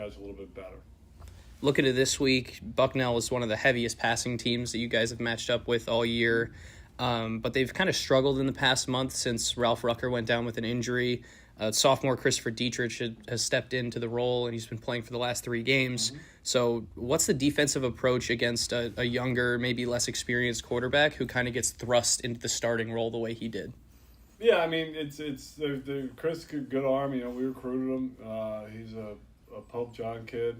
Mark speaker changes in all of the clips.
Speaker 1: guys a little bit better.
Speaker 2: Looking at this week, Bucknell is one of the heaviest passing teams that you guys have matched up with all year. But they've kind of struggled in the past month since Ralph Rucker went down with an injury. Sophomore Christopher Dietrich has stepped into the role, and he's been playing for the last 3 games. Mm-hmm. So what's the defensive approach against a younger, maybe less experienced quarterback who kind of gets thrust into the starting role the way he did?
Speaker 1: Yeah, I mean, it's Chris, good arm. You know, we recruited him. He's a Pope John kid,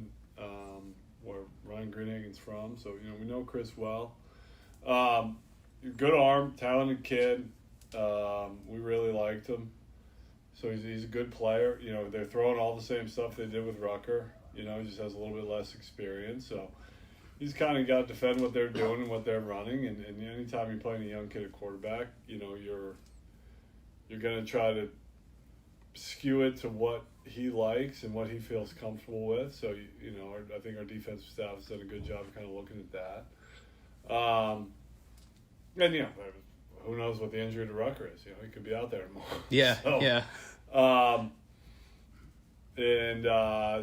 Speaker 1: where Ryan Greenhagen's from. So, you know, we know Chris well. Good arm, talented kid. We really liked him. So he's a good player. You know, they're throwing all the same stuff they did with Rucker. You know, he just has a little bit less experience. So he's kind of got to defend what they're doing and what they're running. And anytime you're playing a young kid at quarterback, you know, you're going to try to skew it to what he likes and what he feels comfortable with. So, you know, I think our defensive staff has done a good job of kind of looking at that. And, you know, who knows what the injury to Rucker is. You know, he could be out there tomorrow.
Speaker 2: Yeah,
Speaker 1: so,
Speaker 2: yeah.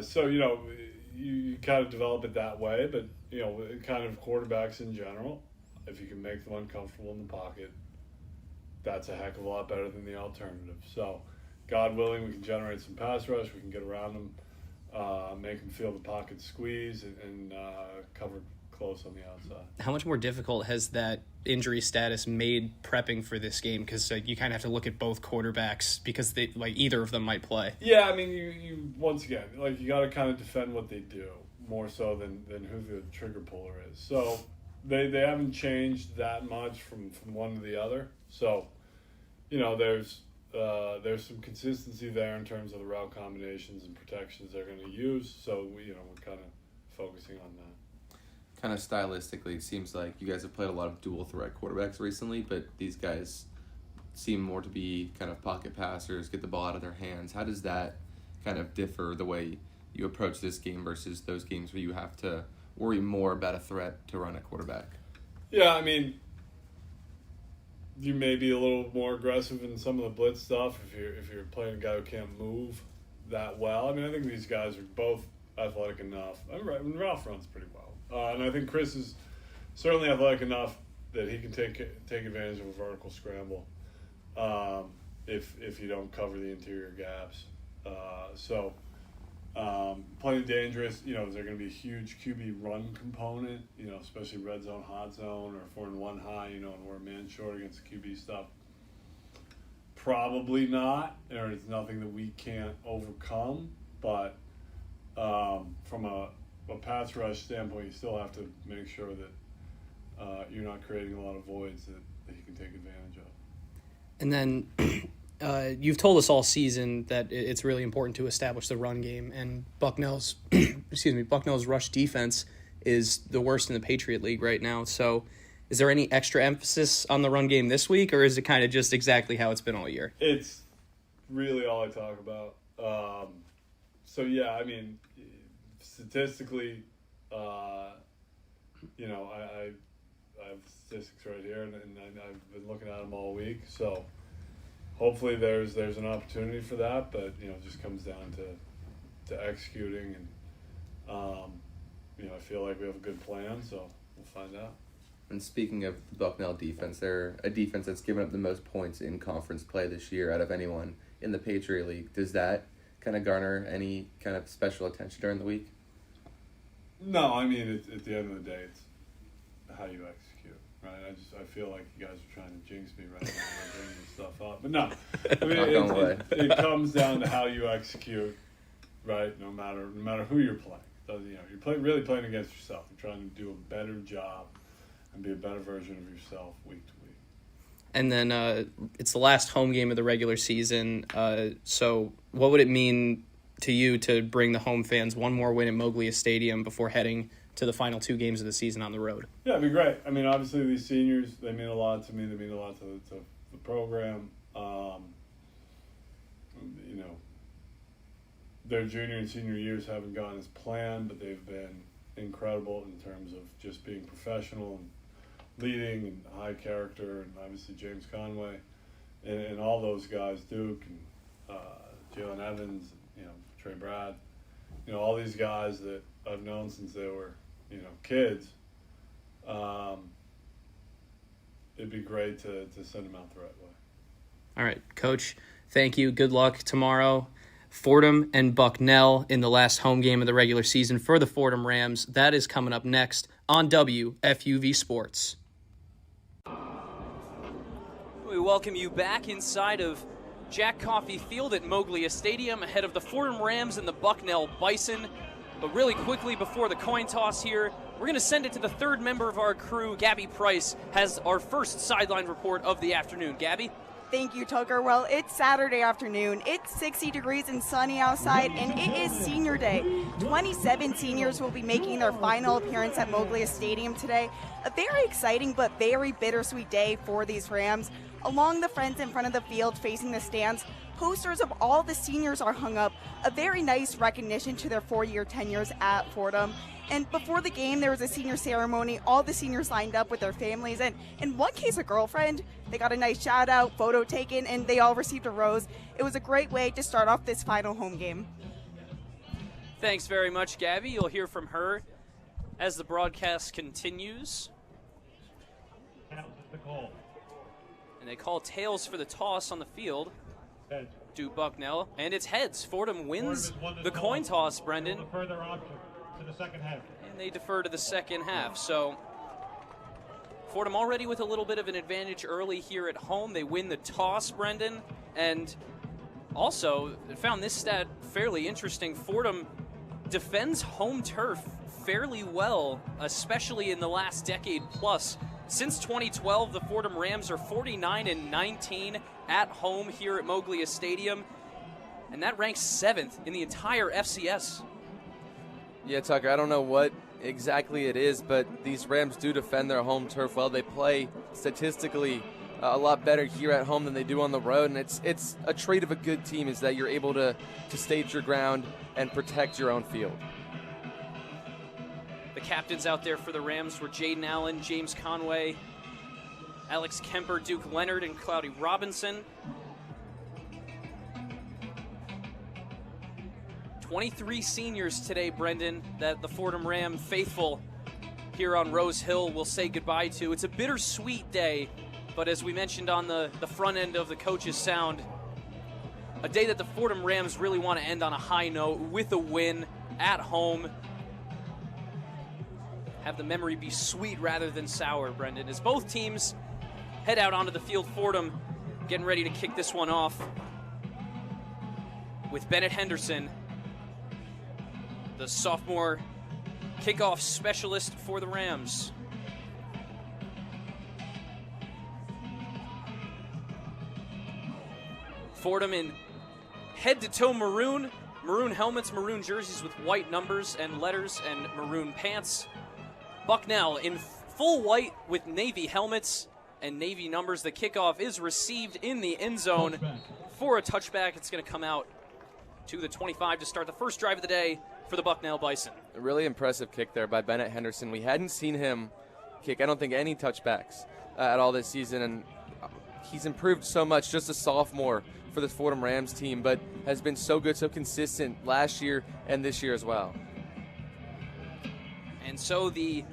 Speaker 1: So, you know, you kind of develop it that way. But, you know, kind of quarterbacks in general, if you can make them uncomfortable in the pocket, that's a heck of a lot better than the alternative. So, God willing, we can generate some pass rush. We can get around them, make them feel the pocket squeeze, and cover close on the outside.
Speaker 2: How much more difficult has that injury status made prepping for this game? Because you kind of have to look at both quarterbacks because they, like, either of them might play.
Speaker 1: Yeah, I mean, you once again, like, you got to kind of defend what they do more so than who the trigger puller is. So they haven't changed that much from one to the other. So, you know, there's some consistency there in terms of the route combinations and protections they're going to use. So we're kind of focusing on that.
Speaker 3: Kind of stylistically, it seems like you guys have played a lot of dual threat quarterbacks recently, but these guys seem more to be kind of pocket passers, get the ball out of their hands. How does that kind of differ the way you approach this game versus those games where you have to worry more about a threat to run a quarterback?
Speaker 1: Yeah, I mean, you may be a little more aggressive in some of the blitz stuff if you're playing a guy who can't move that well. I mean, I think these guys are both athletic enough. I mean, Ralph runs pretty well. And I think Chris is certainly athletic enough that he can take advantage of a vertical scramble if you don't cover the interior gaps. Plenty dangerous. You know, is there going to be a huge QB run component? You know, especially red zone, hot zone, or if we're in one high, you know, and we're a man short against the QB stuff. Probably not, or it's nothing that we can't overcome. But from a pass rush standpoint, you still have to make sure that you're not creating a lot of voids that you can take advantage of.
Speaker 2: And then you've told us all season that it's really important to establish the run game, and Bucknell's rush defense is the worst in the Patriot League right now. So is there any extra emphasis on the run game this week, or is it kind of just exactly how it's been all year?
Speaker 1: It's really all I talk about. So, yeah, I mean, statistically, you know, I have statistics right here, and I've been looking at them all week. So hopefully there's an opportunity for that, but, you know, it just comes down to executing. And, you know, I feel like we have a good plan, so we'll find out.
Speaker 3: And speaking of the Bucknell defense, they're a defense that's given up the most points in conference play this year out of anyone in the Patriot League. Does that kind of garner any kind of special attention during the week?
Speaker 1: No, I mean, at the end of the day, it's how you execute, right? I feel like you guys are trying to jinx me right now by bringing this stuff up. But no, I mean, it comes down to how you execute, right? No matter who you're playing. So, you know, you're really playing against yourself. You're trying to do a better job and be a better version of yourself week to week.
Speaker 2: And then it's the last home game of the regular season. So what would it mean to you to bring the home fans one more win at Moglia Stadium before heading to the final 2 games of the season on the road?
Speaker 1: Yeah, it'd be great. I mean, obviously these seniors, they mean a lot to me. They mean a lot to the program. You know, their junior and senior years haven't gone as planned, but they've been incredible in terms of just being professional and leading and high character, and obviously James Conway and all those guys, Duke and Jalen Evans, you know, Trey Brad. all these guys that I've known since they were, kids. It'd be great to send them out the right way.
Speaker 2: All right, Coach, thank you. Good luck tomorrow. Fordham and Bucknell in the last home game of the regular season for the Fordham Rams. That is coming up next on WFUV Sports. We welcome you back inside of Jack Coffey Field at Moglia Stadium ahead of the Fordham Rams and the Bucknell Bison. But really quickly before the coin toss here, we're going to send it to the third member of our crew. Gabby Price has our first sideline report of the afternoon. Gabby?
Speaker 4: Thank you, Tucker. Well, it's Saturday afternoon. It's 60 degrees and sunny outside, and it is senior day. 27 seniors will be making their final appearance at Moglia Stadium today. A very exciting but very bittersweet day for these Rams. Along the fence in front of the field facing the stands, posters of all the seniors are hung up, a very nice recognition to their 4-year tenures at Fordham. And before the game, there was a senior ceremony. All the seniors lined up with their families, and in one case, a girlfriend. They got a nice shout-out, photo taken, and they all received a rose. It was a great way to start off this final home game.
Speaker 2: Thanks very much, Gabby. You'll hear from her as the broadcast continues. And they call tails for the toss on the field. To Bucknell, and it's heads. Fordham wins the coin toss, Brendan.
Speaker 5: To the second half.
Speaker 2: And they defer to the second half. So Fordham already with a little bit of an advantage early here at home. They win the toss, Brendan. And also, I found this stat fairly interesting. Fordham defends home turf fairly well, especially in the last decade plus. Since 2012, the Fordham Rams are 49-19 at home here at Moglia Stadium. And that ranks 7th in the entire FCS.
Speaker 3: Yeah, Tucker, I don't know what exactly it is, but these Rams do defend their home turf well. They play statistically a lot better here at home than they do on the road, and it's a trait of a good team is that you're able to stage your ground and protect your own field.
Speaker 2: The captains out there for the Rams were Jaden Allen, James Conway, Alex Kemper, Duke Leonard, and Cloudy Robinson. 23 seniors today, Brendan, that the Fordham Ram faithful here on Rose Hill will say goodbye to. It's a bittersweet day, but as we mentioned on the front end of the coach's sound, a day that the Fordham Rams really want to end on a high note with a win at home. Have the memory be sweet rather than sour, Brendan, as both teams head out onto the field. Fordham getting ready to kick this one off with Bennett Henderson, the sophomore kickoff specialist for the Rams. Fordham in head-to-toe maroon helmets, maroon jerseys with white numbers and letters, and maroon pants. Bucknell in full white with navy helmets and navy numbers. The kickoff is received in the end zone for a touchback. It's going to come out to the 25 to start the first drive of the day for the Bucknell Bison.
Speaker 3: A really impressive kick there by Bennett Henderson. We hadn't seen him kick, I don't think, any touchbacks at all this season, and he's improved so much, just a sophomore for the Fordham Rams team, but has been so good, so consistent last year and this year as well.
Speaker 2: And so the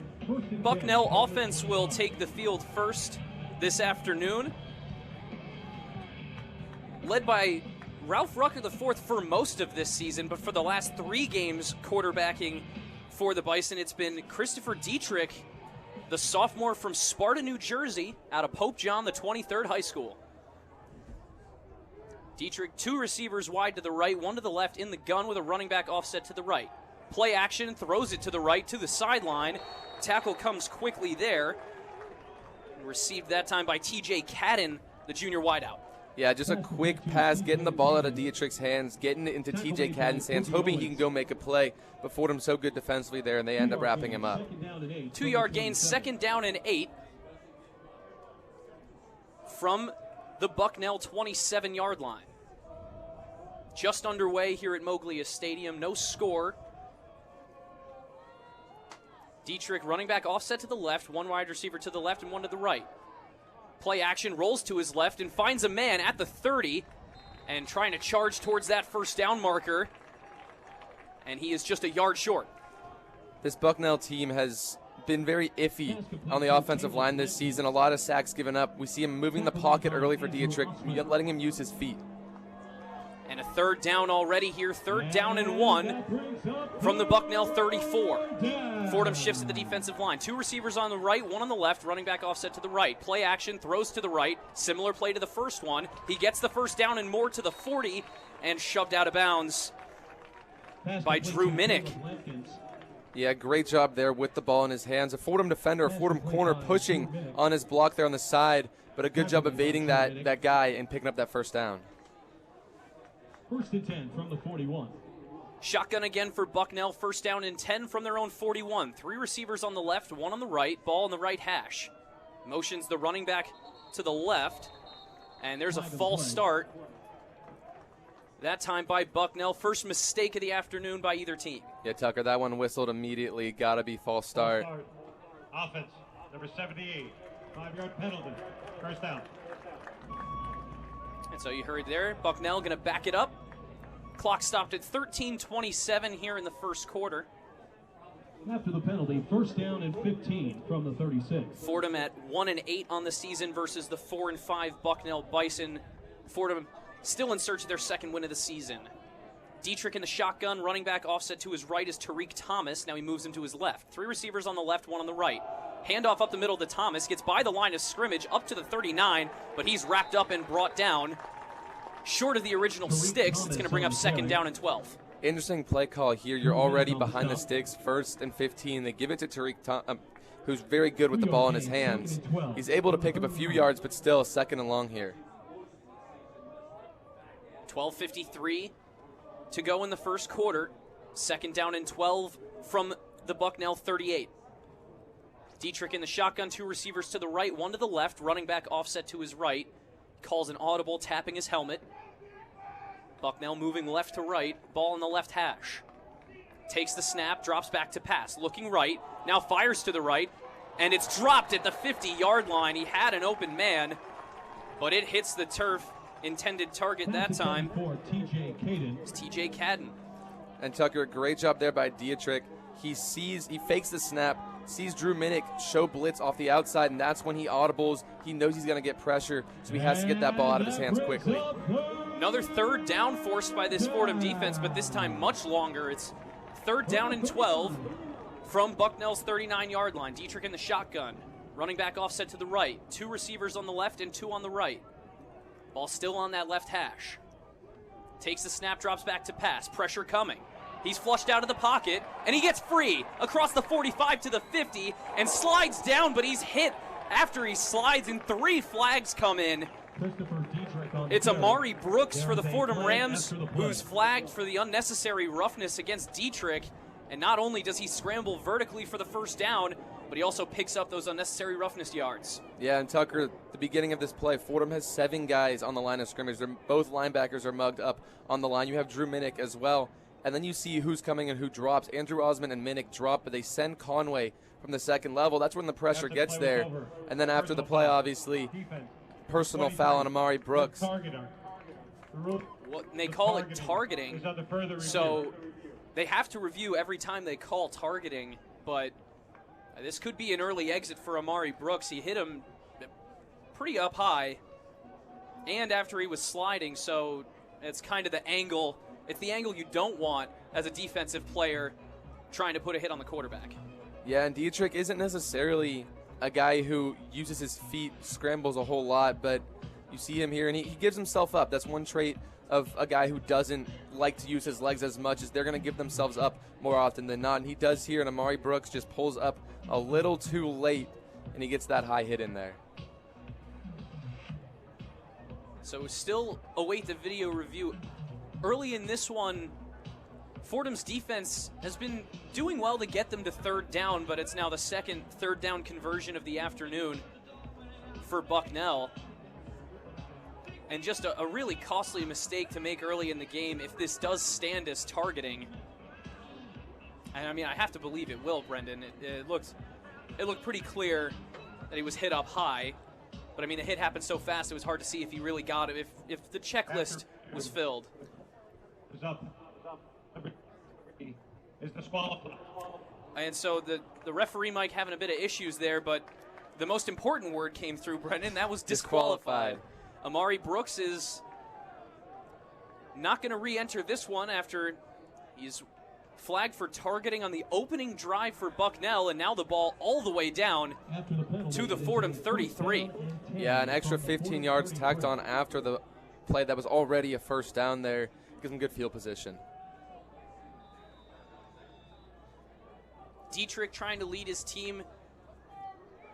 Speaker 2: Bucknell offense will take the field first this afternoon, led by Ralph Rucker IV for most of this season, but for the last 3 games quarterbacking for the Bison, it's been Christopher Dietrich, the sophomore from Sparta, New Jersey, out of Pope John the 23rd High School. Dietrich, 2 receivers wide to the right, 1 to the left in the gun with a running back offset to the right. Play action, throws it to the right, to the sideline. Tackle comes quickly there. Received that time by TJ Cadden, the junior wideout.
Speaker 3: Yeah, just a quick pass, getting the ball out of Dietrich's hands, getting it into TJ Cadden's hands, hoping he can go make a play. But Fordham's so good defensively there, and they end up wrapping him up.
Speaker 2: 2-yard gain, 2nd down and 8 from the Bucknell 27-yard line. Just underway here at Moglia Stadium, no score. Dietrich running back offset to the left, 1 wide receiver to the left and 1 to the right. Play action, rolls to his left and finds a man at the 30 and trying to charge towards that first down marker. and he is just a yard short.
Speaker 3: This Bucknell team has been very iffy on the offensive line this season. A lot of sacks given up. We see him moving the pocket early for Dietrich, letting him use his feet.
Speaker 2: And a third down already here, 3rd down and 1 from the Bucknell 34. Fordham shifts to the defensive line. 2 receivers on the right, 1 on the left, running back offset to the right. Play action, throws to the right, similar play to the first one. He gets the first down and more to the 40 and shoved out of bounds by Drew Minnick.
Speaker 3: Yeah, great job there with the ball in his hands. A Fordham defender, a Fordham corner pushing on his block there on the side, but a good job evading that guy and picking up that first down.
Speaker 5: 1st and 10 from the 41.
Speaker 2: Shotgun again for Bucknell, 1st down and 10 from their own 41. 3 receivers on the left, 1 on the right, ball on the right hash. Motions the running back to the left, and there's a false start. That time by Bucknell. First mistake of the afternoon by either team.
Speaker 3: Yeah, Tucker, that one whistled immediately. Got to be false start.
Speaker 5: Offense, number 78. 5-yard penalty. First down.
Speaker 2: And so you heard there, Bucknell going to back it up. Clock stopped at 13:27 here in the first quarter.
Speaker 5: After the penalty, 1st down and 15 from the 36.
Speaker 2: Fordham at 1-8 on the season versus the 4-5 Bucknell Bison. Fordham still in search of their 2nd win of the season. Dietrich in the shotgun, running back offset to his right is Tariq Thomas. Now he moves him to his left. 3 receivers on the left, 1 on the right. Handoff up the middle to Thomas, gets by the line of scrimmage up to the 39, but he's wrapped up and brought down short of the original sticks. It's going to bring up 2nd down and 12.
Speaker 3: Interesting play call here. You're already behind the sticks, 1st and 15. They give it to Tariq Thomas, who's very good with the ball in his hands. He's able to pick up a few yards, but still 2nd and long here.
Speaker 2: 12:53 to go in the first quarter. 2nd down and 12 from the Bucknell 38. Dietrich in the shotgun, 2 receivers to the right, 1 to the left, running back offset to his right. Calls an audible, tapping his helmet. Bucknell moving left to right, ball on the left hash. Takes the snap, drops back to pass, looking right, now fires to the right, and it's dropped at the 50-yard line. He had an open man, but it hits the turf. Intended target that time is TJ Cadden.
Speaker 3: And Tucker, great job there by Dietrich. He fakes the snap, sees Drew Minnick show blitz off the outside, and that's when he audibles. He knows he's going to get pressure, so he has to get that ball out of his hands quickly.
Speaker 2: Another 3rd down forced by this Fordham defense, but this time much longer. It's 3rd down and 12 from Bucknell's 39-yard line. Dietrich in the shotgun, running back offset to the right. 2 receivers on the left and 2 on the right. Ball still on that left hash. Takes the snap, drops back to pass. Pressure coming. He's flushed out of the pocket, and he gets free across the 45 to the 50 and slides down, but he's hit after he slides, and 3 flags come in. It's Amari Brooks for the Fordham Rams, who's flagged for the unnecessary roughness against Dietrich. And not only does he scramble vertically for the first down, but he also picks up those unnecessary roughness yards.
Speaker 3: Yeah, and Tucker, the beginning of this play, Fordham has 7 guys on the line of scrimmage. Both linebackers are mugged up on the line. You have Drew Minnick as well. And then you see who's coming and who drops. Andrew Osmond and Minnick drop, but they send Conway from the 2nd level. That's when the pressure gets there. And then after the play, obviously, personal foul on Amari Brooks.
Speaker 2: They call it targeting, so they have to review every time they call targeting, but this could be an early exit for Amari Brooks. He hit him pretty up high, and after he was sliding, so it's kind of the angle. It's the angle you don't want as a defensive player trying to put a hit on the quarterback.
Speaker 3: Yeah, and Dietrich isn't necessarily a guy who uses his feet, scrambles a whole lot, but you see him here, and he gives himself up. That's one trait of a guy who doesn't like to use his legs as much, is they're going to give themselves up more often than not, and he does here, and Amari Brooks just pulls up a little too late, and he gets that high hit in there.
Speaker 2: So still await the video review. Early in this one, Fordham's defense has been doing well to get them to 3rd down, but it's now the 2nd 3rd down conversion of the afternoon for Bucknell. And just a really costly mistake to make early in the game if this does stand as targeting. And I mean, I have to believe it will, Brendan. It looked pretty clear that he was hit up high. But I mean, the hit happened so fast it was hard to see if he really got it, if the checklist was filled.
Speaker 5: Is up. Number is disqualified.
Speaker 2: And so the referee mic having a bit of issues there, but the most important word came through, Brendan. That was disqualified. Amari Brooks is not going to re-enter this one after he's flagged for targeting on the opening drive for Bucknell, and now the ball all the way down to the Fordham 33.
Speaker 6: Yeah, an extra 15 yards tacked on after the play that was already a first down there. Gives them good field position.
Speaker 2: Dietrich trying to lead his team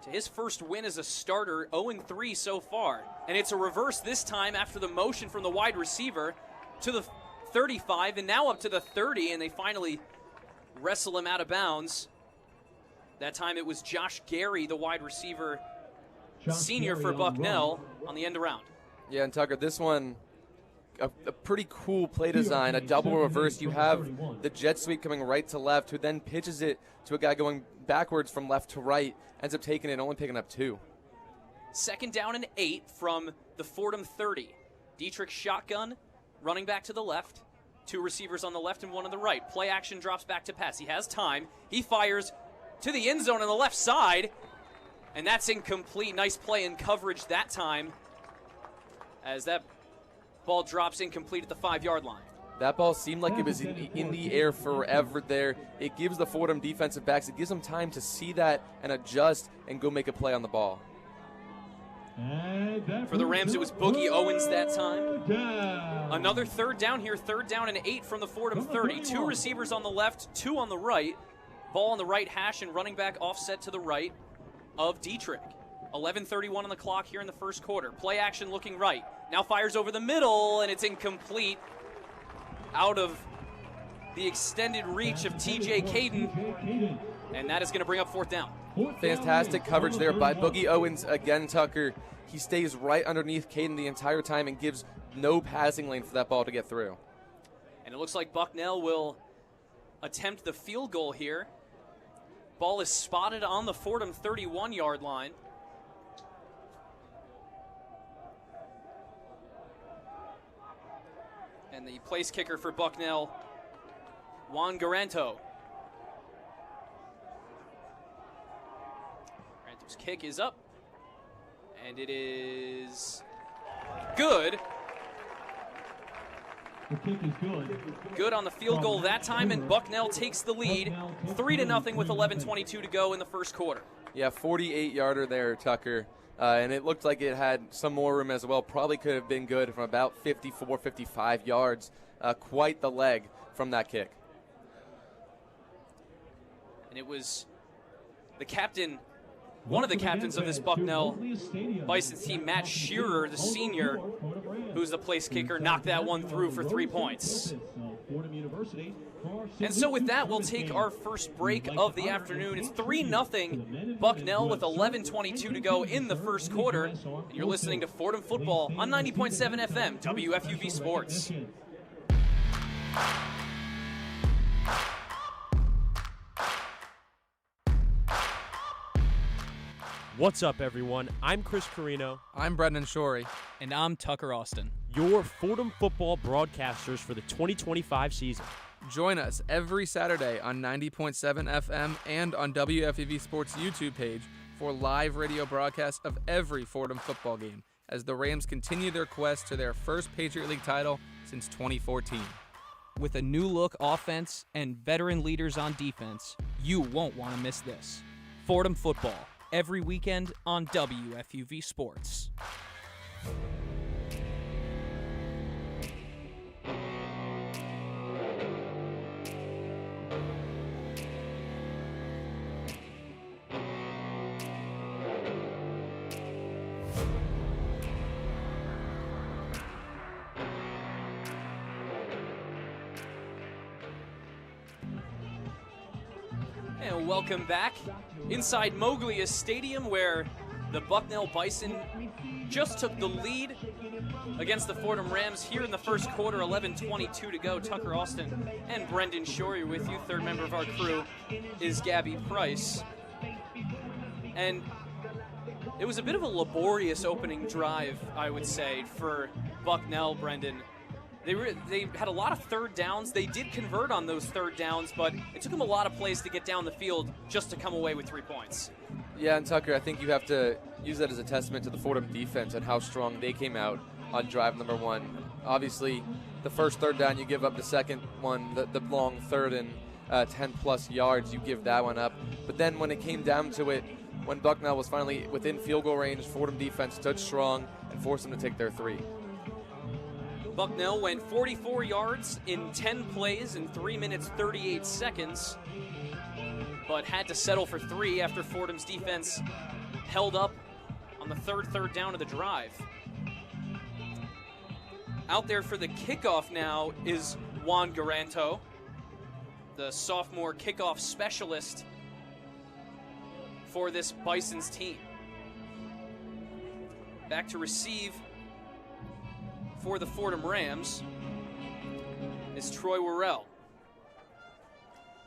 Speaker 2: to his first win as a starter, 0-3 so far. And it's a reverse this time after the motion from the wide receiver to the 35 and now up to the 30, and they finally wrestle him out of bounds. That time it was Josh Gary, the wide receiver, senior for Bucknell, on the end around.
Speaker 6: Yeah, and Tucker, this one, a pretty cool play design, a double reverse. You have the jet sweep coming right to left, who then pitches it to a guy going backwards from left to right, ends up taking it, only picking up 2.
Speaker 2: 2nd down and 8 from the Fordham 30. Dietrich shotgun, running back to the left. 2 receivers on the left and 1 on the right. Play action drops back to pass. He has time. He fires to the end zone on the left side, and that's incomplete. Nice play in coverage that time, as that ball drops incomplete at the 5-yard line.
Speaker 6: That ball seemed like it was in the air forever there. It gives the Fordham defensive backs, it gives them time to see that and adjust and go make a play on the ball.
Speaker 2: For the Rams, it was Boogie Owens that time. Another 3rd down here, 3rd down and 8 from the Fordham 30. 2 receivers on the left, 2 on the right. Ball on the right hash and running back offset to the right of Dietrich. 11:31 on the clock here in the first quarter. Play action looking right. Now fires over the middle, and it's incomplete. Out of the extended reach of TJ Caden, and that is going to bring up 4th down.
Speaker 6: Fantastic coverage there by Boogie Owens again, Tucker. He stays right underneath Caden the entire time and gives no passing lane for that ball to get through.
Speaker 2: And it looks like Bucknell will attempt the field goal here. Ball is spotted on the Fordham 31-yard line. And the place kicker for Bucknell, Juan Garanto. Garanto's kick is up, and it is good.
Speaker 5: The kick is good.
Speaker 2: Good on the field goal that time, and Bucknell takes the lead, 3-0 with 11:22 to go in the first quarter.
Speaker 6: Yeah, 48-yarder there, Tucker. And it looked like it had some more room as well. Probably could have been good from about 54, 55 yards. Quite the leg from that kick.
Speaker 2: And it was the captain, one of the captains of this Bucknell Bison's team, Matt Shearer, the senior, who's the place kicker, knocked that one through for 3 points. And so with that, we'll take our first break of the afternoon. It's 3-0 Bucknell with 11:22 to go in the first quarter. And you're listening to Fordham Football on 90.7 FM, WFUV Sports.
Speaker 7: What's up, everyone? I'm Chris Carino.
Speaker 8: I'm Brendan Shorey.
Speaker 2: And I'm Tucker Austin.
Speaker 7: Your Fordham Football broadcasters for the 2025 season.
Speaker 8: Join us every Saturday on 90.7 FM and on WFUV Sports YouTube page for live radio broadcasts of every Fordham football game as the Rams continue their quest to their first Patriot League title since 2014.
Speaker 2: With a new look offense and veteran leaders on defense, you won't want to miss this. Fordham Football, every weekend on WFUV Sports. And welcome back inside Moglia Stadium, where the Bucknell Bison just took the lead against the Fordham Rams here in the first quarter. 11:22 to go. Tucker Austin and Brendan Shorey with you. Third member of our crew is Gabby Price. And it was a bit of a laborious opening drive, I would say, for Bucknell, Brendan. They had a lot of third downs. They did convert on those third downs, but it took them a lot of plays to get down the field just to come away with 3 points.
Speaker 6: Yeah, and Tucker, I think you have to use that as a testament to the Fordham defense and how strong they came out on drive number 1. Obviously, the first third down, you give up. The second one, the long third and 10-plus yards, you give that one up. But then when it came down to it, when Bucknell was finally within field goal range, Fordham defense stood strong and forced them to take their 3.
Speaker 2: Bucknell went 44 yards in 10 plays in 3 minutes 38 seconds, but had to settle for 3 after Fordham's defense held up on the third down of the drive. Out there for the kickoff now is Juan Garanto, the sophomore kickoff specialist for this Bison's team. Back to receive for the Fordham Rams is Troy Worrell.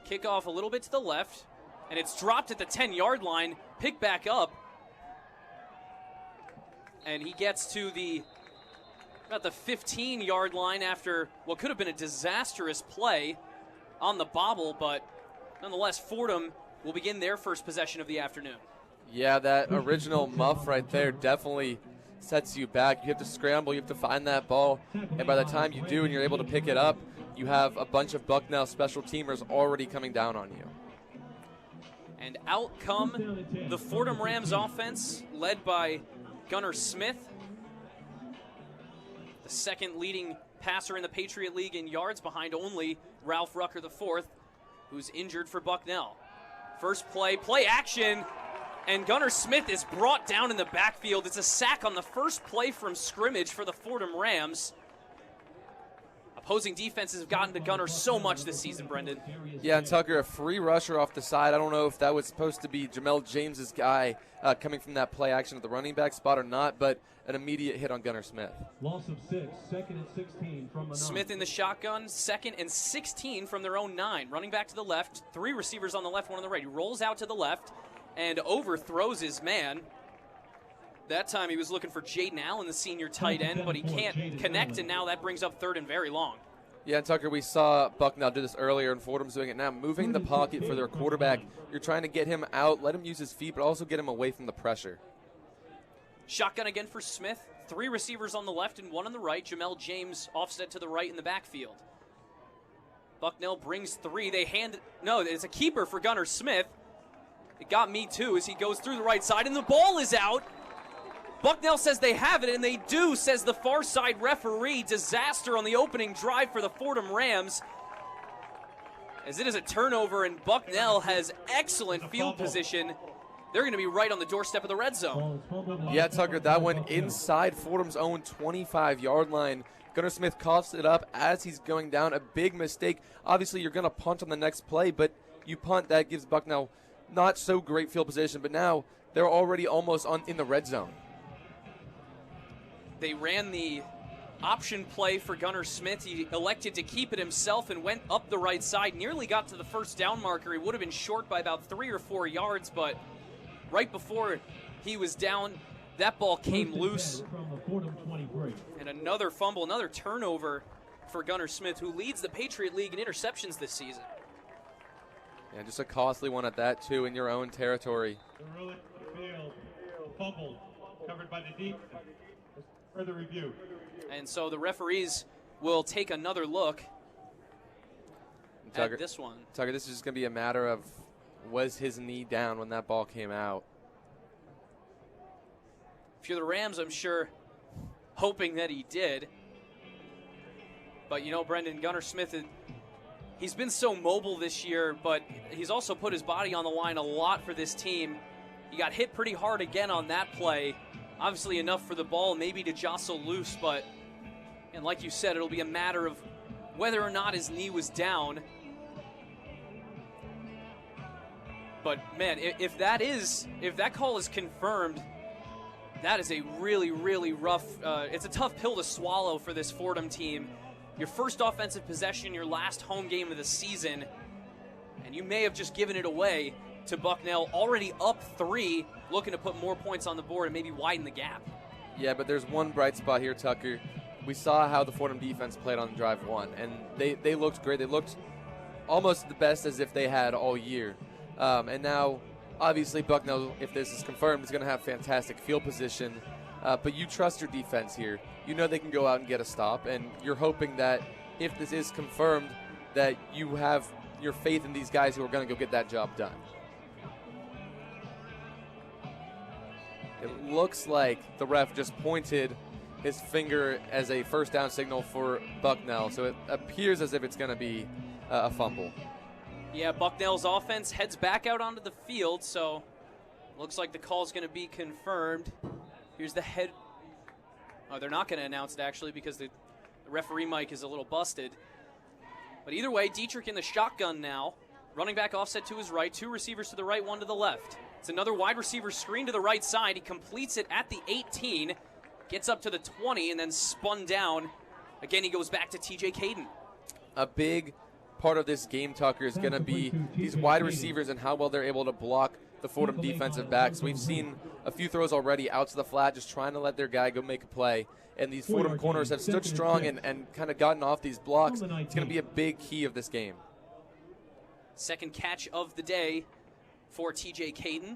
Speaker 2: Kickoff a little bit to the left, and it's dropped at the 10-yard line, picked back up, and he gets to about the 15-yard line after what could have been a disastrous play on the bobble, but nonetheless, Fordham will begin their first possession of the afternoon.
Speaker 6: Yeah, that original muff right there definitely sets you back. You have to scramble, you have to find that ball, and by the time you do and you're able to pick it up, you have a bunch of Bucknell special teamers already coming down on you.
Speaker 2: And out come the Fordham Rams offense, led by Gunnar Smith, the second leading passer in the Patriot League in yards, behind only Ralph Rucker IV, who's injured for Bucknell. First play action, and Gunnar Smith is brought down in the backfield. It's a sack on the first play from scrimmage for the Fordham Rams. Opposing defenses have gotten to Gunnar so much this season, Brendan.
Speaker 6: Yeah, and Tucker, a free rusher off the side. I don't know if that was supposed to be Jamel James's guy coming from that play action at the running back spot or not, but an immediate hit on Gunnar Smith.
Speaker 5: Loss of 6, 2nd and 16 from a 9.
Speaker 2: Smith in the shotgun, 2nd and 16 from their own 9. Running back to the left, 3 receivers on the left, 1 on the right. He rolls out to the left and overthrows his man. That time he was looking for Jaden Allen, the senior tight end, but he can't connect, and now that brings up 3rd and very long.
Speaker 6: Yeah, and Tucker, we saw Bucknell do this earlier, and Fordham's doing it now, moving the pocket for their quarterback. You're trying to get him out, let him use his feet, but also get him away from the pressure.
Speaker 2: Shotgun again for Smith. 3 receivers on the left and 1 on the right. Jamel James offset to the right in the backfield. Bucknell brings 3. It's a keeper for Gunnar Smith. It got me too as he goes through the right side, and the ball is out. Bucknell says they have it, and they do, says the far side referee. Disaster on the opening drive for the Fordham Rams, as it is a turnover, and Bucknell has excellent field position. They're going to be right on the doorstep of the red zone.
Speaker 6: Yeah, Tucker, that one inside Fordham's own 25-yard line. Gunnar Smith coughs it up as he's going down. A big mistake. Obviously, you're going to punt on the next play, but you punt. That gives Bucknell not so great field position, but now they're already almost in the red zone.
Speaker 2: They ran the option play for Gunnar Smith. He elected to keep it himself and went up the right side. Nearly got to the first down marker. He would have been short by about 3 or 4 yards, but right before he was down, that ball came loose. And another fumble, another turnover for Gunnar Smith, who leads the Patriot League in interceptions this season.
Speaker 6: Yeah, just a costly one at that, too, in your own territory.
Speaker 5: Fumbled, covered by the deep. Further review.
Speaker 2: And so the referees will take another look at this one.
Speaker 6: Tucker, this is just going to be a matter of, was his knee down when that ball came out?
Speaker 2: If you're the Rams, I'm sure hoping that he did. But, Brendan, Gunnar Smith, he's been so mobile this year, but he's also put his body on the line a lot for this team. He got hit pretty hard again on that play. Obviously enough for the ball maybe to jostle loose, but and like you said, it'll be a matter of whether or not his knee was down. But man, if that call is confirmed, that is a really, really rough, it's a tough pill to swallow for this Fordham team. Your first offensive possession, your last home game of the season, and you may have just given it away to Bucknell, already up 3, looking to put more points on the board and maybe widen the gap.
Speaker 6: Yeah, but there's one bright spot here, Tucker. we saw how the Fordham defense played on drive 1, and they looked great. They looked almost the best as if they had all year. And now, obviously, Bucknell, if this is confirmed, is going to have fantastic field position. But you trust your defense here. You know they can go out and get a stop, and you're hoping that if this is confirmed, that you have your faith in these guys who are going to go get that job done. It looks like the ref just pointed his finger as a first down signal for Bucknell, so it appears as if it's going to be a fumble.
Speaker 2: Yeah, Bucknell's offense heads back out onto the field, so looks like the call's going to be confirmed. Here's the head. Oh, they're not going to announce it, actually, because the referee mic is a little busted. But either way, Dietrich in the shotgun now. Running back offset to his right, 2 receivers to the right, 1 to the left. It's another wide receiver screen to the right side. He completes it at the 18, gets up to the 20, and then spun down. Again, he goes back to TJ Caden.
Speaker 6: A big part of this game, Tucker, is going to be these wide receivers and how well they're able to block the Fordham defensive backs. We've seen a few throws already out to the flat, just trying to let their guy go make a play. And these Fordham corners have stood strong and kind of gotten off these blocks. It's going to be a big key of this game.
Speaker 2: Second catch of the day for TJ Caden.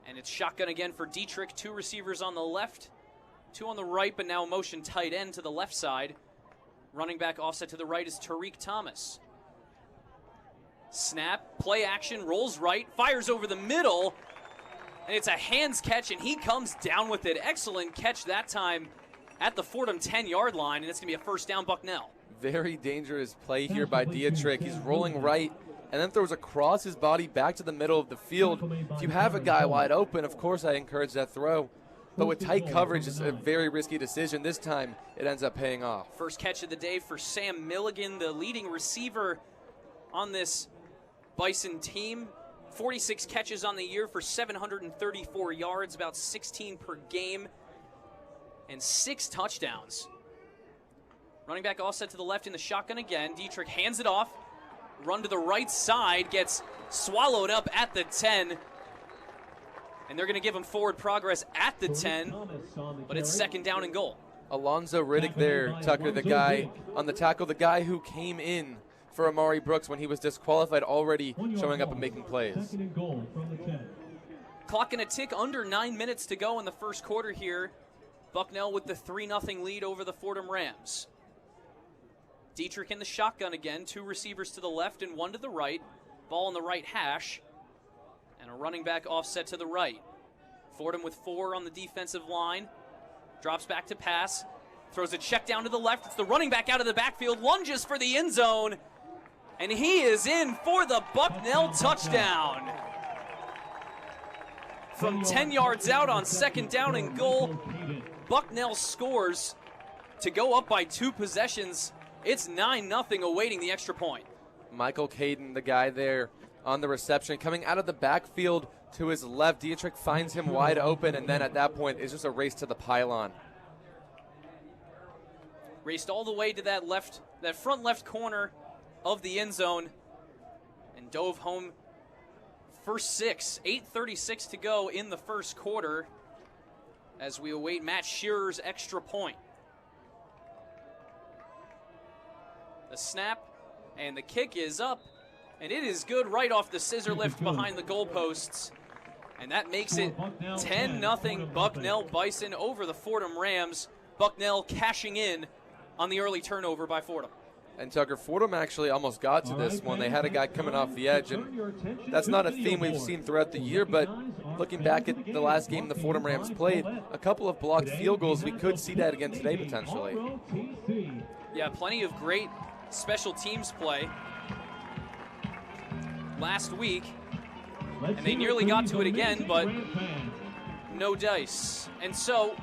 Speaker 2: And it's shotgun again for Dietrich. 2 receivers on the left, 2 on the right, but now motion tight end to the left side. Running back offset to the right is Tariq Thomas. Snap, play action, rolls right, fires over the middle, and it's a hands catch, and he comes down with it. Excellent catch that time at the Fordham 10-yard line, and it's going to be a first down Bucknell.
Speaker 6: Very dangerous play here by Dietrich. He's rolling right and then throws across his body back to the middle of the field. If you have a guy wide open, of course I encourage that throw. But with tight coverage, it's a very risky decision. This time, it ends up paying off.
Speaker 2: First catch of the day for Sam Milligan, the leading receiver on this Bison team. 46 catches on the year for 734 yards, about 16 per game, and 6 touchdowns. Running back offset to the left in the shotgun again. Dietrich hands it off. Run to the right side, gets swallowed up at the 10. And they're going to give him forward progress at the 10, but it's second down and goal.
Speaker 6: Alonzo Riddick there, Tucker, the guy on the tackle, the guy who came in for Amari Brooks when he was disqualified, already showing up and making plays.
Speaker 2: Clock gonna tick, under 9 minutes to go in the first quarter here. Bucknell with the 3-0 lead over the Fordham Rams. Dietrich in the shotgun again, 2 receivers to the left and 1 to the right. Ball on the right hash, and a running back offset to the right. Fordham with 4 on the defensive line. Drops back to pass, throws a check down to the left. It's the running back out of the backfield, lunges for the end zone, and he is in for the Bucknell touchdown. From 10 yards out on second down and goal, Bucknell scores to go up by 2 possessions. It's 9-0 awaiting the extra point.
Speaker 6: Michael Caden, the guy there on the reception, coming out of the backfield to his left. Dietrich finds him wide open, and then at that point, it's just a race to the pylon.
Speaker 2: Raced all the way to that front left corner of the end zone and dove home for 6. 8:36 to go in the first quarter as we await Matt Shearer's extra point. The snap and the kick is up, and it is good right off the scissor lift behind the goalposts. And that makes it 10-0 Bucknell Bison over the Fordham Rams. Bucknell cashing in on the early turnover by Fordham.
Speaker 6: And Tucker, Fordham actually almost got to this one. They had a guy coming off the edge, and that's not a theme we've seen throughout the year, but looking back at the last game the Fordham Rams played, a couple of blocked field goals. We could see that again today potentially.
Speaker 2: Yeah, plenty of great special teams play last week, and they nearly got to it again, but no dice. And so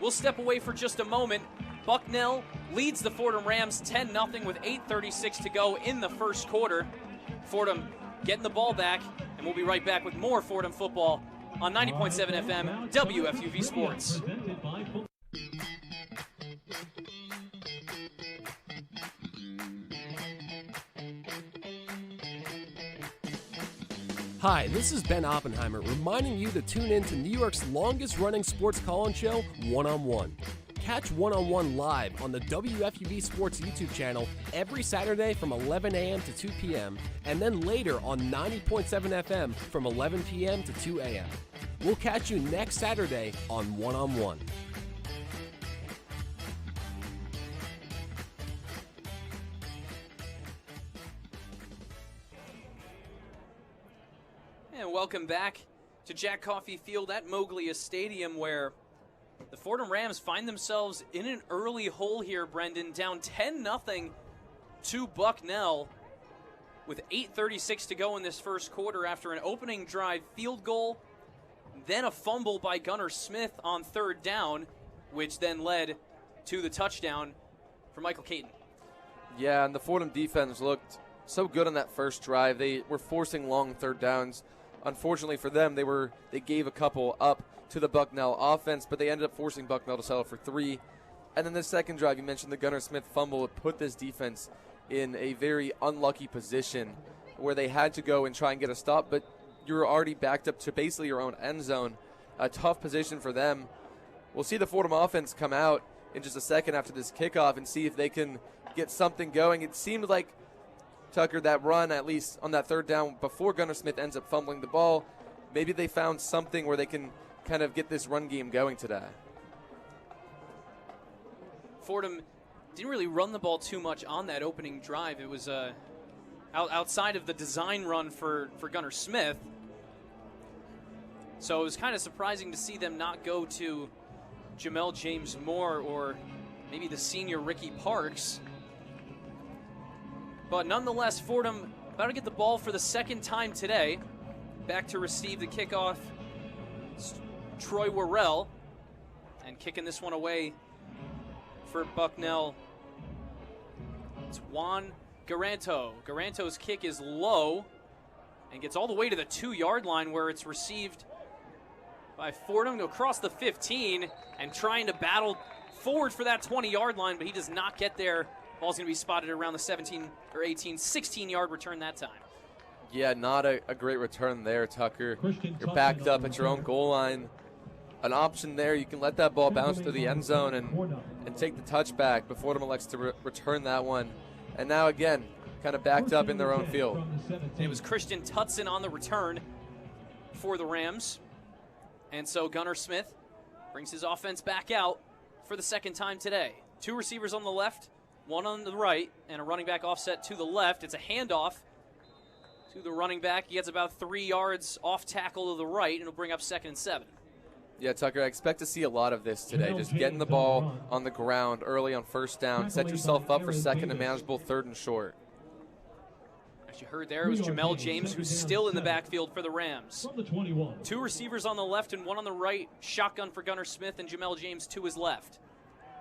Speaker 2: we'll step away for just a moment. Bucknell leads the Fordham Rams 10-0 with 8:36 to go in the first quarter. Fordham getting the ball back, and we'll be right back with more Fordham football on 90.7 FM WFUV Sports.
Speaker 9: Hi, this is Ben Oppenheimer reminding you to tune in to New York's longest-running sports call-in show, One on One. Catch One on One live on the WFUV Sports YouTube channel every Saturday from 11 a.m. to 2 p.m. and then later on 90.7 FM from 11 p.m. to 2 a.m. We'll catch you next Saturday on One on One.
Speaker 2: And welcome back to Jack Coffey Field at Moglia Stadium, where the Fordham Rams find themselves in an early hole here, Brendan, down 10-0 to Bucknell with 8:36 to go in this first quarter after an opening drive field goal, then a fumble by Gunnar Smith on third down, which then led to the touchdown for Michael Caton.
Speaker 6: Yeah, and the Fordham defense looked so good on that first drive. They were forcing long third downs. Unfortunately for them, they gave a couple up to the Bucknell offense, but they ended up forcing Bucknell to settle for 3. And then the second drive, you mentioned the Gunnar Smith fumble. It put this defense in a very unlucky position where they had to go and try and get a stop, but you're already backed up to basically your own end zone. A tough position for them. We'll see the Fordham offense come out in just a second after this kickoff and see if they can get something going. It seemed like, Tucker, that run, at least on that third down before Gunnar Smith ends up fumbling the ball, maybe they found something where they can kind of get this run game going today.
Speaker 2: Fordham didn't really run the ball too much on that opening drive. It was outside of the design run for Gunnar Smith. So it was kind of surprising to see them not go to Jamel James Moore or maybe the senior Ricky Parks. But nonetheless, Fordham about to get the ball for the second time today. Back to receive the kickoff, Troy Worrell, and kicking this one away for Bucknell, it's Juan Garanto. Garanto's kick is low and gets all the way to the 2-yard line, where it's received by Fordham across the 15 and trying to battle forward for that 20-yard line, but he does not get there. Ball's going to be spotted around the 16-yard return that time.
Speaker 6: Yeah, not a great return there, Tucker. You're backed up at your own goal line. An option there, you can let that ball bounce through the end zone and take the touchback, but Fordham elects to return that one. And now again, kind of backed up in their own field.
Speaker 2: And it was Christian Tutson on the return for the Rams. And so Gunnar Smith brings his offense back out for the second time today. 2 receivers on the left, 1 on the right, and a running back offset to the left. It's a handoff to the running back. He gets about 3 yards off tackle to the right, and it'll bring up 2nd and 7.
Speaker 6: Yeah, Tucker, I expect to see a lot of this today. Just getting the ball on the ground early on first down. Set yourself up for second and manageable, 3rd and short.
Speaker 2: As you heard there, it was Jamel James, who's still in the backfield for the Rams. 2 receivers on the left and 1 on the right. Shotgun for Gunnar Smith and Jamel James to his left.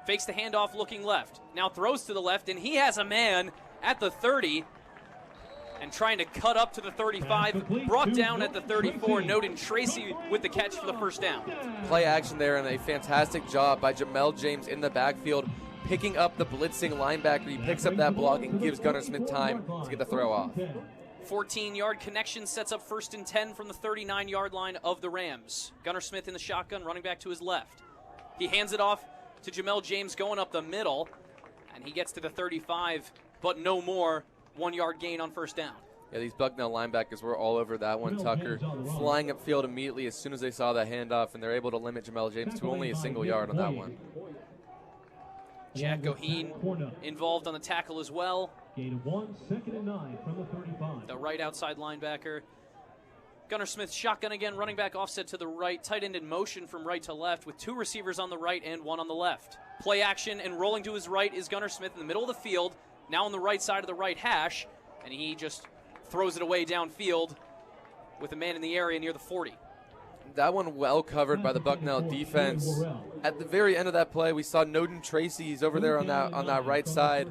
Speaker 2: Fakes the handoff looking left. Now throws to the left, and he has a man at the 30 and trying to cut up to the 35. Brought down at the 34. Noden Tracy with the catch for the first down.
Speaker 6: Play action there, and a fantastic job by Jamel James in the backfield, picking up the blitzing linebacker. He picks up that block and gives Gunnar Smith time to get the throw off.
Speaker 2: 14-yard connection sets up 1st and 10 from the 39-yard line of the Rams. Gunnar Smith in the shotgun, running back to his left. He hands it off to Jamel James going up the middle, and he gets to the 35, but no more. 1-yard gain on first down.
Speaker 6: Yeah, these Bucknell linebackers were all over that one, Tucker, flying upfield immediately as soon as they saw that handoff, and they're able to limit Jamel James to only a single yard on that one.
Speaker 2: Jack Goheen involved on the tackle as well.
Speaker 5: Gain of 1, 2nd and 9 from the 35.
Speaker 2: The right outside linebacker. Gunnar Smith shotgun again, running back offset to the right, tight end in motion from right to left with 2 receivers on the right and 1 on the left. Play action and rolling to his right is Gunnar Smith in the middle of the field, now on the right side of the right hash, and he just throws it away downfield with a man in the area near the 40.
Speaker 6: That one well covered by the Bucknell defense. At the very end of that play, we saw Noden Tracy, he's over there on that right side,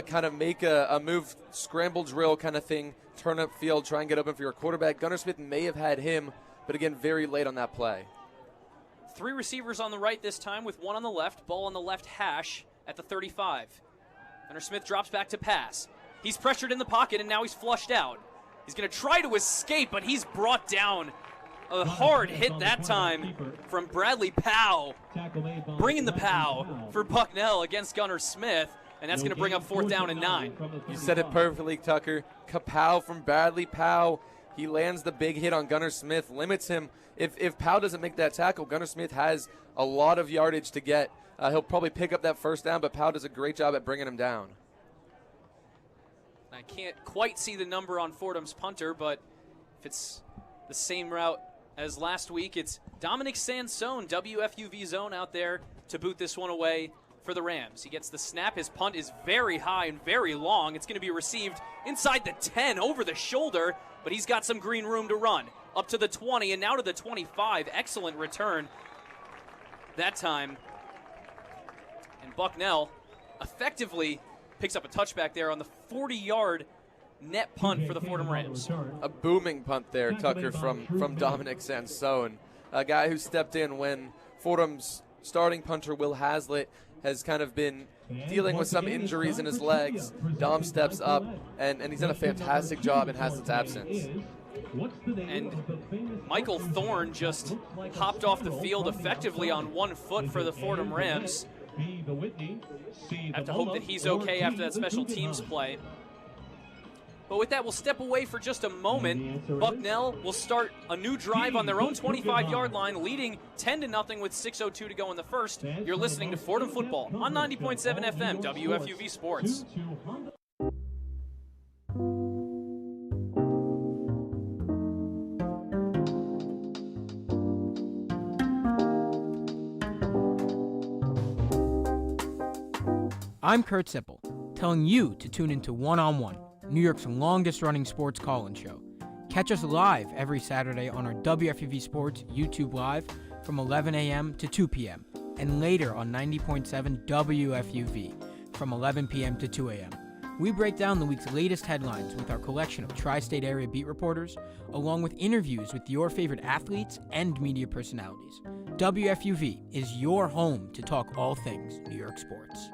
Speaker 6: kind of make a move, scramble drill kind of thing, turn up field, try and get open for your quarterback. Gunnar Smith may have had him, but again, very late on that play.
Speaker 2: 3 receivers on the right this time with 1 on the left, ball on the left hash at the 35. Gunnar Smith drops back to pass. He's pressured in the pocket, and now he's flushed out. He's going to try to escape, but he's brought down. A hard hit that time from Bradley Powell, bringing the Pow for Bucknell against Gunnar Smith, and that's going to bring up 4th down and 9.
Speaker 6: You said it perfectly, Tucker. Kapow from Bradley Powell. He lands the big hit on Gunnar Smith, limits him. If Powell doesn't make that tackle, Gunnar Smith has a lot of yardage to get. He'll probably pick up that 1st down, but Powell does a great job at bringing him down.
Speaker 2: I can't quite see the number on Fordham's punter, but if it's the same route as last week, it's Dominic Sansone, WFUV zone out there to boot this one away for the Rams. He gets the snap. His punt is very high and very long. It's going to be received inside the 10 over the shoulder, but he's got some green room to run. Up to the 20 and now to the 25. Excellent return that time. And Bucknell effectively picks up a touchback there on the 40-yard net punt for the Fordham Rams.
Speaker 6: A booming punt there, Tucker, from Dominic Sansone, a guy who stepped in when Fordham's starting punter Will Haslett has kind of been dealing with some injuries in his legs. Dom steps up, and he's done a fantastic job in Haslett's absence.
Speaker 2: And Michael Thorne just hopped off the field effectively on 1 foot for the Fordham Rams. I have to hope that he's okay after that special teams play. But with that, we'll step away for just a moment. Bucknell will start a new drive on their own 25-yard line, leading 10-0 with 6:02 to go in the first. You're listening to Fordham Football on 90.7 FM, WFUV Sports.
Speaker 10: I'm Kurt Sippel, telling you to tune into One on One, New York's longest-running sports call-in show. Catch us live every Saturday on our WFUV Sports YouTube Live from 11 a.m. to 2 p.m. and later on 90.7 WFUV from 11 p.m. to 2 a.m. We break down the week's latest headlines with our collection of tri-state area beat reporters, along with interviews with your favorite athletes and media personalities. WFUV is your home to talk all things New York sports.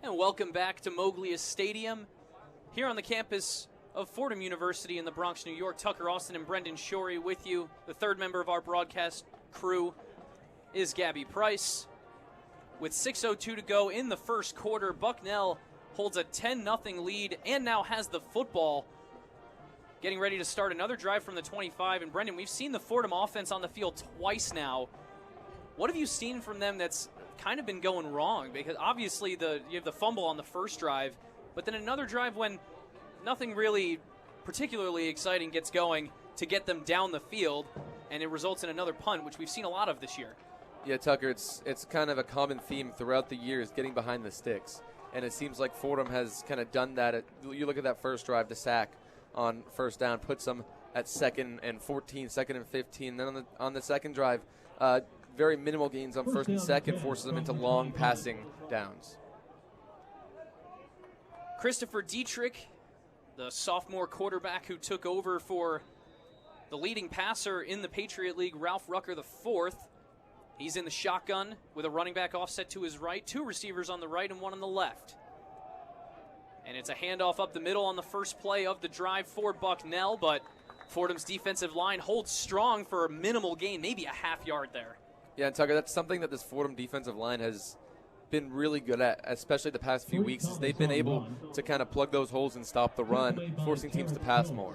Speaker 2: And welcome back to Moglia Stadium here on the campus of Fordham University in the Bronx, New York. Tucker Austin and Brendan Shorey with you. The third member of our broadcast crew is Gabby Price. With 6:02 to go in the first quarter, Bucknell holds a 10-0 lead and now has the football, getting ready to start another drive from the 25. And Brendan, we've seen the Fordham offense on the field twice now. What have you seen from them that's kind of been going wrong? Because obviously you have the fumble on the first drive, but then another drive when nothing really particularly exciting gets going to get them down the field, and it results in another punt, which we've seen a lot of this year.
Speaker 6: Yeah, Tucker, it's kind of a common theme throughout the years, getting behind the sticks. And it seems like Fordham has kind of done that. You look at that first drive, the sack on first down, puts them at 2nd and 14, 2nd and 15. Then on the second drive, very minimal gains on 1st and 2nd, forces them into long passing downs.
Speaker 2: Christopher Dietrich, the sophomore quarterback who took over for the leading passer in the Patriot League, Ralph Rucker IV. He's in the shotgun with a running back offset to his right, 2 receivers on the right and 1 on the left. And it's a handoff up the middle on the first play of the drive for Bucknell, but Fordham's defensive line holds strong for a minimal gain, maybe a half yard there.
Speaker 6: Yeah, and Tucker, that's something that this Fordham defensive line has been really good at, especially the past few weeks, is they've been able to kind of plug those holes and stop the run, forcing teams to pass more.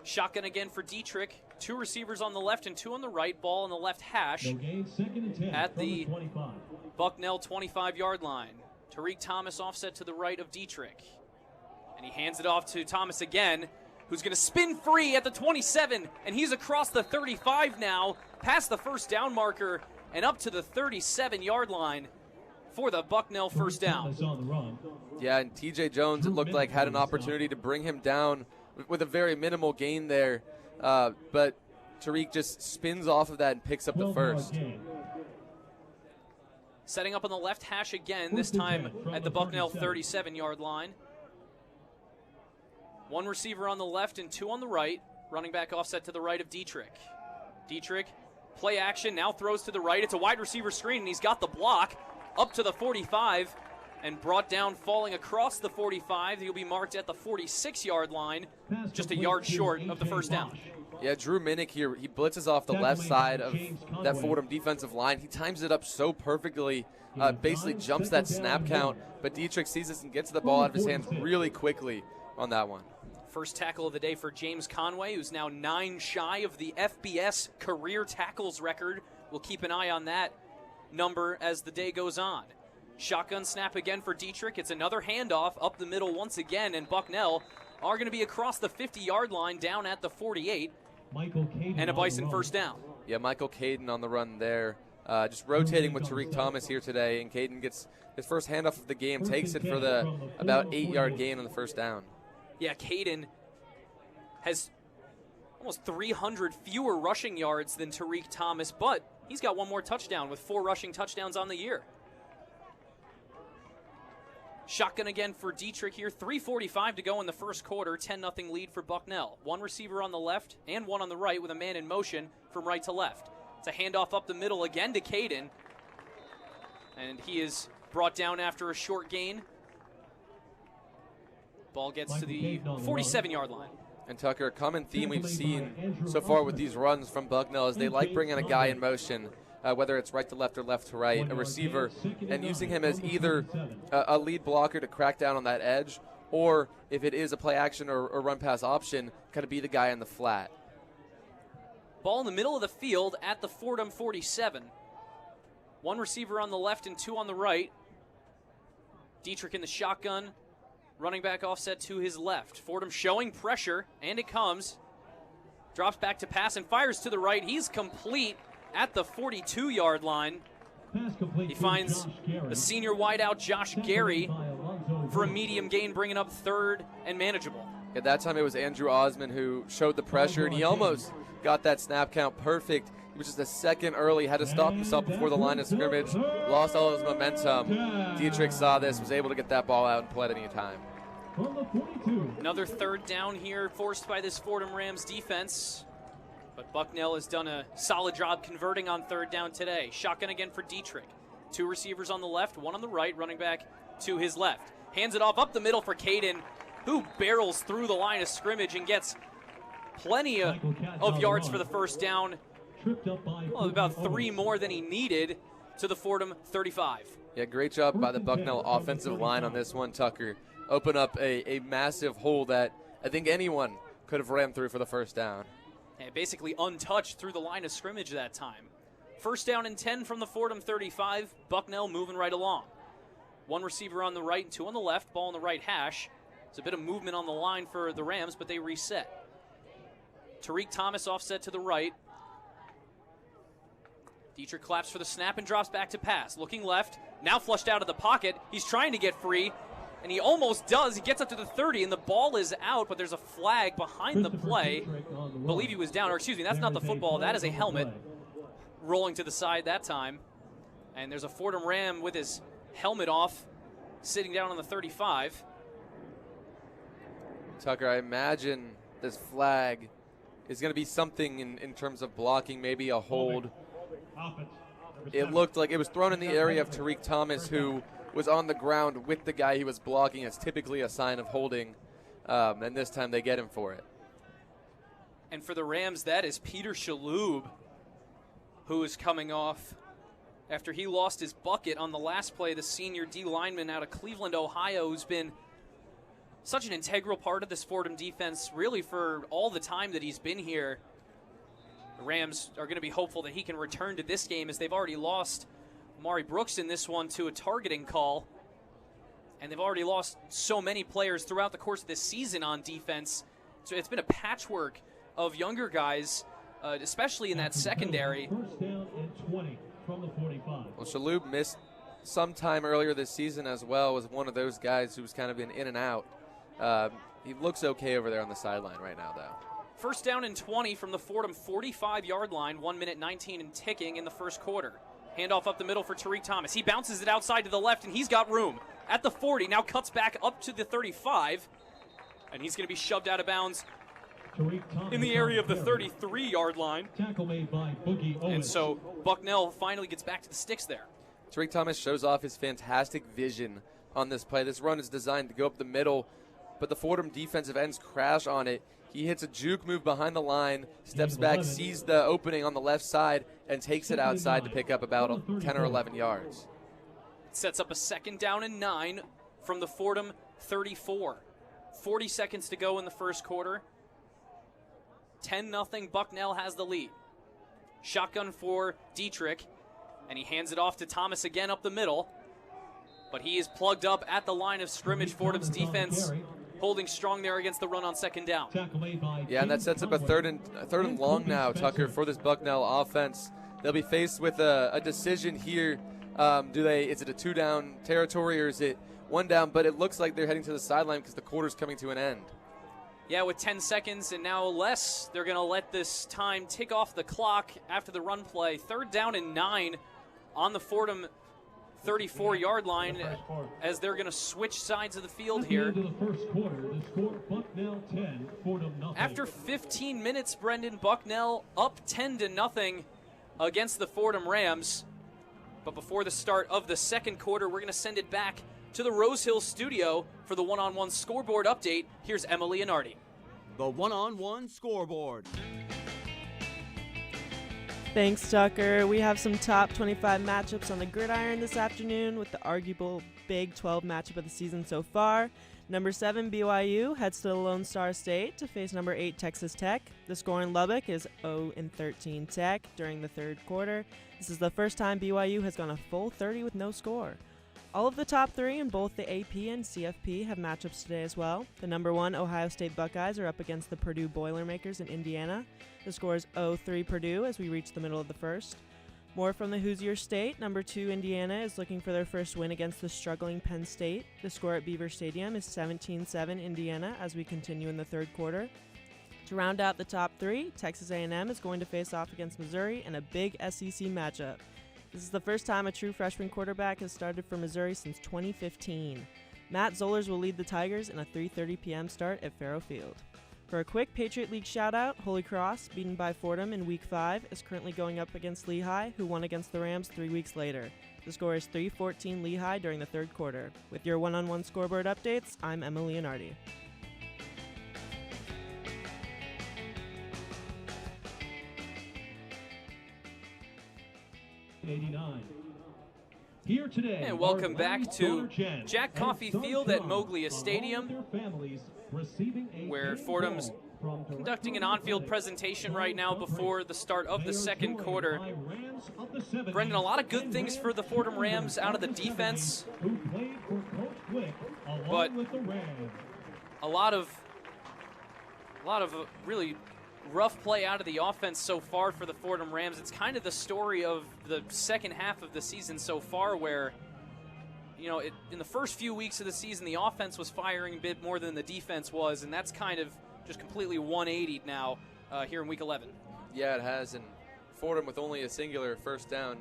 Speaker 2: Shotgun again for Dietrich. 2 receivers on the left and 2 on the right. Ball on the left hash at the Bucknell 25-yard line. Tariq Thomas offset to the right of Dietrich. And he hands it off to Thomas again, who's going to spin free at the 27, and he's across the 35 now, past the first down marker, and up to the 37-yard line for the Bucknell first down.
Speaker 6: Yeah, and TJ Jones, it looked like, had an opportunity to bring him down with a very minimal gain there, but Tariq just spins off of that and picks up the first.
Speaker 2: Setting up on the left hash again, this time at the Bucknell 37-yard line. 1 receiver on the left and 2 on the right. Running back offset to the right of Dietrich. Dietrich, play action, now throws to the right. It's a wide receiver screen, and he's got the block up to the 45 and brought down falling across the 45. He'll be marked at the 46-yard line, just a yard short of the first down.
Speaker 6: Yeah, Drew Minnick here, he blitzes off the left side of that Fordham defensive line. He times it up so perfectly, basically jumps that snap count, but Dietrich sees this and gets the ball out of his hands really quickly on that one.
Speaker 2: First tackle of the day for James Conway, who's now 9 shy of the FBS career tackles record. We'll keep an eye on that number as the day goes on. Shotgun snap again for Dietrich. It's another handoff up the middle once again, and Bucknell are going to be across the 50-yard line down at the 48. And a Bison first down.
Speaker 6: Yeah, Michael Caden on the run there. Just rotating with Tariq Thomas here today, and Caden gets his first handoff of the game, takes it for the about 8-yard gain on the first down.
Speaker 2: Yeah, Caden has almost 300 fewer rushing yards than Tariq Thomas, but he's got one more touchdown with 4 rushing touchdowns on the year. Shotgun again for Dietrich here. 3:45 to go in the first quarter. 10-0 lead for Bucknell. One receiver on the left and one on the right with a man in motion from right to left. It's a handoff up the middle again to Caden. And he is brought down after a short gain. Ball gets to the 47-yard line.
Speaker 6: And Tucker, a common theme we've seen so far with these runs from Bucknell is they like bringing a guy in motion, whether it's right to left or left to right, a receiver, and using him as either a lead blocker to crack down on that edge, or if it is a play action or run pass option, kind of be the guy in the flat.
Speaker 2: Ball in the middle of the field at the Fordham 47. One receiver on the left and 2 on the right. Dietrich in the shotgun. Running back offset to his left. Fordham showing pressure, and it comes. Drops back to pass and fires to the right. He's complete at the 42-yard line. He finds the senior wideout Josh Gary for a medium gain, bringing up 3rd and manageable.
Speaker 6: At that time, it was Andrew Osmond who showed the pressure, and he almost got that snap count perfect. He was just a second early, had to stop himself before the line of scrimmage, lost all his momentum. Dietrich saw this, was able to get that ball out and play at any time.
Speaker 2: Another 3rd down here forced by this Fordham Rams defense. But Bucknell has done a solid job converting on 3rd down today. Shotgun again for Dietrich. 2 receivers on the left, 1 on the right, running back to his left. Hands it off up the middle for Caden, who barrels through the line of scrimmage and gets plenty of yards for the first down. Well, about 3 more than he needed to the Fordham 35.
Speaker 6: Yeah, great job by the Bucknell offensive line on this one, Tucker. Open up a massive hole that I think anyone could have ran through for the first down.
Speaker 2: And basically untouched through the line of scrimmage that time. First down and 10 from the Fordham 35. Bucknell moving right along. 1 receiver on the right and 2 on the left. Ball on the right hash. There's a bit of movement on the line for the Rams, but they reset. Tariq Thomas offset to the right. Dietrich claps for the snap and drops back to pass. Looking left, now flushed out of the pocket. He's trying to get free, and he almost does. He gets up to the 30, and the ball is out, but there's a flag behind the play. I believe he was down, or excuse me, that's not the football. That is a helmet rolling to the side that time. And there's a Fordham Ram with his helmet off, sitting down on the 35.
Speaker 6: Tucker, I imagine this flag is going to be something in terms of blocking, maybe a hold. It looked like it was thrown in the area of Tariq Thomas, who was on the ground with the guy he was blocking. It's typically a sign of holding, and this time they get him for it.
Speaker 2: And for the Rams, that is Peter Shalhoub, who is coming off after he lost his bucket on the last play. The senior D lineman out of Cleveland, Ohio, who's been such an integral part of this Fordham defense really for all the time that he's been here. The Rams are going to be hopeful that he can return to this game, as they've already lost Mari Brooks in this one to a targeting call. And they've already lost so many players throughout the course of this season on defense. So it's been a patchwork of younger guys, especially in that secondary.
Speaker 5: First down and 20 from the 45.
Speaker 6: Well, Shalhoub missed some time earlier this season as well, was one of those guys who's kind of been in and out. He looks okay over there on the sideline right now, though.
Speaker 2: First down and 20 from the Fordham 45-yard line, 1 minute 19 and ticking in the first quarter. Handoff up the middle for Tariq Thomas. He bounces it outside to the left, and he's got room at the 40. Now cuts back up to the 35, and he's going to be shoved out of bounds
Speaker 11: in the area of the 33-yard line.
Speaker 5: Tackle made by Boogie Owens.
Speaker 11: And so Bucknell finally gets back to the sticks there.
Speaker 6: Tariq Thomas shows off his fantastic vision on this play. This run is designed to go up the middle, but the Fordham defensive ends crash on it. He hits a juke move behind the line, steps back, sees the opening on the left side, and takes it outside to pick up about 10 or 11 yards.
Speaker 11: It sets up a 2nd down and 9 from the Fordham 34. 40 seconds to go in the first quarter. 10-0, Bucknell has the lead. Shotgun for Dietrich, and he hands it off to Thomas again up the middle. But he is plugged up at the line of scrimmage. Fordham's defense holding strong there against the run on 2nd down.
Speaker 6: Yeah, and that sets up a third and long now, Tucker, for this Bucknell offense. They'll be faced with a decision here. Is it a 2-down territory or is it 1 down? But it looks like they're heading to the sideline because the quarter's coming to an end.
Speaker 11: Yeah, with 10 seconds and now less, they're going to let this time tick off the clock after the run play. 3rd down and 9 on the Fordham 34-yard line as they're going to switch sides of the field here. After 15 minutes, Brendan, Bucknell up 10-0 against the Fordham Rams. But before the start of the second quarter, we're going to send it back to the Rose Hill studio for the one-on-one scoreboard update. Here's Emily Leonardi.
Speaker 12: The one-on-one scoreboard.
Speaker 13: Thanks, Tucker. We have some top 25 matchups on the gridiron this afternoon with the arguable Big 12 matchup of the season so far. Number 7, BYU, heads to the Lone Star State to face number 8, Texas Tech. The score in Lubbock is 0-13 Tech during the third quarter. This is the first time BYU has gone a full 30 with no score. All of the top 3 in both the AP and CFP have matchups today as well. The number 1 Ohio State Buckeyes are up against the Purdue Boilermakers in Indiana. The score is 0-3 Purdue as we reach the middle of the first. More from the Hoosier State. Number 2 Indiana is looking for their first win against the struggling Penn State. The score at Beaver Stadium is 17-7 Indiana as we continue in the third quarter. To round out the top 3, Texas A&M is going to face off against Missouri in a big SEC matchup. This is the first time a true freshman quarterback has started for Missouri since 2015. Matt Zollers will lead the Tigers in a 3:30 p.m. start at Farrow Field. For a quick Patriot League shout-out, Holy Cross, beaten by Fordham in Week 5, is currently going up against Lehigh, who won against the Rams 3 weeks later. The score is 3-14 Lehigh during the third quarter. With your one-on-one scoreboard updates, I'm Emma Leonardi.
Speaker 5: Here today,
Speaker 11: and welcome back to Jack Coffey Field at Moglia Stadium, where Fordham's conducting an on-field presentation right now before the start of the second quarter. Brendan, a lot of good things for the Fordham Rams out of the defense, but a lot of really rough play out of the offense so far for the Fordham Rams. It's kind of the story of the second half of the season so far where, in the first few weeks of the season, the offense was firing a bit more than the defense was, and that's kind of just completely 180 now here in Week 11.
Speaker 6: Yeah, it has, and Fordham with only a singular first down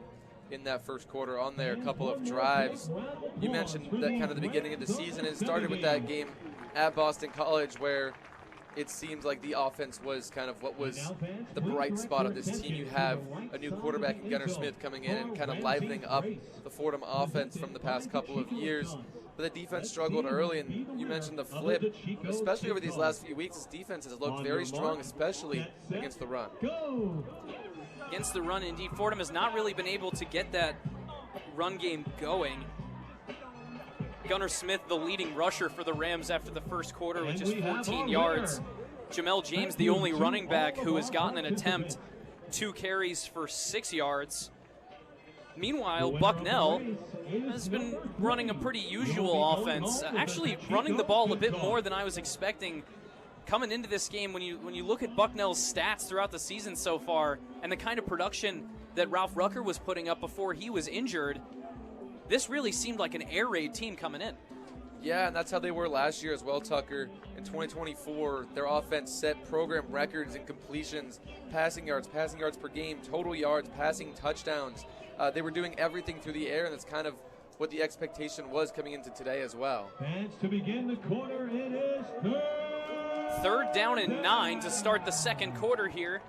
Speaker 6: in that first quarter on their couple of drives. You mentioned that kind of the beginning of the season. It started with that game at Boston College where it seems like the offense was kind of what was the bright spot of this team. You have a new quarterback in Gunnar Smith coming in and kind of livening up the Fordham offense from the past couple of years. But the defense struggled early, and you mentioned the flip. Especially over these last few weeks, this defense has looked very strong, especially against the run.
Speaker 11: Against the run, indeed, Fordham has not really been able to get that run game going. Gunnar Smith, the leading rusher for the Rams after the first quarter with just 14 yards. Jamel James, the only running back who has gotten an attempt, 2 carries for 6 yards. Meanwhile, Bucknell has been running a pretty usual offense, actually running the ball a bit more than I was expecting coming into this game. When you look at Bucknell's stats throughout the season so far and the kind of production that Ralph Rucker was putting up before he was injured, this really seemed like an air raid team coming in.
Speaker 6: Yeah, and that's how they were last year as well, Tucker. In 2024, their offense set program records in completions, passing yards per game, total yards, passing touchdowns. They were doing everything through the air, and that's kind of what the expectation was coming into today as well.
Speaker 5: And to begin the quarter, it is third
Speaker 11: 3rd down and 9 to start the second quarter here.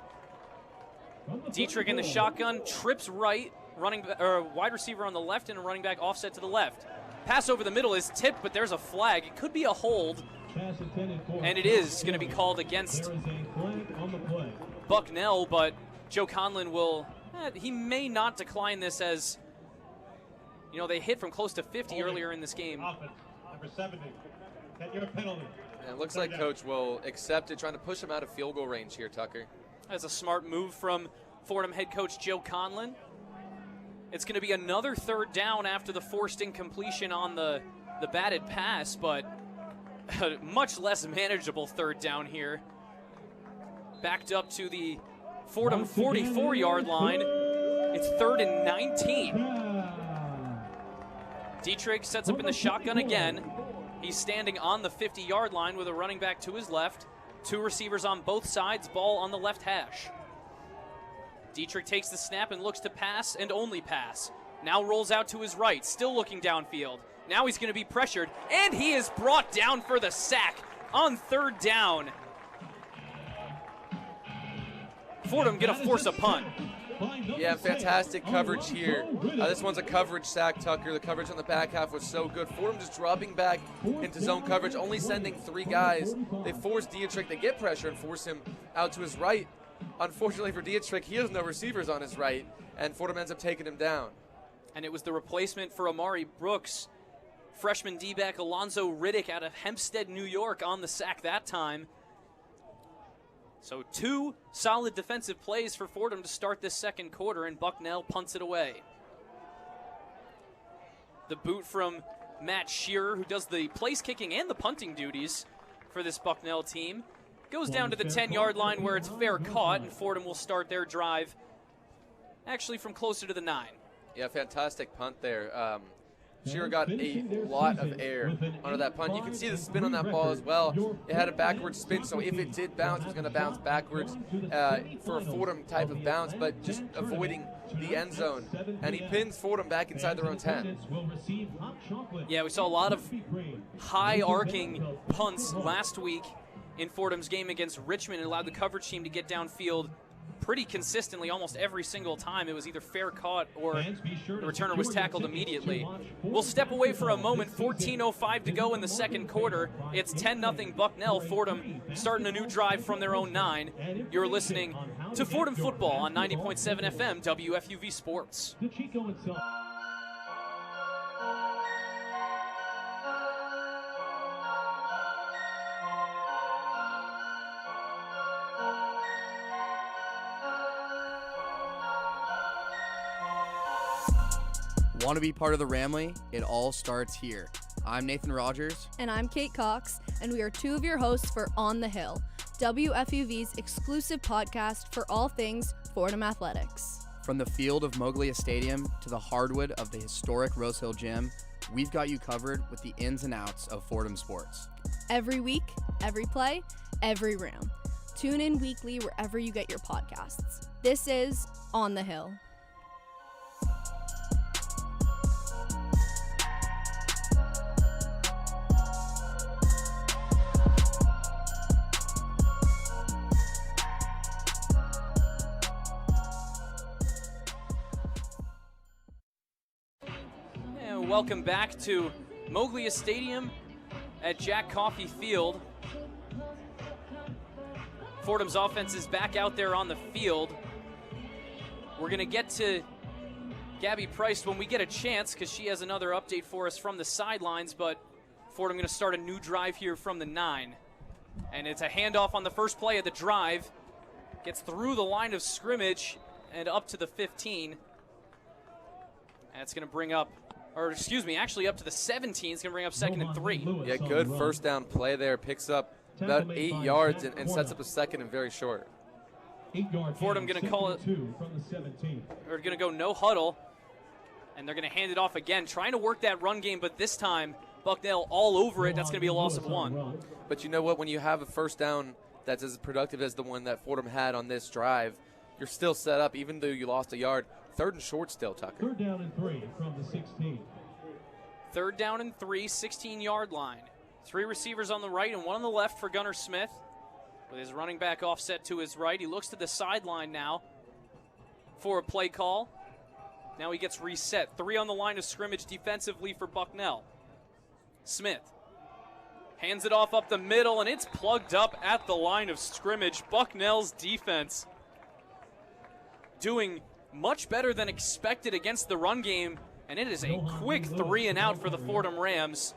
Speaker 11: Dietrich in the shotgun, trips right, wide receiver on the left and a running back offset to the left. Pass over the middle is tipped, but there's a flag. It could be a hold, and it is going to be called against Bucknell, but Joe Conlon will, he may not decline this, as, you know, they hit from close to 50 earlier in this game.
Speaker 5: Offense, number 70. 10-yard penalty.
Speaker 6: And it looks like Coach will accept it, trying to push him out of field goal range here, Tucker.
Speaker 11: That's a smart move from Fordham head coach Joe Conlon. It's going to be another 3rd down after the forced incompletion on the batted pass, but a much less manageable 3rd down here. Backed up to the Fordham 44-yard line. It's 3rd and 19. Dietrich sets up in the shotgun again. He's standing on the 50-yard line with a running back to his left. 2 receivers on both sides, ball on the left hash. Dietrich takes the snap and looks to pass and only pass. Now rolls out to his right, still looking downfield. Now he's going to be pressured, and he is brought down for the sack on 3rd down. Fordham going to force a punt.
Speaker 6: Yeah, fantastic coverage here. This one's a coverage sack, Tucker. The coverage on the back half was so good. Fordham just dropping back into zone coverage, only sending 3 guys. They force Dietrich. They get pressure and force him out to his right. Unfortunately for Dietrich, he has no receivers on his right, and Fordham ends up taking him down.
Speaker 11: And it was the replacement for Amari Brooks, freshman D-back Alonzo Riddick out of Hempstead, New York, on the sack that time. So 2 solid defensive plays for Fordham to start this second quarter, and Bucknell punts it away. The boot from Matt Shearer, who does the place kicking and the punting duties for this Bucknell team, goes down to the 10-yard line where it's fair caught, and Fordham will start their drive actually from closer to the 9.
Speaker 6: Yeah, fantastic punt there. Shearer got a lot of air under that punt. You can see the spin on that ball as well. It had a backwards spin, so if it did bounce, it was going to bounce backwards for a Fordham type of bounce, but just avoiding the end zone. And he pins Fordham back inside their own 10.
Speaker 11: Yeah, we saw a lot of high arcing punts last week in Fordham's game against Richmond. It allowed the coverage team to get downfield pretty consistently almost every single time. It was either fair caught or the returner was tackled immediately. We'll step away for a moment. 14:05 to go in the second quarter. It's 10-0 Bucknell. Fordham starting a new drive from their own 9. You're listening to Fordham Football on 90.7 FM WFUV Sports.
Speaker 14: Want to be part of the Ramley? It all starts here. I'm Nathan Rogers.
Speaker 15: And I'm Kate Cox, and we are 2 of your hosts for On the Hill, WFUV's exclusive podcast for all things Fordham athletics.
Speaker 14: From the field of Moglia Stadium to the hardwood of the historic Rose Hill Gym, we've got you covered with the ins and outs of Fordham sports.
Speaker 15: Every week, every play, every round. Tune in weekly wherever you get your podcasts. This is On the Hill.
Speaker 11: Welcome back to Moglia Stadium at Jack Coffey Field. Fordham's offense is back out there on the field. We're going to get to Gabby Price when we get a chance because she has another update for us from the sidelines, but Fordham going to start a new drive here from the 9. And it's a handoff on the first play of the drive. Gets through the line of scrimmage and up to the 15. And it's going to bring up, actually up to the 17. It's going to bring up 2nd and 3.
Speaker 6: Yeah, good first down play there. Picks up about 8 yards and sets up a second and very short.
Speaker 11: Fordham going to call it, or going to go no huddle, and they're going to hand it off again, trying to work that run game, but this time Bucknell all over it. That's going to be a loss of 1.
Speaker 6: But you know what? When you have a first down that's as productive as the one that Fordham had on this drive, you're still set up, even though you lost a yard. 3rd and short still, Tucker.
Speaker 5: 3rd down and 3 from the 16.
Speaker 11: 3rd down and 3, 16-yard line. 3 receivers on the right and 1 on the left for Gunnar Smith. With his running back offset to his right, he looks to the sideline now for a play call. Now he gets reset. 3 on the line of scrimmage defensively for Bucknell. Smith hands it off up the middle, and it's plugged up at the line of scrimmage. Bucknell's defense doing much better than expected against the run game, and it is a quick 3 and out for the Fordham Rams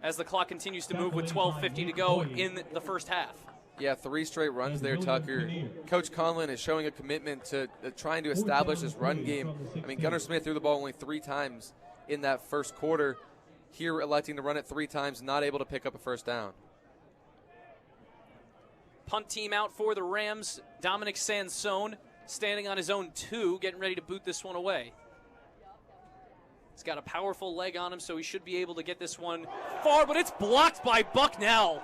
Speaker 11: as the clock continues to move with 12:50 to go in the first half.
Speaker 6: Yeah, 3 straight runs there, Tucker. Coach Conlon is showing a commitment to trying to establish this run game. I mean, Gunnar Smith threw the ball only 3 times in that first quarter. Here, electing to run it 3 times, not able to pick up a first down.
Speaker 11: Punt team out for the Rams. Dominic Sansone standing on his own 2, getting ready to boot this one away. He's got a powerful leg on him, so he should be able to get this one far, but it's blocked by Bucknell.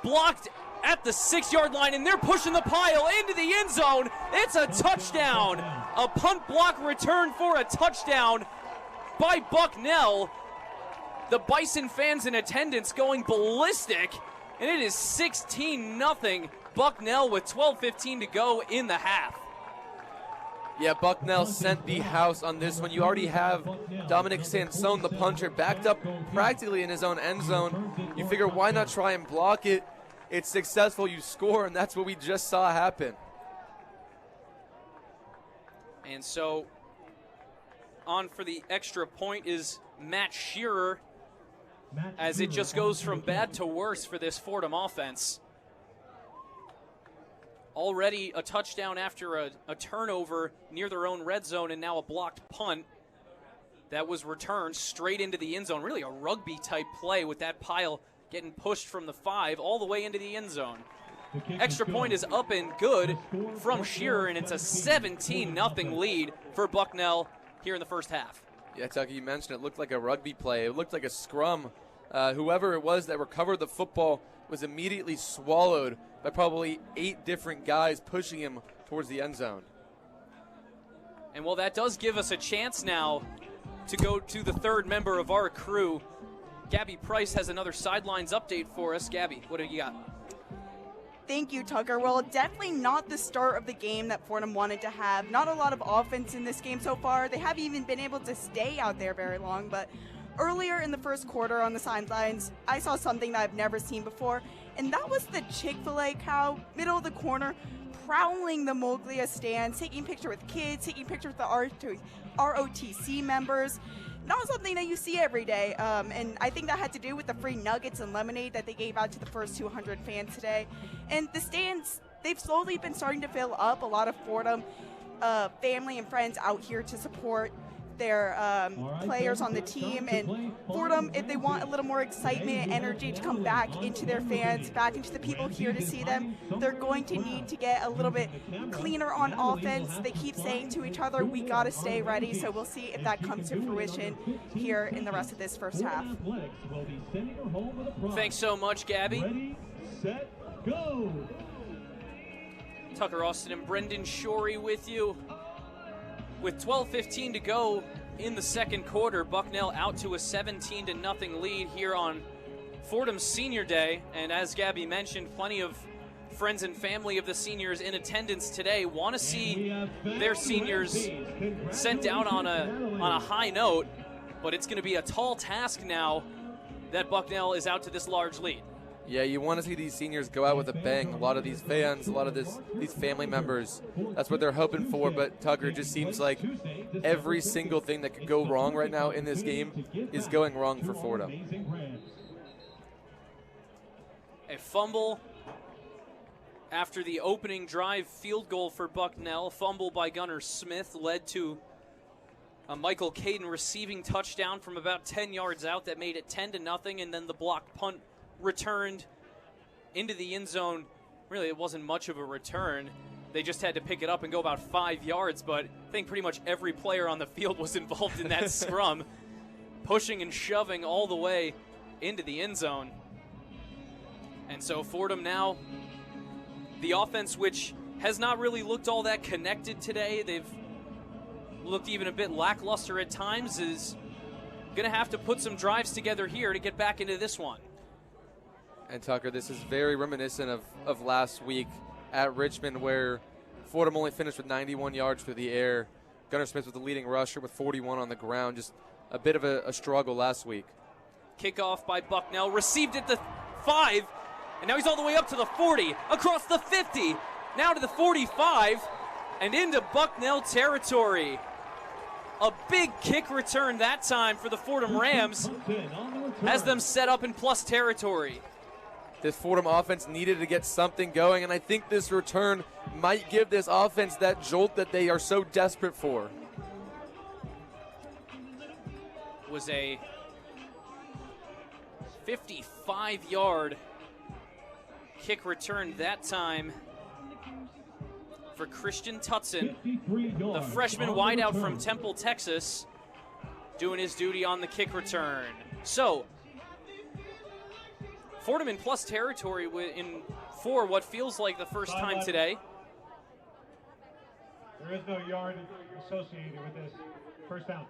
Speaker 11: Blocked at the 6-yard line, and they're pushing the pile into the end zone. It's a touchdown. A punt block return for a touchdown by Bucknell. The Bison fans in attendance going ballistic, and it is 16-0 Bucknell with 12:15 to go in the half.
Speaker 6: Yeah, Bucknell sent the house on this one. You already have Dominic Sansone, the punter, backed up practically in his own end zone. You figure, why not try and block it? It's successful, you score, and that's what we just saw happen.
Speaker 11: And so on for the extra point is Matt Shearer, as it just goes from bad to worse for this Fordham offense. Already a touchdown after a turnover near their own red zone, and now a blocked punt that was returned straight into the end zone. Really a rugby-type play with that pile getting pushed from the 5 all the way into the end zone. Extra point is up and good from Shearer, and it's a 17-0 lead for Bucknell here in the first half.
Speaker 6: Yeah, Tucky, you mentioned it looked like a rugby play. It looked like a scrum. Whoever it was that recovered the football was immediately swallowed by probably 8 different guys pushing him towards the end zone.
Speaker 11: And well, that does give us a chance now to go to the third member of our crew. Gabby Price has another sidelines update for us. Gabby, what do you got?
Speaker 4: Thank you, Tucker. Well, definitely not the start of the game that Fordham wanted to have. Not a lot of offense in this game so far. They haven't even been able to stay out there very long, but earlier in the first quarter on the sidelines, I saw something that I've never seen before, and that was the Chick-fil-A cow, middle of the corner, prowling the Moglia stands, taking pictures with kids, taking pictures with the ROTC members. Not something that you see every day, and I think that had to do with the free nuggets and lemonade that they gave out to the first 200 fans today. And the stands, they've slowly been starting to fill up. A lot of Fordham family and friends out here to support their players on the team. And Fordham, if they want a little more excitement and energy to come back into their fans, back into the people here to see them, they're going to need to get a little bit cleaner on offense. They keep saying to each other, we got to stay ready. So we'll see if that comes to fruition here in the rest of this first half.
Speaker 11: Thanks so much, Gabby.
Speaker 5: Ready, set, go.
Speaker 11: Tucker Austin and Brendan Shorey with you. With 12:15 to go in the second quarter, Bucknell out to a 17-0 lead here on Fordham's Senior Day. And as Gabby mentioned, plenty of friends and family of the seniors in attendance today want to see their seniors sent out on a high note, but it's going to be a tall task now that Bucknell is out to this large lead.
Speaker 6: Yeah, you want to see these seniors go out with a bang. A lot of these fans, a lot of these family members, that's what they're hoping for. But Tucker, just seems like every single thing that could go wrong right now in this game is going wrong for Fordham.
Speaker 11: A fumble after the opening drive field goal for Bucknell. Fumble by Gunnar Smith led to a Michael Caden receiving touchdown from about 10 yards out that made it 10-0, and then the blocked punt returned into the end zone. Really, it wasn't much of a return. They just had to pick it up and go about 5 yards, but I think pretty much every player on the field was involved in that scrum, pushing and shoving all the way into the end zone. And so Fordham now, the offense, which has not really looked all that connected today, they've looked even a bit lackluster at times, is going to have to put some drives together here to get back into this one.
Speaker 6: And Tucker, this is very reminiscent of last week at Richmond, where Fordham only finished with 91 yards through the air. Gunnar Smith was the leading rusher with 41 on the ground. Just a bit of a struggle last week.
Speaker 11: Kickoff by Bucknell, received at the 5, and now he's all the way up to the 40, across the 50, now to the 45, and into Bucknell territory. A big kick return that time for the Fordham Rams, has them set up in plus territory.
Speaker 6: This Fordham offense needed to get something going, and I think this return might give this offense that jolt that they are so desperate for.
Speaker 11: Was a 55-yard kick return that time for Christian Tutson, the freshman wideout from Temple, Texas, doing his duty on the kick return. So, Fordham in plus territory for what feels like the first time today.
Speaker 5: There is no yard associated with this. First down.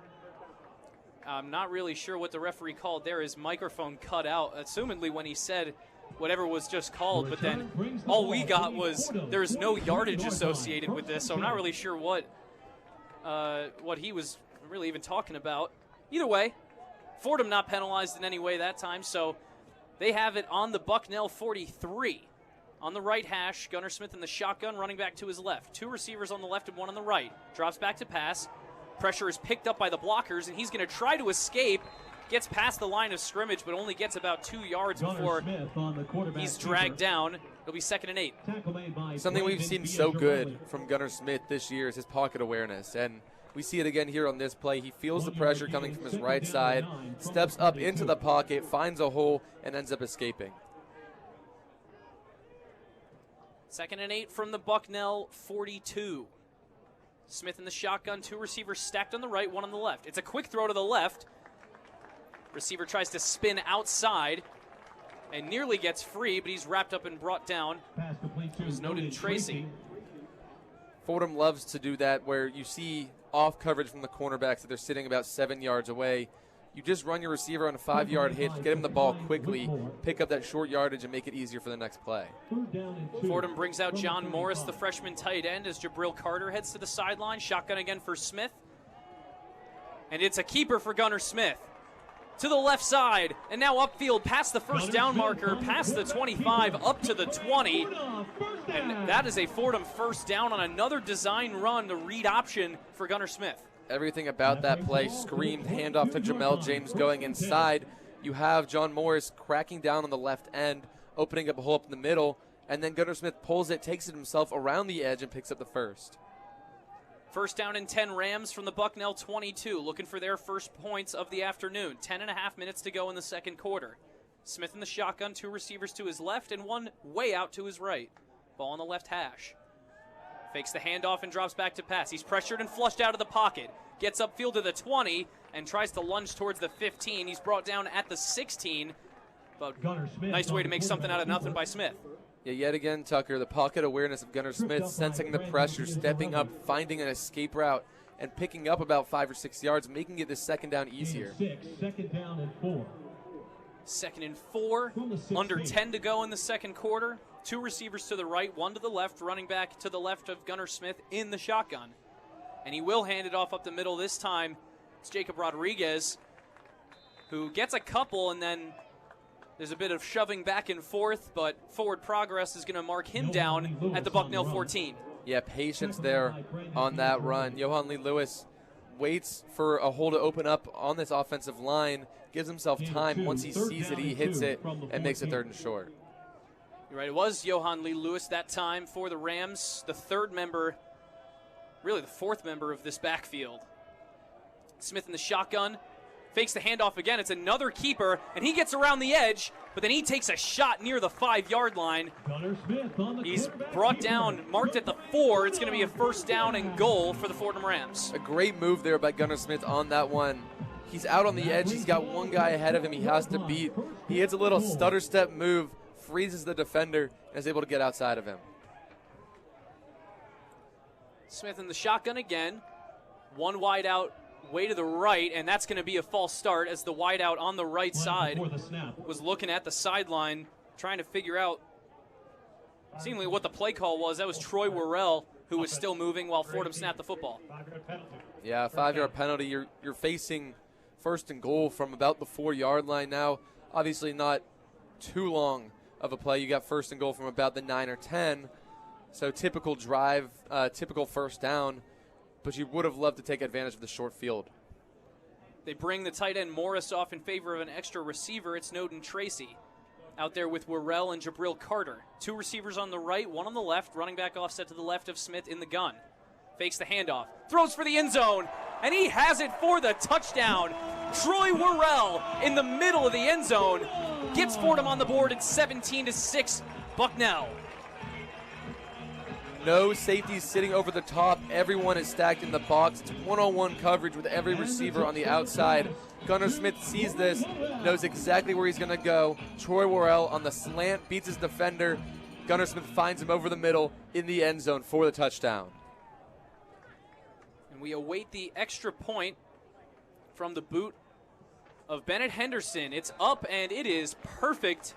Speaker 11: I'm not really sure what the referee called there. His microphone cut out, assumedly when he said whatever was just called, but then all we got was there's no yardage associated with this, so I'm not really sure what he was really even talking about. Either way, Fordham not penalized in any way that time, so they have it on the Bucknell 43. On the right hash, Gunnar Smith in the shotgun, running back to his left. 2 receivers on the left and 1 on the right. Drops back to pass. Pressure is picked up by the blockers, and he's going to try to escape. Gets past the line of scrimmage, but only gets about 2 yards before he's dragged down. It'll be 2nd and 8.
Speaker 6: Something we've seen so good from Gunnar Smith this year is his pocket awareness, and we see it again here on this play. He feels the pressure coming from his right side, steps up into the pocket, finds a hole, and ends up escaping.
Speaker 11: 2nd and 8 from the Bucknell 42. Smith in the shotgun, 2 receivers stacked on the right, 1 on the left. It's a quick throw to the left. Receiver tries to spin outside and nearly gets free, but he's wrapped up and brought down. It was noted Tracy.
Speaker 6: Fordham loves to do that, where you see off coverage from the cornerbacks that they're sitting about 7 yards away. You just run your receiver on a 5-yard hitch, get him the ball quickly, pick up that short yardage, and make it easier for the next play.
Speaker 11: Fordham brings out John Morris, the freshman tight end, as Jabril Carter heads to the sideline. Shotgun again for Smith. And it's a keeper for Gunnar Smith. To the left side, and now upfield, past the first down marker, past the 25, up to the 20. And that is a Fordham first down on another design run, the read option for Gunnar Smith.
Speaker 6: Everything about that play screamed handoff to Jamel James going inside. You have John Morris cracking down on the left end, opening up a hole up in the middle, and then Gunnar Smith pulls it, takes it himself around the edge, and picks up the first.
Speaker 11: First down and 10 Rams from the Bucknell 22, looking for their first points of the afternoon. 10.5 minutes to go in the second quarter. Smith in the shotgun, 2 receivers to his left and 1 way out to his right. Ball on the left hash. Fakes the handoff and drops back to pass. He's pressured and flushed out of the pocket. Gets upfield to the 20 and tries to lunge towards the 15. He's brought down at the 16, but nice way to make something out of nothing by Smith.
Speaker 6: Yeah, yet again, Tucker, the pocket awareness of Gunnar Smith, sensing the pressure, stepping up, finding an escape route, and picking up about 5 or 6 yards, making it the second down easier.
Speaker 5: 2nd down and 4.
Speaker 11: 2nd and 4, under 10 to go in the second quarter. 2 receivers to the right, 1 to the left, running back to the left of Gunnar Smith in the shotgun. And he will hand it off up the middle this time. It's Jacob Rodriguez, who gets a couple, and then there's a bit of shoving back and forth, but forward progress is going to mark him down at the Bucknell 14.
Speaker 6: Yeah, patience there on that run. Johan Lee Lewis waits for a hole to open up on this offensive line, gives himself time. Once he sees it, he hits it and makes it 3rd and short.
Speaker 11: You're right, it was Johan Lee Lewis that time for the Rams, the 3rd member, really the 4th member of this backfield. Smith in the shotgun, fakes the handoff again. It's another keeper, and he gets around the edge, but then he takes a shot near the 5-yard line. He's brought down, marked at the 4. It's going to be a first down and goal for the Fordham Rams.
Speaker 6: A great move there by Gunnar Smith on that one. He's out on the edge. He's got one guy ahead of him he has to beat. He hits a little stutter step move, freezes the defender, and is able to get outside of him.
Speaker 11: Smith in the shotgun again. 1 wide out, way to the right, and that's going to be a false start as the wide out on the right side was looking at the sideline trying to figure out seemingly what the play call was. That was Troy Worrell, who was still moving while Fordham snapped the football.
Speaker 6: Yeah, 5-yard penalty. You're facing first and goal from about the 4-yard line now. Obviously not too long of a play. You got first and goal from about the 9 or 10. So typical drive, typical first down, but you would have loved to take advantage of the short field.
Speaker 11: They bring the tight end Morris off in favor of an extra receiver. It's Snowden Tracy out there with Worrell and Jabril Carter. 2 receivers on the right, 1 on the left. Running back offset to the left of Smith in the gun. Fakes the handoff. Throws for the end zone, and he has it for the touchdown. Troy Worrell in the middle of the end zone gets Fordham on the board at 17-6 Bucknell.
Speaker 6: No safeties sitting over the top. Everyone is stacked in the box. It's one-on-one coverage with every receiver on the outside. Gunnar Smith sees this, knows exactly where he's going to go. Troy Worrell on the slant beats his defender. Gunnar Smith finds him over the middle in the end zone for the touchdown.
Speaker 11: And we await the extra point from the boot of Bennett Henderson. It's up, and it is perfect.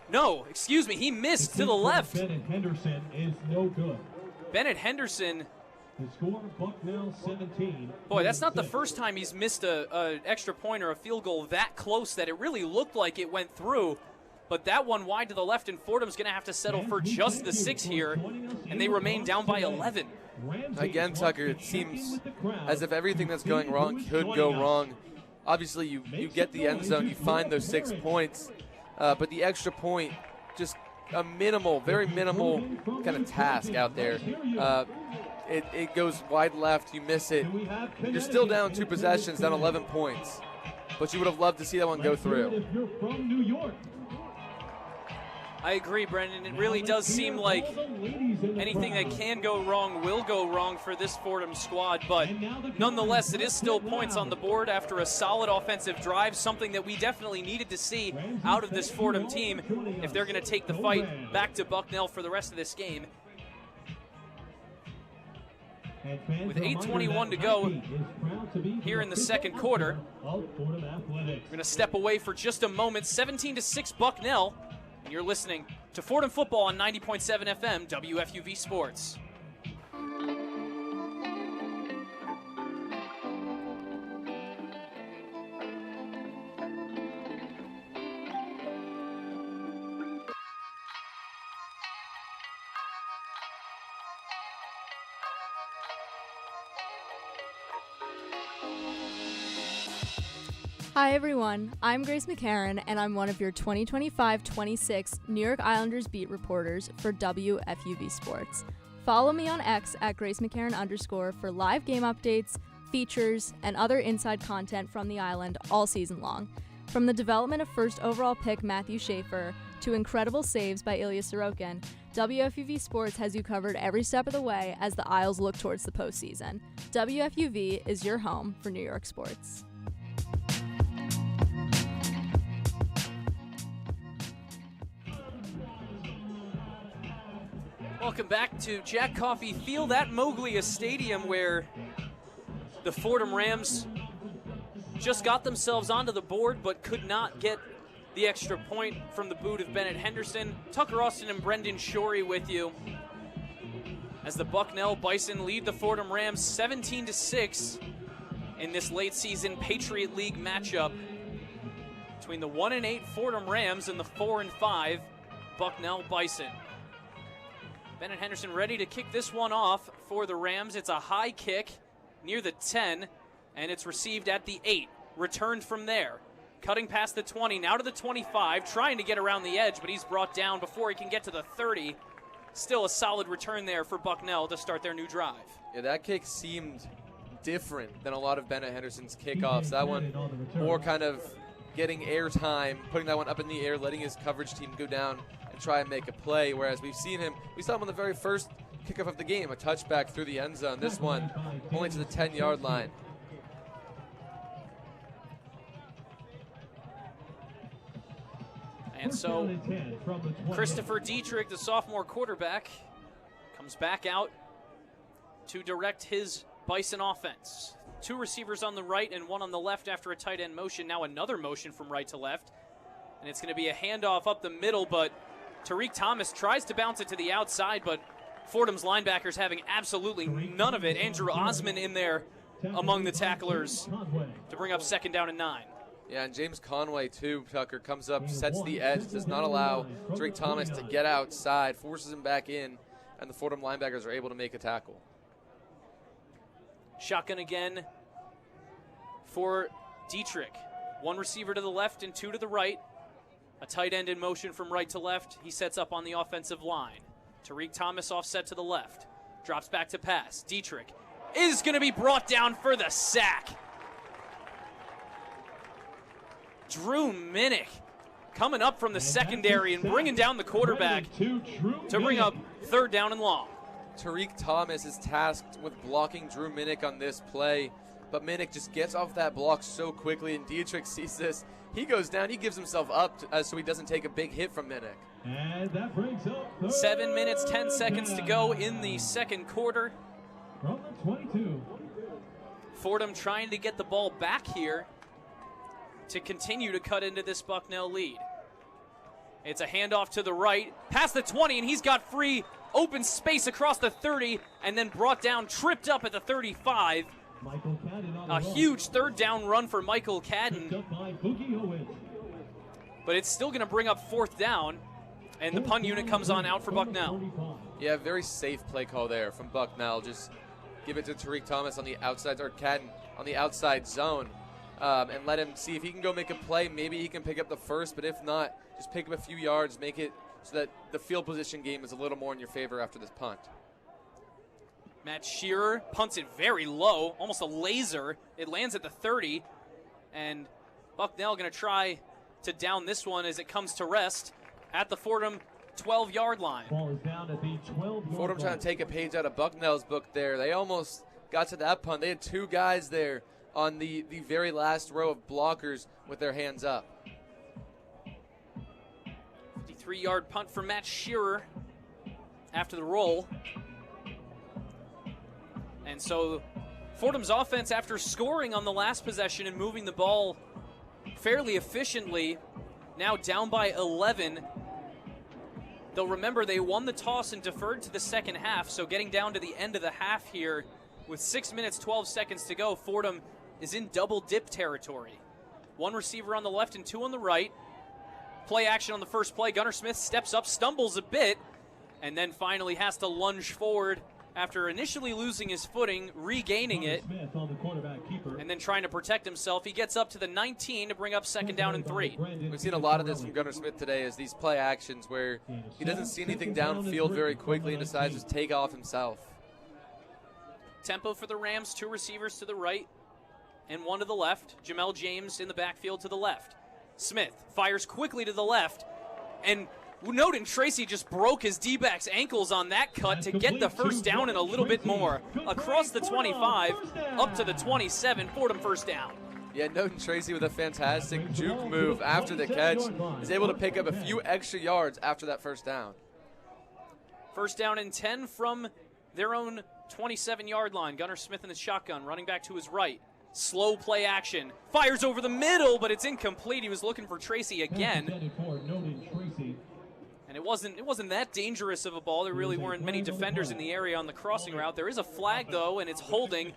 Speaker 11: No, excuse me, he missed to the left.
Speaker 5: Bennett Henderson is no good.
Speaker 11: Bennett Henderson.
Speaker 5: The score, Bucknell 17.
Speaker 11: Boy, that's not the first time he's missed a extra point or a field goal that close that it really looked like it went through. But that one wide to the left, and Fordham's going to have to settle for just the 6 here, and they remain down by 11.
Speaker 6: Again, Tucker, it seems as if everything that's going wrong could go wrong. Obviously, you get the end zone, you find those 6 points, but the extra point, just a minimal, very minimal kind of task out there. It goes wide left, you miss it. You're still down 2 possessions, down 11 points, but you would have loved to see that one go through.
Speaker 11: I agree, Brendan. It really does seem like anything that can go wrong will go wrong for this Fordham squad, but nonetheless, it is still points on the board after a solid offensive drive, something that we definitely needed to see out of this Fordham team if they're going to take the fight back to Bucknell for the rest of this game. With 8:21 to go here in the second quarter, we're going to step away for just a moment. 17-6 Bucknell. And you're listening to Fordham Football on 90.7 FM, WFUV Sports.
Speaker 15: Hi everyone, I'm Grace McCarran and I'm one of your 2025-26 New York Islanders beat reporters for WFUV Sports. Follow me on X at @GraceMcCarran_ for live game updates, features, and other inside content from the island all season long. From the development of first overall pick Matthew Schaefer to incredible saves by Ilya Sorokin, WFUV Sports has you covered every step of the way as the Isles look towards the postseason. WFUV is your home for New York sports.
Speaker 11: Welcome back to Jack Coffey Field at Moglia Stadium, where the Fordham Rams just got themselves onto the board but could not get the extra point from the boot of Bennett Henderson. Tucker Austin and Brendan Shorey with you as the Bucknell Bison lead the Fordham Rams 17-6 in this late season Patriot League matchup between the 1-8 Fordham Rams and the 4-5 Bucknell Bison. Bennett Henderson ready to kick this one off for the Rams. It's a high kick near the 10, and it's received at the 8. Returned from there. Cutting past the 20, now to the 25, trying to get around the edge, but he's brought down before he can get to the 30. Still a solid return there for Bucknell to start their new drive.
Speaker 6: Yeah, that kick seemed different than a lot of Bennett Henderson's kickoffs. That one more kind of getting air time, putting that one up in the air, letting his coverage team go down and try and make a play, whereas we saw him on the very first kickoff of the game, a touchback through the end zone. This one only to the 10-yard line.
Speaker 11: And so Christopher Dietrich, the sophomore quarterback, comes back out to direct his Bison offense. 2 receivers on the right and 1 on the left after a tight end motion. Now another motion from right to left. And it's going to be a handoff up the middle, but Tariq Thomas tries to bounce it to the outside, but Fordham's linebackers having absolutely none of it. Andrew Osman in there among the tacklers to bring up 2nd down and 9.
Speaker 6: Yeah, and James Conway, too, Tucker, comes up, sets the edge, does not allow Tariq Thomas to get outside, forces him back in, and the Fordham linebackers are able to make a tackle.
Speaker 11: Shotgun again for Dietrich. 1 receiver to the left and 2 to the right. A tight end in motion from right to left. He sets up on the offensive line. Tariq Thomas offset to the left. Drops back to pass. Dietrich is going to be brought down for the sack. Drew Minnick coming up from the secondary and bringing down the quarterback to bring up 3rd down and long.
Speaker 6: Tariq Thomas is tasked with blocking Drew Minnick on this play, but Minnick just gets off that block so quickly, and Dietrich sees this. He goes down, he gives himself up so he doesn't take a big hit from Minnick.
Speaker 5: And that brings up
Speaker 11: 7 minutes, 10 seconds to go in the second quarter.
Speaker 5: From the 22.
Speaker 11: Fordham trying to get the ball back here to continue to cut into this Bucknell lead. It's a handoff to the right, past the 20, and he's got free open space across the 30, and then brought down, tripped up at the 35. A huge 3rd down run for Michael Cadden. But it's still going to bring up 4th down, and the punt unit comes on out for Bucknell.
Speaker 6: Yeah, very safe play call there from Bucknell. Just give it to Tariq Thomas on the outside, or Cadden on the outside zone, and let him see if he can go make a play. Maybe he can pick up the first, but if not, just pick up a few yards, make it so that the field position game is a little more in your favor after this punt.
Speaker 11: Matt Shearer punts it very low, almost a laser. It lands at the 30, and Bucknell going to try to down this one as it comes to rest at the Fordham 12-yard line.
Speaker 5: Ball is down at the 12-yard
Speaker 6: Fordham trying to take a page out of Bucknell's book there. They almost got to that punt. They had 2 guys there on the very last row of blockers with their hands up.
Speaker 11: 53-yard punt for Matt Shearer after the roll. And so Fordham's offense, after scoring on the last possession and moving the ball fairly efficiently, now down by 11. They'll remember they won the toss and deferred to the second half, so getting down to the end of the half here with 6 minutes, 12 seconds to go, Fordham is in double dip territory. 1 receiver on the left and 2 on the right. Play action on the first play. Gunnar Smith steps up, stumbles a bit, and then finally has to lunge forward after initially losing his footing, regaining it, and then trying to protect himself. He gets up to the 19 to bring up 2nd down and 3.
Speaker 6: We've seen a lot of this from Gunnar Smith today, as these play actions where he doesn't see anything downfield very quickly and decides to take off himself.
Speaker 11: Tempo for the Rams, 2 receivers to the right and 1 to the left. Jamel James in the backfield to the left. Smith fires quickly to the left, and Noden Tracy just broke his D-back's ankles on that cut to get the first down and a little bit more. Across the 25, up to the 27, Fordham first down.
Speaker 6: Yeah, Noden Tracy with a fantastic juke move after the catch is able to pick up a few extra yards after that first down.
Speaker 11: First down and 10 from their own 27-yard line. Gunnar Smith in the shotgun, running back to his right. Slow play action. Fires over the middle, but it's incomplete. He was looking for Tracy again. And it wasn't that dangerous of a ball. There really weren't many defenders in the area on the crossing route. There is a flag, though, and it's holding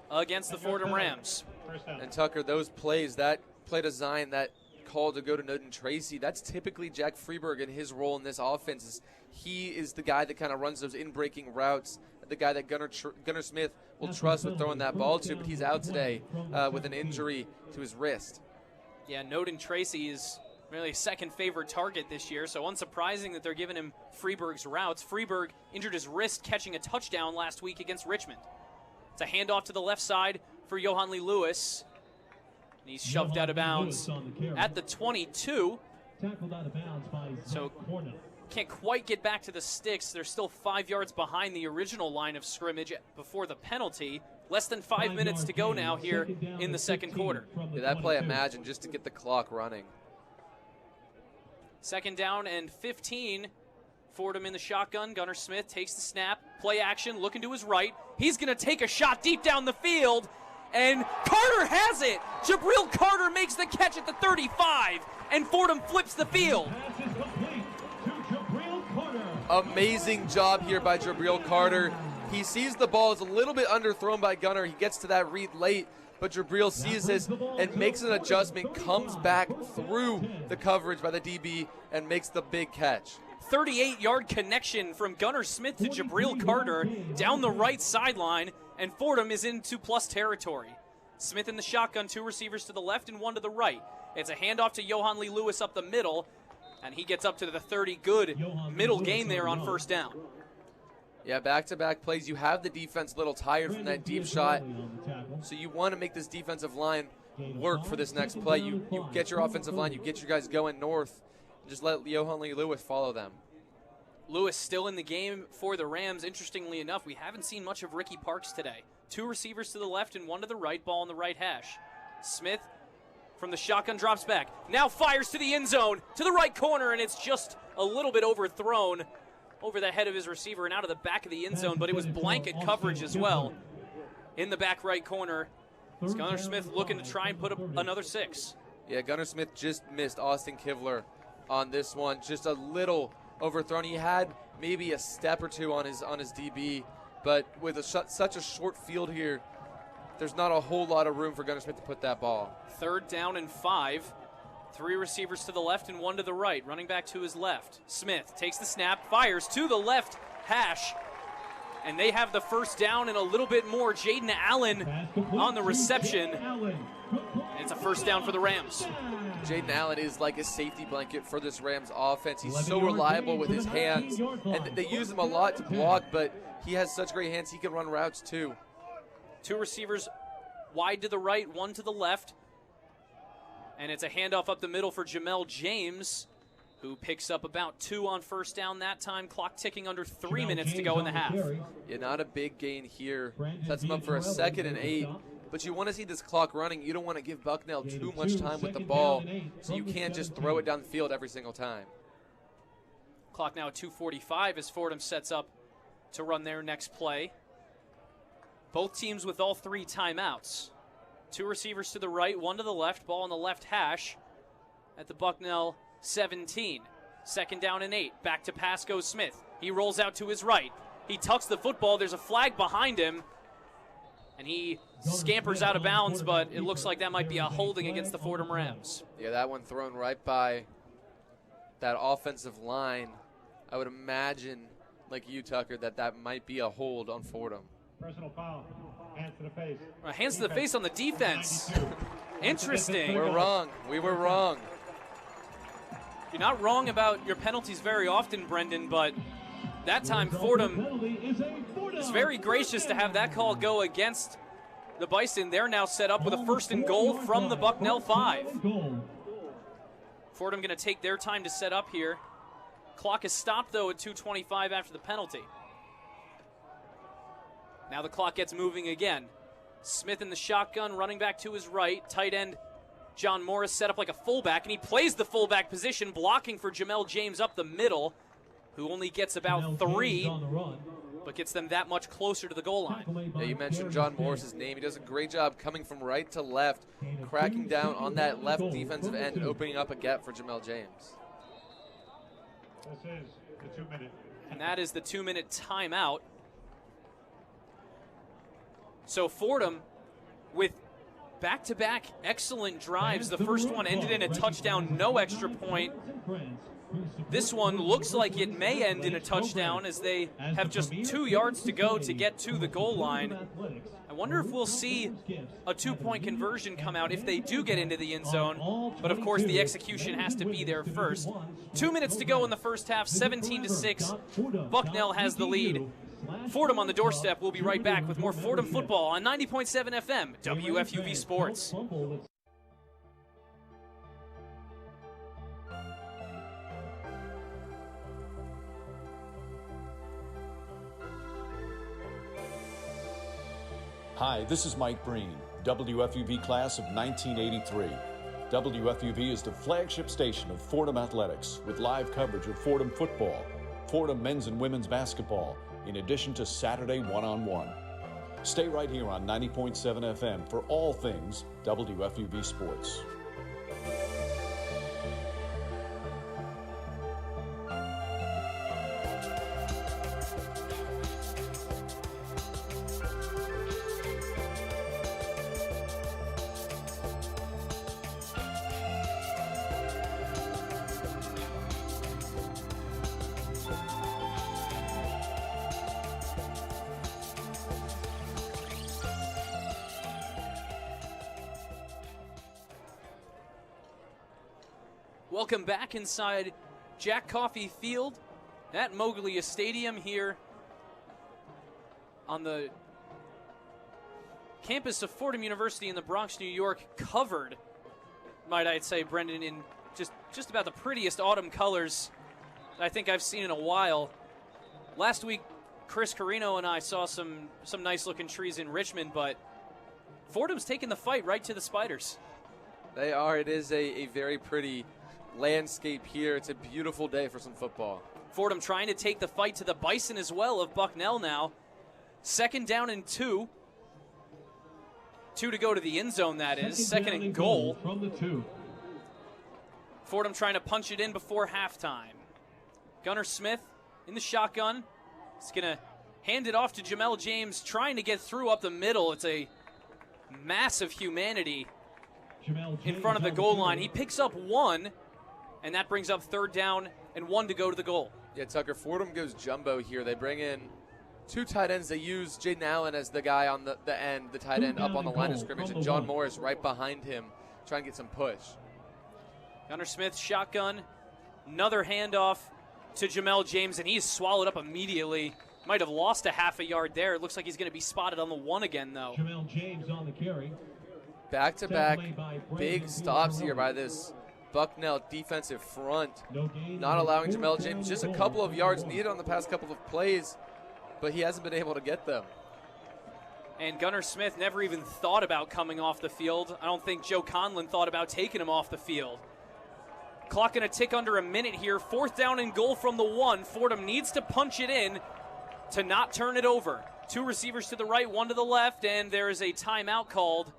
Speaker 11: against the Fordham Rams.
Speaker 6: And Tucker, those plays, that play design, that call to go to Noden Tracy, that's typically Jack Freeberg and his role in this offense. He is the guy that kind of runs those in-breaking routes, the guy that Gunnar Smith will trust with throwing that ball to, but he's out today with an injury to his wrist.
Speaker 11: Yeah, Noden Tracy is really a second favorite target this year, so unsurprising that they're giving him Freeberg's routes. Freeberg injured his wrist catching a touchdown last week against Richmond. It's a handoff to the left side for Johan Lee Lewis. And he's shoved out of bounds at the 22. So can't quite get back to the sticks. They're still 5 yards behind the original line of scrimmage before the penalty. Less than 5 minutes to go now here in the second quarter.
Speaker 6: Yeah, that play, imagine, just to get the clock running.
Speaker 11: 2nd down and 15. Fordham in the shotgun. Gunnar Smith takes the snap. Play action, looking to his right. He's going to take a shot deep down the field. And Carter has it. Jabril Carter makes the catch at the 35. And Fordham flips the field.
Speaker 6: Amazing job here by Jabril Carter. He sees the ball is a little bit underthrown by Gunner. He gets to that read late, but Jabril sees this and makes an adjustment, comes back through the coverage by the DB and makes the big catch.
Speaker 11: 38-yard connection from Gunner Smith to Jabril Carter down the right sideline, and Fordham is in 2+ territory. Smith in the shotgun, 2 receivers to the left and 1 to the right. It's a handoff to Johan Lee Lewis up the middle, and he gets up to the 30. Good middle gain there on first down.
Speaker 6: Yeah, back-to-back plays. You have the defense a little tired from that deep shot, so you want to make this defensive line work for this next play. You get your offensive line, you get your guys going north, and just let Johan Lee Lewis follow them.
Speaker 11: Lewis still in the game for the Rams. Interestingly enough, we haven't seen much of Ricky Parks today. 2 receivers to the left and 1 to the right, ball on the right hash. Smith from the shotgun drops back. Now fires to the end zone, to the right corner, and it's just a little bit overthrown over the head of his receiver and out of the back of the end zone, but it was blanket coverage as well in the back right corner. It's Gunner Smith looking to try and put up another 6.
Speaker 6: Yeah, Gunner Smith just missed Austin Kivler on this one. Just a little overthrown. He had maybe a step or 2 on his DB, but with such a short field here, there's not a whole lot of room for Gunner Smith to put that ball.
Speaker 11: 3rd down and 5. 3 receivers to the left and 1 to the right. Running back to his left. Smith takes the snap, fires to the left hash, and they have the first down and a little bit more. Jaden Allen on the reception. And it's a first down for the Rams.
Speaker 6: Jaden Allen is like a safety blanket for this Rams offense. He's so reliable with his hands, and they use him a lot to block, but he has such great hands. He can run routes too.
Speaker 11: 2 receivers wide to the right, 1 to the left. And it's a handoff up the middle for Jamel James, who picks up about 2 on first down that time. Clock ticking under 3 minutes to go in the half.
Speaker 6: Yeah, not a big gain here. Sets him up for a 2nd and 8. But you want to see this clock running. You don't want to give Bucknell too much time with the ball, so you can't just throw it down the field every single time.
Speaker 11: Clock now at 2:45 as Fordham sets up to run their next play. Both teams with all 3 timeouts. 2 receivers to the right, 1 to the left, ball on the left hash at the Bucknell 17. 2nd down and 8. Back to pass goes Smith. He rolls out to his right. He tucks the football. There's a flag behind him, and he scampers out of bounds, but it looks like that might be a holding against the Fordham Rams.
Speaker 6: Yeah, that one thrown right by that offensive line. I would imagine, like you, Tucker, that might be a hold on Fordham.
Speaker 5: Personal foul. Hands to the face.
Speaker 11: Hands to the face on the defense. Interesting.
Speaker 6: We're wrong. We were wrong.
Speaker 11: You're not wrong about your penalties very often, Brendan, but that time Fordham is very gracious to have that call go against the Bison. They're now set up with a 1st and goal from the Bucknell 5. Fordham going to take their time to set up here. Clock is stopped, though, at 2:25 after the penalty. Now the clock gets moving again. Smith in the shotgun, running back to his right. Tight end John Morris set up like a fullback, and he plays the fullback position, blocking for Jamel James up the middle, who only gets about 3, but gets them that much closer to the goal line.
Speaker 6: Yeah, you mentioned John Morris's name. He does a great job coming from right to left, cracking down on that left defensive end and opening up a gap for Jamel James.
Speaker 5: This is the 2-minute.
Speaker 11: And that is the 2-minute timeout. So Fordham, with back-to-back excellent drives. The first one ended in a touchdown, no extra point. This one looks like it may end in a touchdown as they have just 2 yards to go to get to the goal line. I wonder if we'll see a 2-point conversion come out if they do get into the end zone. But of course, the execution has to be there first. 2 minutes to go in the first half, 17-6. Bucknell has the lead. Fordham on the doorstep. We'll be right back with more Fordham football on 90.7 FM, WFUV Sports.
Speaker 16: Hi, this is Mike Breen, WFUV class of 1983. WFUV is the flagship station of Fordham Athletics with live coverage of Fordham football, Fordham men's and women's basketball, in addition to Saturday one-on-one. Stay right here on 90.7 FM for all things WFUV Sports.
Speaker 11: Welcome back inside Jack Coffey Field at Moglia Stadium here on the campus of Fordham University in the Bronx, New York, covered, might I say, Brendan, in just about the prettiest autumn colors I think I've seen in a while. Last week, Chris Carino and I saw some nice-looking trees in Richmond, but Fordham's taking the fight right to the Spiders.
Speaker 6: They are. It is a very pretty landscape here. It's a beautiful day for some football.
Speaker 11: Fordham trying to take the fight to the Bison as well of Bucknell now. 2nd down and 2. 2 to go to the end zone, that is. Second and goal.
Speaker 5: From the 2.
Speaker 11: Fordham trying to punch it in before halftime. Gunnar Smith in the shotgun. He's going to hand it off to Jamel James, trying to get through up the middle. It's a massive humanity in front of the goal line. He picks up 1, and that brings up 3rd down and 1 to go to the goal.
Speaker 6: Yeah, Tucker, Fordham goes jumbo here. They bring in 2 tight ends. They use Jaden Allen as the guy on the end, the tight end up on the line of scrimmage, and John Morris right behind him trying to get some push.
Speaker 11: Gunnar Smith shotgun. Another handoff to Jamel James, and he's swallowed up immediately. Might have lost a half a yard there. It looks like he's going to be spotted on the 1 again, though.
Speaker 5: Jamel James on the carry.
Speaker 6: Back-to-back big stops here by this Bucknell defensive front. Not allowing Jamel James just a couple of yards needed on the past couple of plays, but he hasn't been able to get them.
Speaker 11: And Gunnar Smith never even thought about coming off the field. I don't think Joe Conlon thought about taking him off the field. Clock going to tick under a minute here. 4th down and goal from the 1. Fordham needs to punch it in to not turn it over. 2 receivers to the right, 1 to the left, and there is a timeout called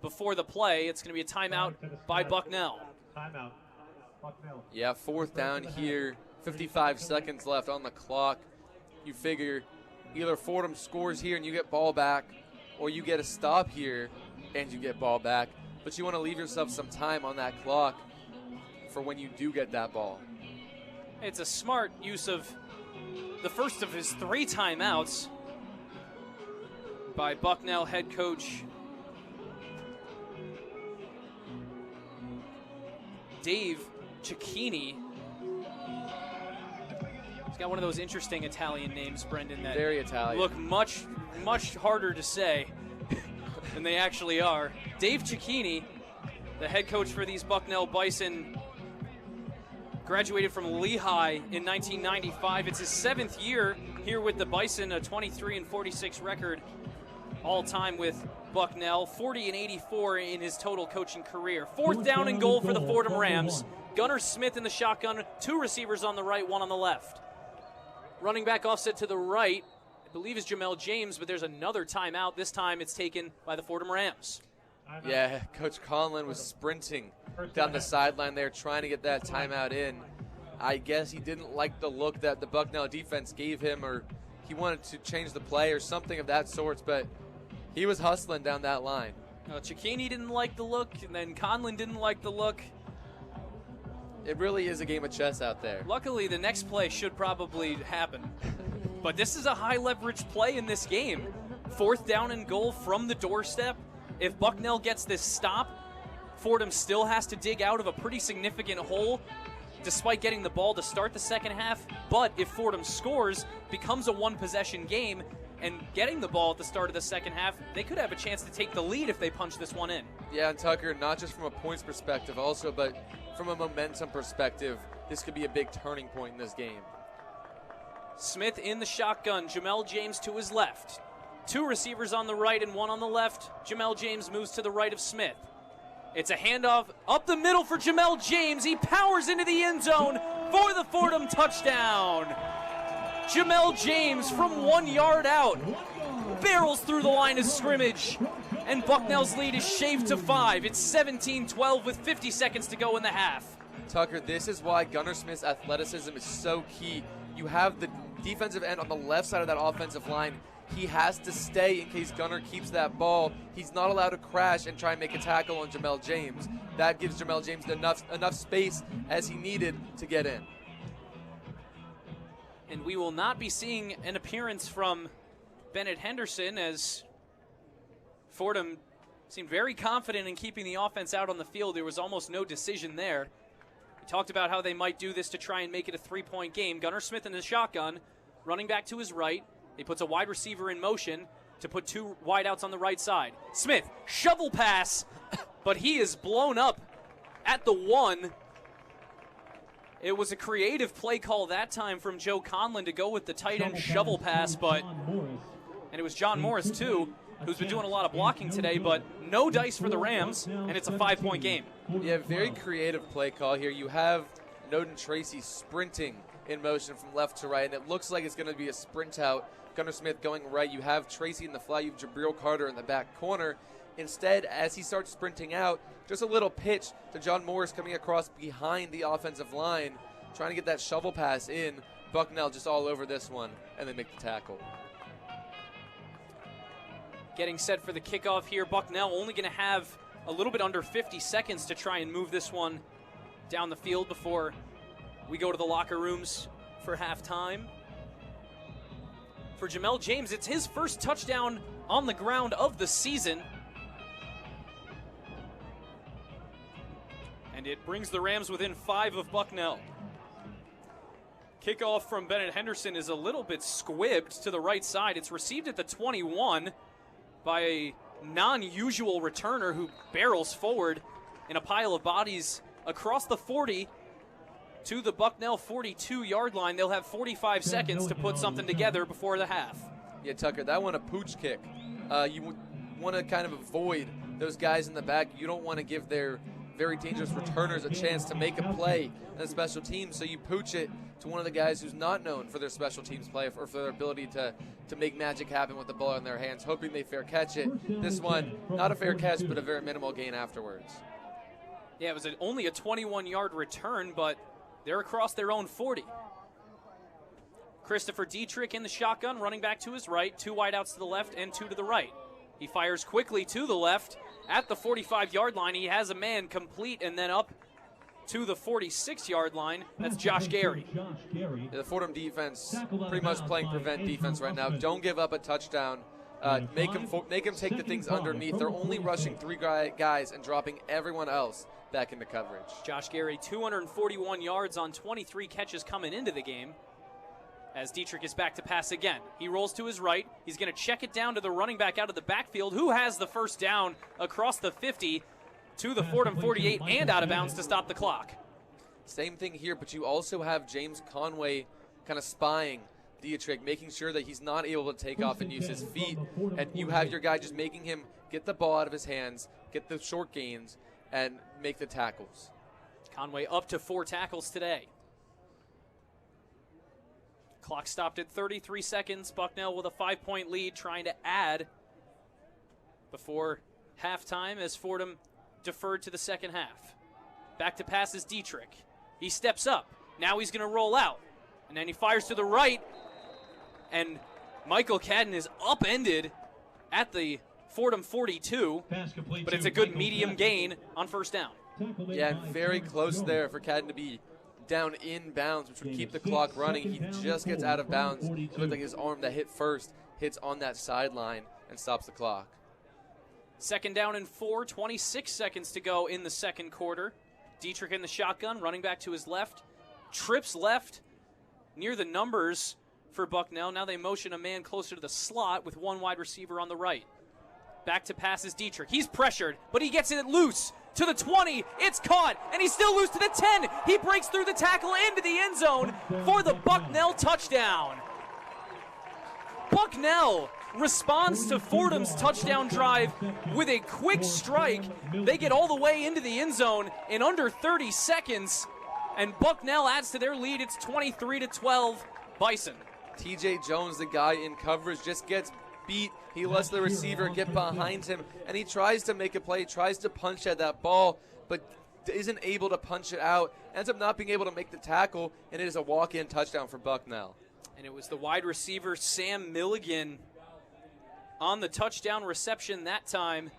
Speaker 11: before the play. It's going to be a timeout by Bucknell.
Speaker 5: Timeout. Bucknell.
Speaker 6: Yeah, 4th down here. 55 seconds left on the clock. You figure either Fordham scores here and you get ball back, or you get a stop here and you get ball back. But you want to leave yourself some time on that clock for when you do get that ball.
Speaker 11: It's a smart use of the first of his 3 timeouts by Bucknell head coach Dave Cecchini. He's got one of those interesting Italian names, Brendan, that
Speaker 6: very Italian.
Speaker 11: Look much harder to say than they actually are. Dave Cecchini, the head coach for these Bucknell Bison, graduated from Lehigh in 1995. It's his 7th year here with the Bison, a 23-46 record all time with Bucknell, 40-84 in his total coaching career. 4th down and goal for the Fordham Rams. Gunnar Smith in the shotgun, 2 receivers on the right, 1 on the left. Running back offset to the right, I believe is Jamel James, but there's another timeout. This time it's taken by the Fordham Rams.
Speaker 6: Yeah, Coach Conlon was sprinting down the sideline there trying to get that timeout in. I guess he didn't like the look that the Bucknell defense gave him, or he wanted to change the play or something of that sort, but he was hustling down that line.
Speaker 11: Cecchini didn't like the look, and then Conlon didn't like the look.
Speaker 6: It really is a game of chess out there.
Speaker 11: Luckily, the next play should probably happen. But this is a high-leverage play in this game. 4th down and goal from the doorstep. If Bucknell gets this stop, Fordham still has to dig out of a pretty significant hole despite getting the ball to start the second half. But if Fordham scores, becomes a 1-possession game, and getting the ball at the start of the second half, they could have a chance to take the lead if they punch this one in.
Speaker 6: Yeah, and Tucker, not just from a points perspective also, but from a momentum perspective, this could be a big turning point in this game.
Speaker 11: Smith in the shotgun, Jamel James to his left. 2 receivers on the right and 1 on the left. Jamel James moves to the right of Smith. It's a handoff up the middle for Jamel James. He powers into the end zone for the Fordham touchdown. Jamel James from 1 yard out barrels through the line of scrimmage, and Bucknell's lead is shaved to 5. It's 17-12 with 50 seconds to go in the half.
Speaker 6: Tucker, this is why Gunnar Smith's athleticism is so key. You have the defensive end on the left side of that offensive line. He has to stay in case Gunnar keeps that ball. He's not allowed to crash and try and make a tackle on Jamel James. That gives Jamel James enough space as he needed to get in.
Speaker 11: And we will not be seeing an appearance from Bennett Henderson, as Fordham seemed very confident in keeping the offense out on the field. There was almost no decision there. We talked about how they might do this to try and make it a 3-point game. Gunnar Smith in the shotgun, running back to his right. He puts a wide receiver in motion to put 2 wideouts on the right side. Smith, shovel pass, but he is blown up at the 1. It was a creative play call that time from Joe Conlon to go with the tight end shovel pass, and it was John Morris, too, who's been doing a lot of blocking today, but no dice for the Rams, and it's a 5-point game.
Speaker 6: Yeah, very creative play call here. You have Noden Tracy sprinting in motion from left to right, and it looks like it's going to be a sprint out. Gunnar Smith going right. You have Tracy in the flat. You have Jabril Carter in the back corner. Instead, as he starts sprinting out, just a little pitch to John Morris coming across behind the offensive line, trying to get that shovel pass in. Bucknell just all over this one, and they make the tackle.
Speaker 11: Getting set for the kickoff here. Bucknell only going to have a little bit under 50 seconds to try and move this one down the field before we go to the locker rooms for halftime. For Jamel James, it's his first touchdown on the ground of the season. And it brings the Rams within 5 of Bucknell. Kickoff from Bennett Henderson is a little bit squibbed to the right side. It's received at the 21 by a non-usual returner who barrels forward in a pile of bodies across the 40 to the Bucknell 42-yard line. They'll have 45 seconds to put something together before the half.
Speaker 6: Yeah, Tucker, that one a pooch kick. You want to kind of avoid those guys in the back. You don't want to give their very dangerous returners a chance to make a play in the special teams, so you pooch it to one of the guys who's not known for their special teams play or for their ability to make magic happen with the ball in their hands, hoping they fair catch it. This one, not a fair catch, but a very minimal gain afterwards.
Speaker 11: Yeah, it was only a 21-yard return, but they're across their own 40. Christopher Dietrich in the shotgun, running back to his right, 2 wideouts to the left and 2 to the right. He fires quickly to the left at the 45-yard line. He has a man complete and then up to the 46-yard line. That's Josh Gary.
Speaker 6: Yeah, the Fordham defense pretty much playing prevent defense right now. Don't give up a touchdown. Make them take the things underneath. They're only rushing 3 guys and dropping everyone else back into coverage.
Speaker 11: Josh Gary, 241 yards on 23 catches coming into the game. As Dietrich is back to pass again. He rolls to his right. He's going to check it down to the running back out of the backfield, who has the first down across the 50 to the Fordham 48 and out of bounds to stop the clock.
Speaker 6: Same thing here, but you also have James Conway kind of spying Dietrich, making sure that he's not able to take off and use his feet. And you have your guy just making him get the ball out of his hands, get the short gains, and make the tackles.
Speaker 11: Conway up to 4 tackles today. Clock stopped at 33 seconds. Bucknell with a 5-point lead, trying to add before halftime as Fordham deferred to the second half. Back to pass is Dietrich. He steps up. Now he's going to roll out. And then he fires to the right. And Michael Cadden is upended at the Fordham 42. But it's a good medium gain on first down.
Speaker 6: Yeah, very close there for Cadden to be down in bounds, which would keep the clock running. He just gets out of bounds. It looked like his arm that hit first hits on that sideline and stops the clock.
Speaker 11: Second down and 4, 26 seconds to go in the second quarter. Dietrich in the shotgun, running back to his left. Trips left near the numbers for Bucknell. Now they motion a man closer to the slot with 1 wide receiver on the right. Back to pass is Dietrich. He's pressured, but he gets it loose. To the 20, it's caught, and he's still loose to the 10. He breaks through the tackle into the end zone for the Bucknell touchdown. Bucknell responds to Fordham's touchdown drive with a quick strike. They get all the way into the end zone in under 30 seconds, and Bucknell adds to their lead. It's 23-12, Bison.
Speaker 6: TJ Jones, the guy in coverage, just gets beat. He lets the receiver get behind him, and he tries to make a play, tries to punch at that ball, but isn't able to punch it out, ends up not being able to make the tackle, and it is a walk-in touchdown for Bucknell.
Speaker 11: And it was the wide receiver, Sam Milligan, on the touchdown reception that time.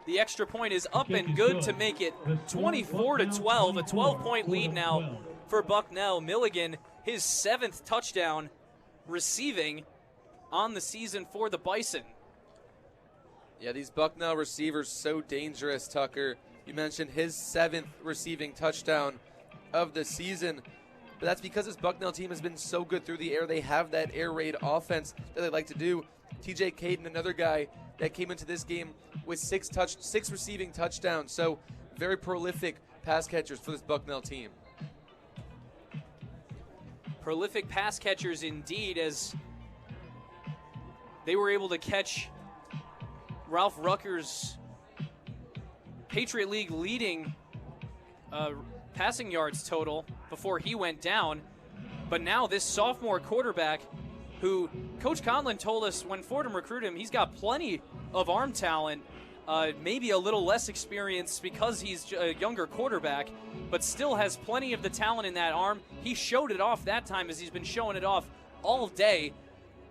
Speaker 11: The extra point is up and good to make it 24-12, a 12-point lead now for Bucknell. Milligan, his 7th touchdown receiving on the season for the Bison.
Speaker 6: Yeah, these Bucknell receivers so dangerous, Tucker. You mentioned his 7th receiving touchdown of the season. But that's because this Bucknell team has been so good through the air. They have that air raid offense that they like to do. TJ Caden, another guy that came into this game with 6 receiving touchdowns. So very prolific pass catchers for this Bucknell team.
Speaker 11: Prolific pass catchers indeed, as they were able to catch Ralph Rucker's Patriot League leading passing yards total before he went down. But now this sophomore quarterback, who Coach Conlon told us when Fordham recruited him, he's got plenty of arm talent, maybe a little less experience because he's a younger quarterback, but still has plenty of the talent in that arm. He showed it off that time, as he's been showing it off all day.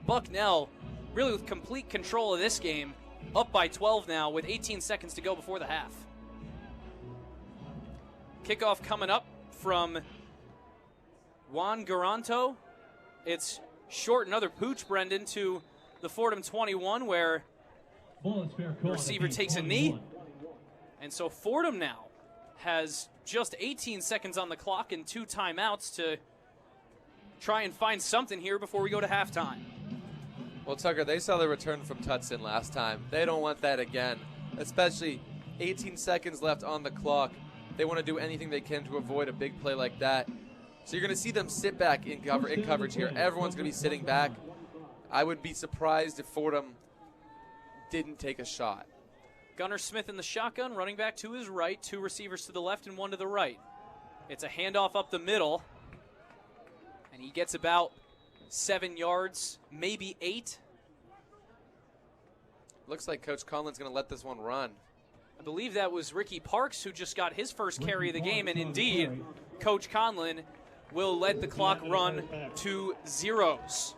Speaker 11: Bucknell really with complete control of this game, up by 12 now with 18 seconds to go before the half. Kickoff coming up from Juan Garanto. It's short, another pooch, Brendan, to the Fordham 21, where the receiver takes a knee. And so Fordham now has just 18 seconds on the clock and 2 timeouts to try and find something here before we go to halftime.
Speaker 6: Well, Tucker, they saw the return from Tutson last time. They don't want that again, especially 18 seconds left on the clock. They want to do anything they can to avoid a big play like that. So you're going to see them sit back in coverage here. Everyone's going to be sitting back. I would be surprised if Fordham didn't take a shot.
Speaker 11: Gunnar Smith in the shotgun, running back to his right, 2 receivers to the left and 1 to the right. It's a handoff up the middle, and he gets about 7 yards, maybe 8.
Speaker 6: Looks like Coach Conlon's going to let this one run.
Speaker 11: I believe that was Ricky Parks who just got his first carry of the game, and indeed, Coach Conlon will let the clock run to zeros.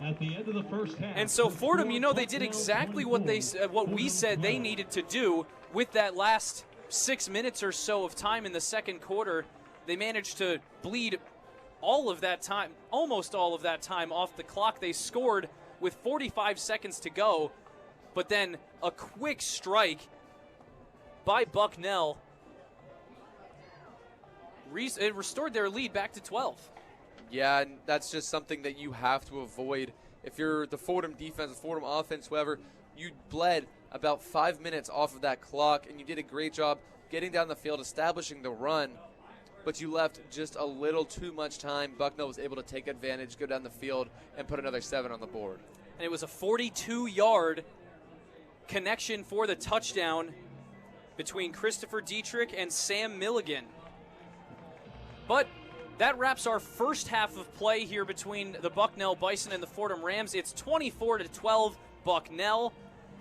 Speaker 5: At the end of the first half.
Speaker 11: And so Fordham, you know, they did exactly what we said they needed to do with that last 6 minutes or so of time in the second quarter. They managed to bleed all of that time, almost all of that time off the clock. They scored with 45 seconds to go, but then a quick strike by Bucknell. It restored their lead back to 12.
Speaker 6: Yeah, and that's just something that you have to avoid. If you're the Fordham defense, the Fordham offense, whoever, you bled about 5 minutes off of that clock, and you did a great job getting down the field, establishing the run, but you left just a little too much time. Bucknell was able to take advantage, go down the field, and put another 7 on the board.
Speaker 11: And it was a 42-yard connection for the touchdown between Christopher Dietrich and Sam Milligan. But that wraps our first half of play here between the Bucknell Bison and the Fordham Rams. It's 24-12 Bucknell.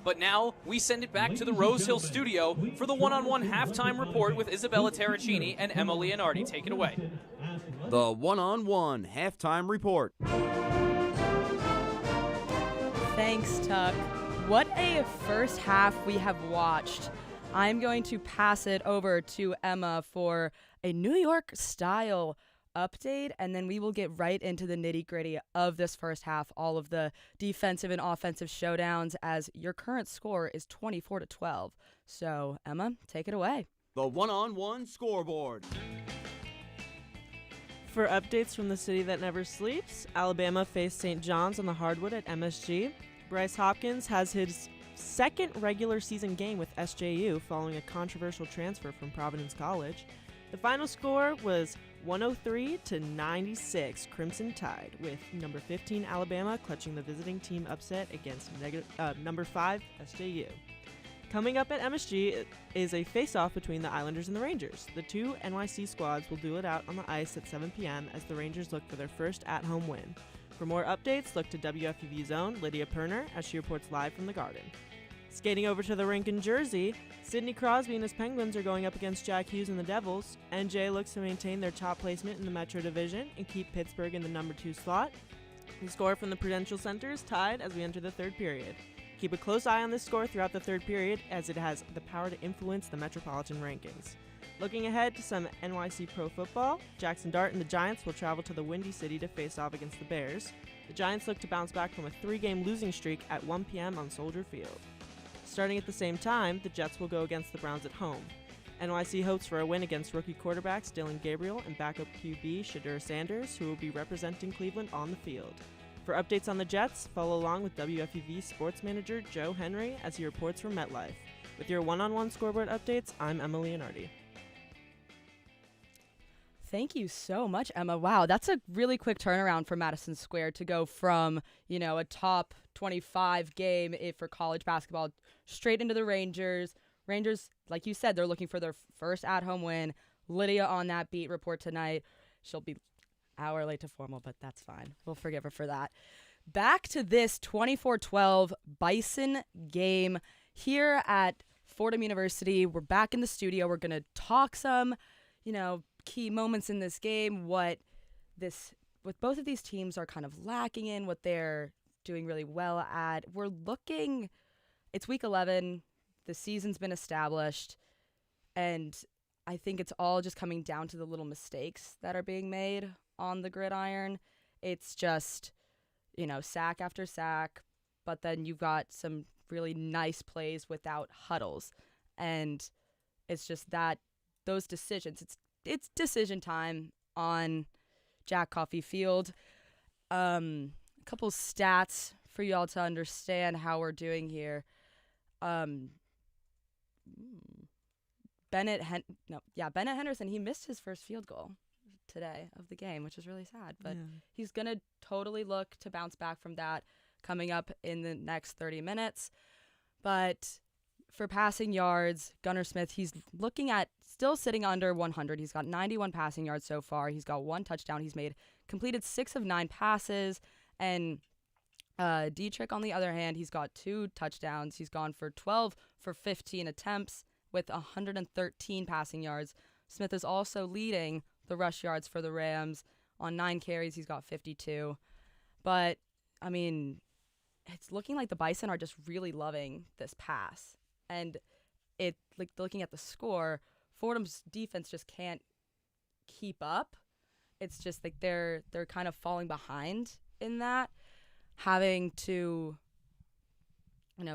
Speaker 11: But now we send it back to the Rose Hill studio for the one-on-one halftime report with Isabella Terracini and Emma Leonardi. Take it away.
Speaker 12: The one-on-one halftime report.
Speaker 17: Thanks, Tuck. What a first half we have watched. I'm going to pass it over to Emma for a New York style update, and then we will get right into the nitty-gritty of this first half, all of the defensive and offensive showdowns, as your current score is 24-12. So, Emma, take it away.
Speaker 12: The one-on-one scoreboard.
Speaker 13: For updates from the city that never sleeps, Alabama faced St. John's on the hardwood at MSG. Bryce Hopkins has his second regular season game with SJU following a controversial transfer from Providence College. The final score was 103-96 Crimson Tide, with number 15 Alabama clutching the visiting team upset against number 5 SJU. Coming up at MSG is a face-off between the Islanders and the Rangers. The 2 NYC squads will duel it out on the ice at 7 p.m. as the Rangers look for their first at-home win. For more updates, look to WFUV's own Lydia Perner as she reports live from the Garden. Skating over to the rink in Jersey, Sidney Crosby and his Penguins are going up against Jack Hughes and the Devils. NJ looks to maintain their top placement in the Metro Division and keep Pittsburgh in the number 2 slot. The score from the Prudential Center is tied as we enter the third period. Keep a close eye on this score throughout the third period, as it has the power to influence the Metropolitan rankings. Looking ahead to some NYC Pro football, Jackson Dart and the Giants will travel to the Windy City to face off against the Bears. The Giants look to bounce back from a 3-game losing streak at 1 p.m. on Soldier Field. Starting at the same time, the Jets will go against the Browns at home. NYC hopes for a win against rookie quarterbacks Dylan Gabriel and backup QB Shadur Sanders, who will be representing Cleveland on the field. For updates on the Jets, follow along with WFUV sports manager Joe Henry as he reports from MetLife. With your one-on-one scoreboard updates, I'm Emma Leonardi.
Speaker 17: Thank you so much, Emma. Wow, that's a really quick turnaround for Madison Square to go from, a top 25 game for college basketball straight into the Rangers. Rangers, like you said, they're looking for their first at-home win. Lydia on that beat report tonight. She'll be hour late to formal, but that's fine. We'll forgive her for that. Back to this 24-12 Bison game here at Fordham University. We're back in the studio. We're going to talk some, key moments in this game, what both of these teams are kind of lacking in, what they're doing really well at. It's week 11. The season's been established, and I think it's all just coming down to the little mistakes that are being made on the gridiron. It's just, sack after sack, but then you've got some really nice plays without huddles. And it's just that those decisions, it's decision time on Jack Coffey Field. A couple stats for y'all to understand how we're doing here. Bennett Henderson, he missed his first field goal today of the game, which is really sad. But he's going to totally look to bounce back from that coming up in the next 30 minutes. But for passing yards, Gunnar Smith, he's looking at still sitting under 100. He's got 91 passing yards so far. He's got 1 touchdown. He's completed 6 of 9 passes. And Dietrich, on the other hand, he's got 2 touchdowns. He's gone for 12 for 15 attempts with 113 passing yards. Smith is also leading the rush yards for the Rams. On 9 carries, he's got 52. But, it's looking like the Bison are just really loving this pass. And looking at the score, Fordham's defense just can't keep up. It's just like they're kind of falling behind in that, having to,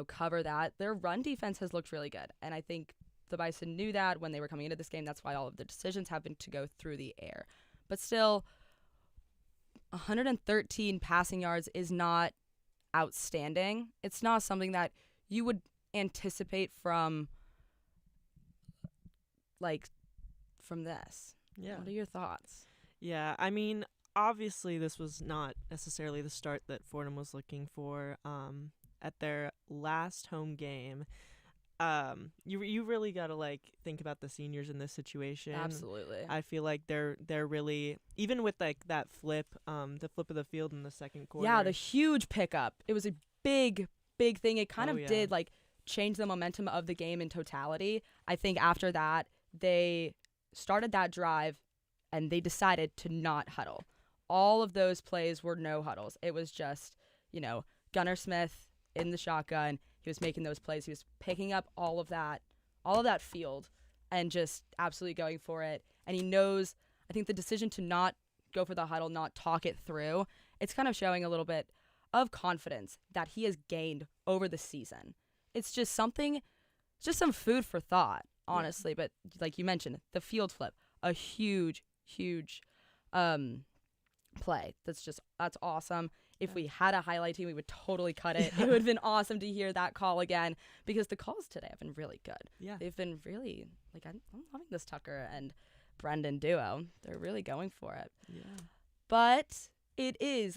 Speaker 17: cover that. Their run defense has looked really good. And I think the Bison knew that when they were coming into this game. That's why all of the decisions have been to go through the air. But still, 113 passing yards is not outstanding. It's not something that you would anticipate from this.
Speaker 13: Yeah.
Speaker 17: What are your thoughts?
Speaker 13: Yeah, obviously this was not necessarily the start that Fordham was looking for at their last home game. You really got to think about the seniors in this situation.
Speaker 17: Absolutely.
Speaker 13: I feel like they're really, even with that flip, the flip of the field in the second quarter.
Speaker 17: Yeah, the huge pickup. It was a big thing. It kind of did change the momentum of the game in totality. I think after that they started that drive and they decided to not huddle. All of those plays were no huddles. It was just, Gunnar Smith in the shotgun. He was making those plays. He was picking up all of that field and just absolutely going for it. And he knows, I think the decision to not go for the huddle, not talk it through, it's kind of showing a little bit of confidence that he has gained over the season. It's just some food for thought, honestly. But like you mentioned, the field flip, a huge play. That's awesome. If we had a highlight team, we would totally cut it. It would have been awesome to hear that call again, because the calls today have been really good.
Speaker 13: Yeah.
Speaker 17: They've been really, I'm loving this Tucker and Brendan duo. They're really going for it.
Speaker 13: Yeah.
Speaker 17: But it is,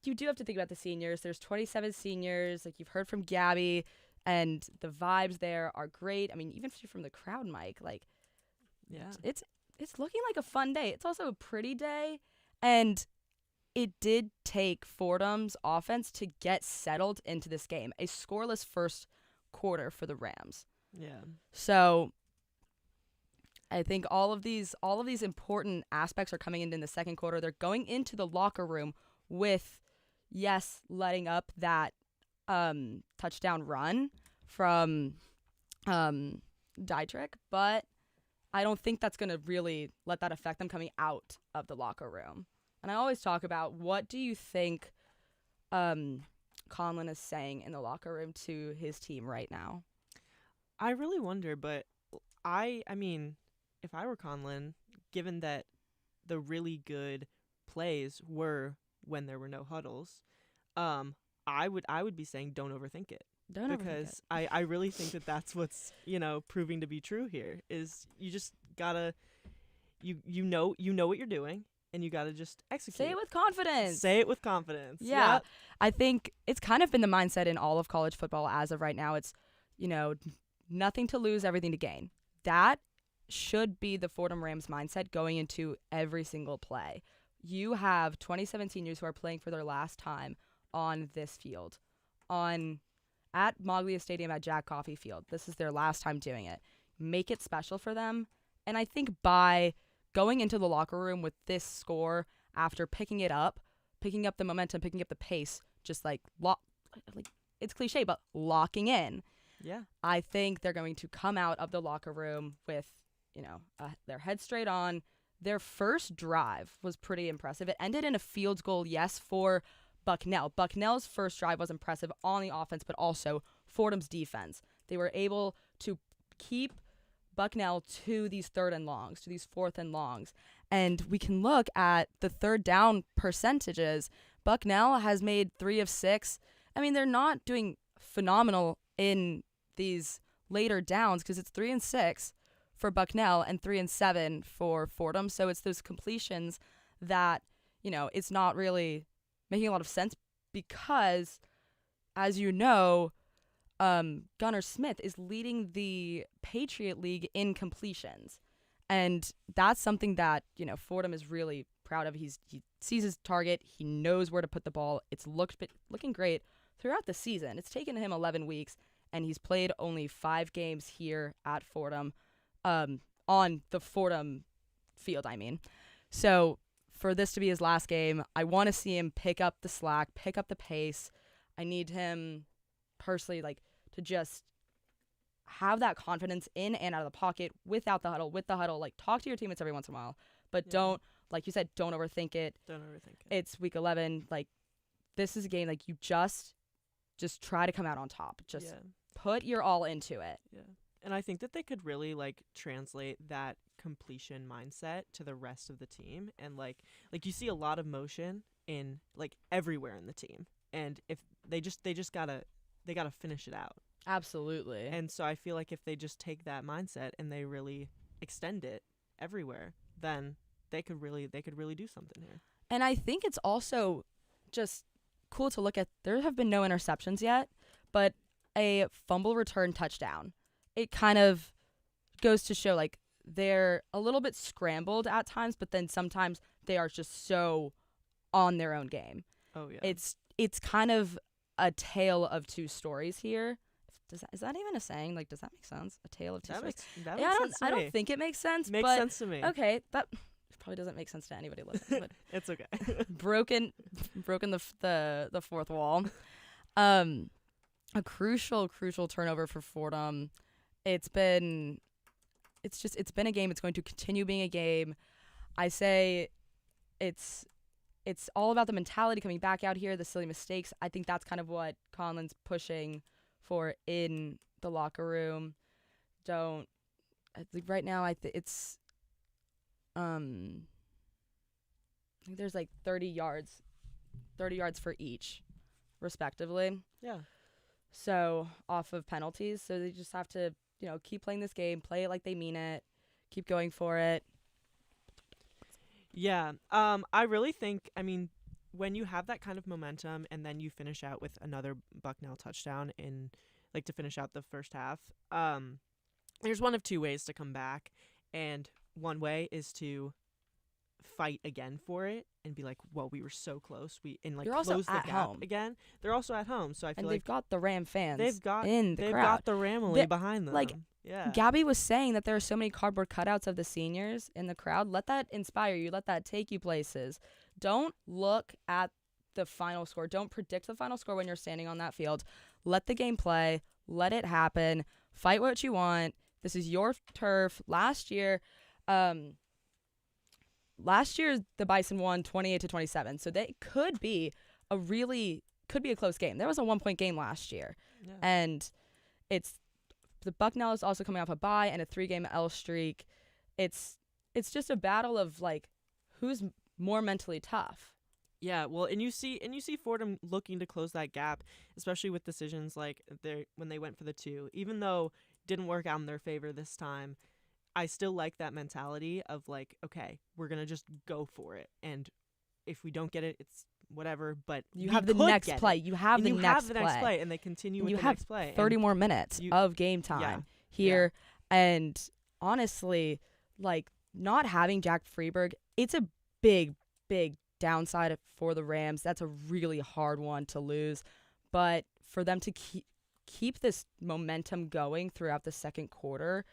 Speaker 17: you do have to think about the seniors. There's 27 seniors. You've heard from Gabby, and the vibes there are great. Even from the crowd, Mike,
Speaker 13: yeah,
Speaker 17: it's looking like a fun day. It's also a pretty day, and it did take Fordham's offense to get settled into this game. A scoreless first quarter for the Rams.
Speaker 13: Yeah.
Speaker 17: So I think all of these important aspects are coming in the second quarter. They're going into the locker room with, yes, letting up that touchdown run from Dietrich, but I don't think that's going to really let that affect them coming out of the locker room. And I always talk about, what do you think Conlon is saying in the locker room to his team right now?
Speaker 13: I really wonder, but I mean, if I were Conlon, given that the really good plays were when there were no huddles, I would be saying don't overthink it. Because I really think that that's what's, proving to be true here is you just gotta, you know what you're doing, and you gotta just execute.
Speaker 17: Say it with confidence.
Speaker 13: Say it with confidence.
Speaker 17: Yeah.
Speaker 13: Yep.
Speaker 17: I think it's kind of been the mindset in all of college football as of right now. It's, nothing to lose, everything to gain. That should be the Fordham Rams mindset going into every single play. You have 27 seniors who are playing for their last time on this field, at Moglia Stadium at Jack Coffey Field. This is their last time doing it. Make it special for them. And I think by going into the locker room with this score, after picking up the momentum, picking up the pace, just like it's cliche, but locking in.
Speaker 13: Yeah.
Speaker 17: I think they're going to come out of the locker room with, their head straight on. Their first drive was pretty impressive. It ended in a field goal, yes, for Bucknell. Bucknell's first drive was impressive on the offense, but also Fordham's defense. They were able to keep Bucknell to these 3rd and longs, to these 4th and longs. And we can look at the 3rd down percentages. Bucknell has made 3 of 6. I mean, they're not doing phenomenal in these later downs because it's 3 and 6 for Bucknell and 3 and 7 for Fordham. So it's those completions that, it's not really making a lot of sense because, as you know, Gunnar Smith is leading the Patriot League in completions. And that's something that, Fordham is really proud of. He sees his target. He knows where to put the ball. It's looking great throughout the season. It's taken him 11 weeks, and he's played only 5 games here at Fordham, on the Fordham field, I mean. So for this to be his last game, I want to see him pick up the slack, pick up the pace. I need him personally, to just have that confidence in and out of the pocket without the huddle, with the huddle. Talk to your teammates every once in a while, but don't, like you said, don't overthink it.
Speaker 13: Don't overthink it.
Speaker 17: It's week 11. This is a game, you just try to come out on top. Just put your all into it.
Speaker 13: Yeah. And I think that they could really translate that completion mindset to the rest of the team. And you see a lot of motion in everywhere in the team. And if they gotta finish it out.
Speaker 17: Absolutely.
Speaker 13: And so I feel like if they just take that mindset and they really extend it everywhere, then they could really do something here.
Speaker 17: And I think it's also just cool to look at. There have been no interceptions yet, but a fumble return touchdown. It kind of goes to show they're a little bit scrambled at times, but then sometimes they are just so on their own game.
Speaker 13: Oh yeah.
Speaker 17: It's kind of a tale of 2 stories here. Is that even a saying? Does that make sense? A tale of 2 stories?
Speaker 13: That makes sense to
Speaker 17: I
Speaker 13: me.
Speaker 17: don't think it makes sense.
Speaker 13: Makes
Speaker 17: but
Speaker 13: sense to me.
Speaker 17: Okay, that probably doesn't make sense to anybody listening. But
Speaker 13: it's okay.
Speaker 17: broken the 4th wall. A crucial turnover for Fordham. It's been a game. It's going to continue being a game. I say it's all about the mentality coming back out here, the silly mistakes. I think that's kind of what Conlon's pushing for in the locker room. Right now, I think there's 30 yards for each, respectively.
Speaker 13: Yeah.
Speaker 17: So off of penalties, so they just have to, keep playing this game, play it like they mean it, keep going for it.
Speaker 13: Yeah. I really think, when you have that kind of momentum and then you finish out with another Bucknell touchdown to finish out the first half, there's one of 2 ways to come back. And one way is to fight again for it and be like, well, we were so close.
Speaker 17: You're
Speaker 13: close
Speaker 17: also
Speaker 13: the
Speaker 17: at
Speaker 13: gap
Speaker 17: home.
Speaker 13: again. They're also at home, so I feel
Speaker 17: and
Speaker 13: like
Speaker 17: they've got the Ram fans.
Speaker 13: They've got
Speaker 17: in the crowd.
Speaker 13: got the Ramily behind them. Yeah.
Speaker 17: Gabby was saying that there are so many cardboard cutouts of the seniors in the crowd. Let that inspire you. Let that take you places. Don't look at the final score. Don't predict the final score when you're standing on that field. Let the game play. Let it happen. Fight what you want. This is your turf. Last year, the Bison won 28-27. So they could be a close game. There was a 1-point game last year.
Speaker 13: Yeah.
Speaker 17: And it's the Bucknell is also coming off a bye and a 3-game L streak. It's just a battle of like who's more mentally tough.
Speaker 13: Yeah, well, and you see Fordham looking to close that gap, especially with decisions like when they went for the 2. Even though it didn't work out in their favor this time, I still like that mentality of like, okay, we're going to just go for it. And if we don't get it, it's whatever, but
Speaker 17: you have the next play. You have the next play.
Speaker 13: And they continue with the next play.
Speaker 17: You have 30 more minutes of game time here. Yeah. And honestly, like, not having Jack Freeberg, it's a big, big downside for the Rams. That's a really hard one to lose. But for them to keep this momentum going throughout the second quarter,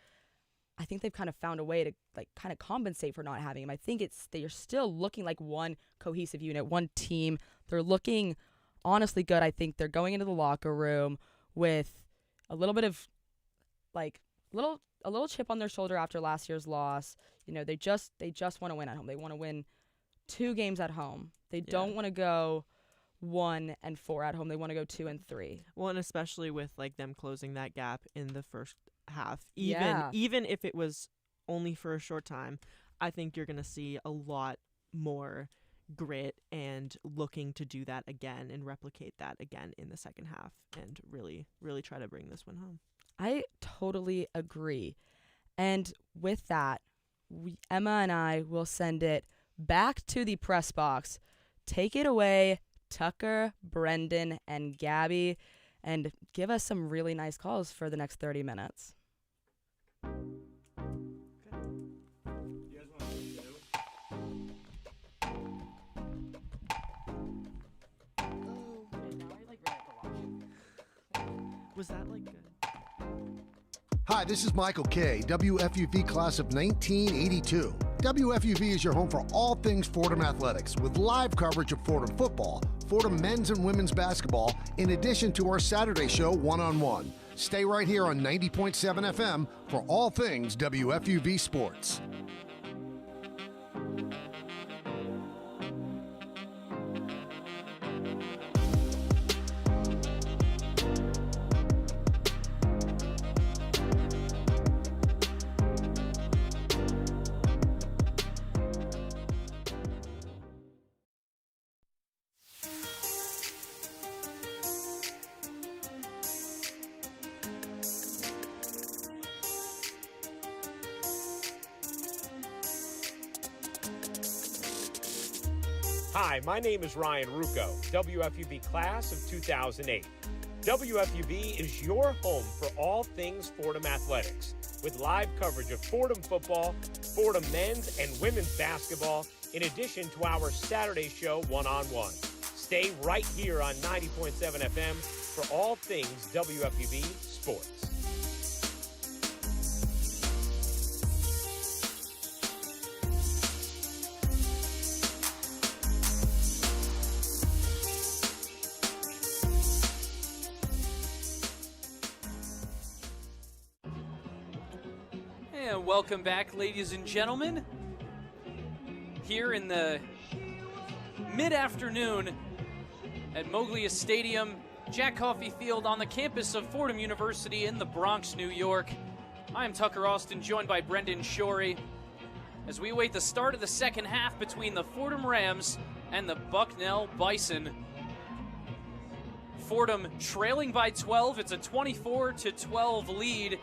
Speaker 17: I think they've kind of found a way to like kind of compensate for not having him. I think they're still looking like one cohesive unit, one team. They're looking honestly good. I think they're going into the locker room with a little bit of like a little chip on their shoulder after last year's loss. You know, they just want to win at home. They want to win 2 games at home. They don't want to go 1-4 at home. They want to go 2-3.
Speaker 13: Well, and especially with like them closing that gap in the first half, even if it was only for a short time, I think you're gonna see a lot more grit and looking to do that again and replicate that again in the second half and really, really try to bring this one home.
Speaker 17: I totally agree. And with that, Emma and I will send it back to the press box. Take it away, Tucker, Brendan, and Gabby, and give us some really nice calls for the next 30 minutes.
Speaker 13: Was that like good?
Speaker 18: Hi, this is Michael Kay, WFUV class of 1982. WFUV is your home for all things Fordham athletics, with live coverage of Fordham football, Fordham men's and women's basketball, in addition to our Saturday show, One on One. Stay right here on 90.7 FM for all things WFUV sports.
Speaker 19: Hi, my name is Ryan Rucco, WFUV class of 2008. WFUV is your home for all things Fordham athletics, with live coverage of Fordham football, Fordham men's and women's basketball, in addition to our Saturday show, One on One. Stay right here on 90.7 FM for all things WFUV sports.
Speaker 11: And welcome back, ladies and gentlemen. Here in the mid-afternoon at Moglia Stadium, Jack Coffey Field on the campus of Fordham University in the Bronx, New York. I'm Tucker Austin, joined by Brendan Shorey, as we await the start of the second half between the Fordham Rams and the Bucknell Bison. Fordham trailing by 12. It's a 24-12 lead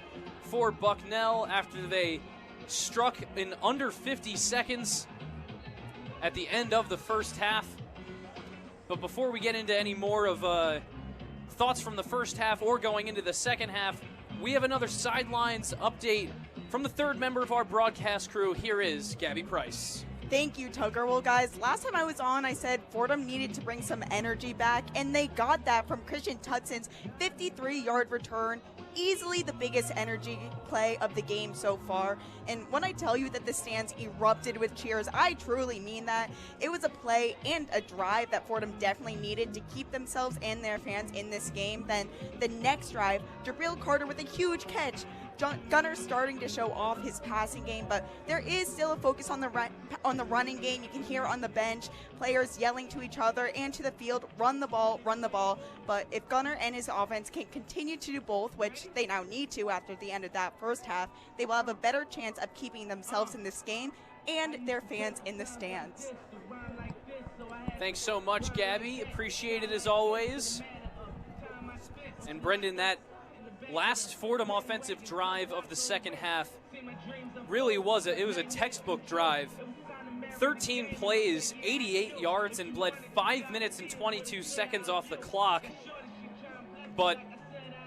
Speaker 11: for Bucknell after they struck in under 50 seconds at the end of the first half. But before we get into any more of thoughts from the first half or going into the second half, we have another Sidelines update from the third member of our broadcast crew. Here is Gabby Price.
Speaker 4: Thank you, Tucker. Well, guys, last time I was on, I said Fordham needed to bring some energy back, and they got that from Christian Tutson's 53-yard return. Easily the biggest energy play of the game so far. And when I tell you that the stands erupted with cheers, I truly mean that. It was a play and a drive that Fordham definitely needed to keep themselves and their fans in this game. Then the next drive, Jabril Carter with a huge catch, Gunner's starting to show off his passing game, but there is still a focus on the running game. You can hear on the bench players yelling to each other and to the field, run the ball, run the ball. But if Gunner and his offense can continue to do both, which they now need to after the end of that first half, they will have a better chance of keeping themselves in this game and their fans in the stands.
Speaker 11: Thanks so much, Gabby. Appreciate it as always. And Brendan, that last Fordham offensive drive of the second half really was a textbook drive. 13 plays, 88 yards, and bled 5 minutes and 22 seconds off the clock. But,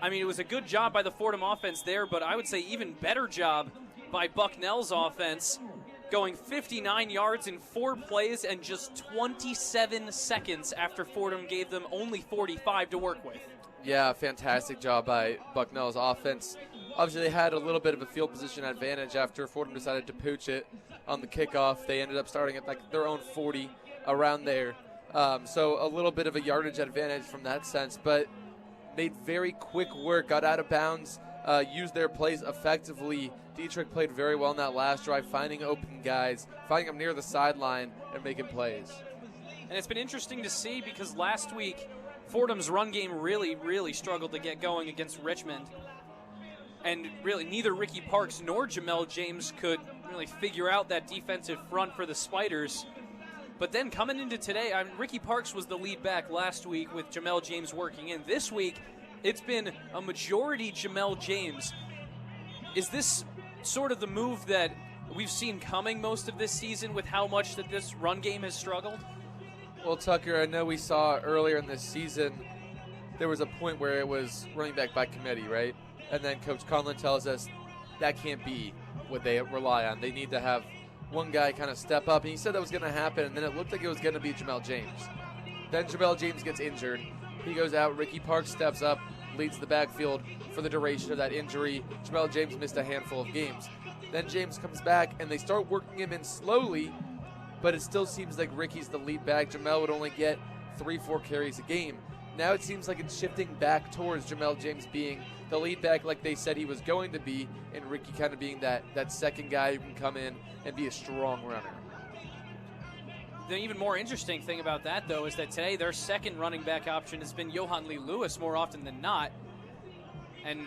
Speaker 11: I mean, it was a good job by the Fordham offense there, but I would say even better job by Bucknell's offense, going 59 yards in 4 plays and just 27 seconds after Fordham gave them only 45 to work with.
Speaker 6: Yeah, fantastic job by Bucknell's offense. Obviously, they had a little bit of a field position advantage after Fordham decided to pooch it on the kickoff. They ended up starting at like their own 40, around there. So a little bit of a yardage advantage from that sense, but made very quick work, got out of bounds, used their plays effectively. Dietrich played very well in that last drive, finding open guys, finding them near the sideline, and making plays.
Speaker 11: And it's been interesting to see because last week, Fordham's run game really struggled to get going against Richmond. And really, neither Ricky Parks nor Jamel James could really figure out that defensive front for the Spiders. But then coming into today, Ricky Parks was the lead back last week with Jamel James working in. This week, it's been a majority Jamel James. Is this sort of the move that we've seen coming most of this season with how much that this run game has struggled?
Speaker 6: Well, Tucker, I know we saw earlier in this season there was a point where it was running back by committee, right? And then Coach Conlon tells us that can't be what they rely on. They need to have one guy kind of step up. And he said that was going to happen, and then it looked like it was going to be Jamel James. Then Jamel James gets injured. He goes out. Ricky Parks steps up, leads the backfield for the duration of that injury. Jamel James missed a handful of games. Then James comes back, and they start working him in slowly, but it still seems like Ricky's the lead back. Jamel would only get 3-4 carries a game. Now it seems like it's shifting back towards Jamel James being the lead back like they said he was going to be, and Ricky kind of being that second guy who can come in and be a strong runner.
Speaker 11: The even more interesting thing about that, though, is that today their second running back option has been Johan Lee Lewis more often than not. And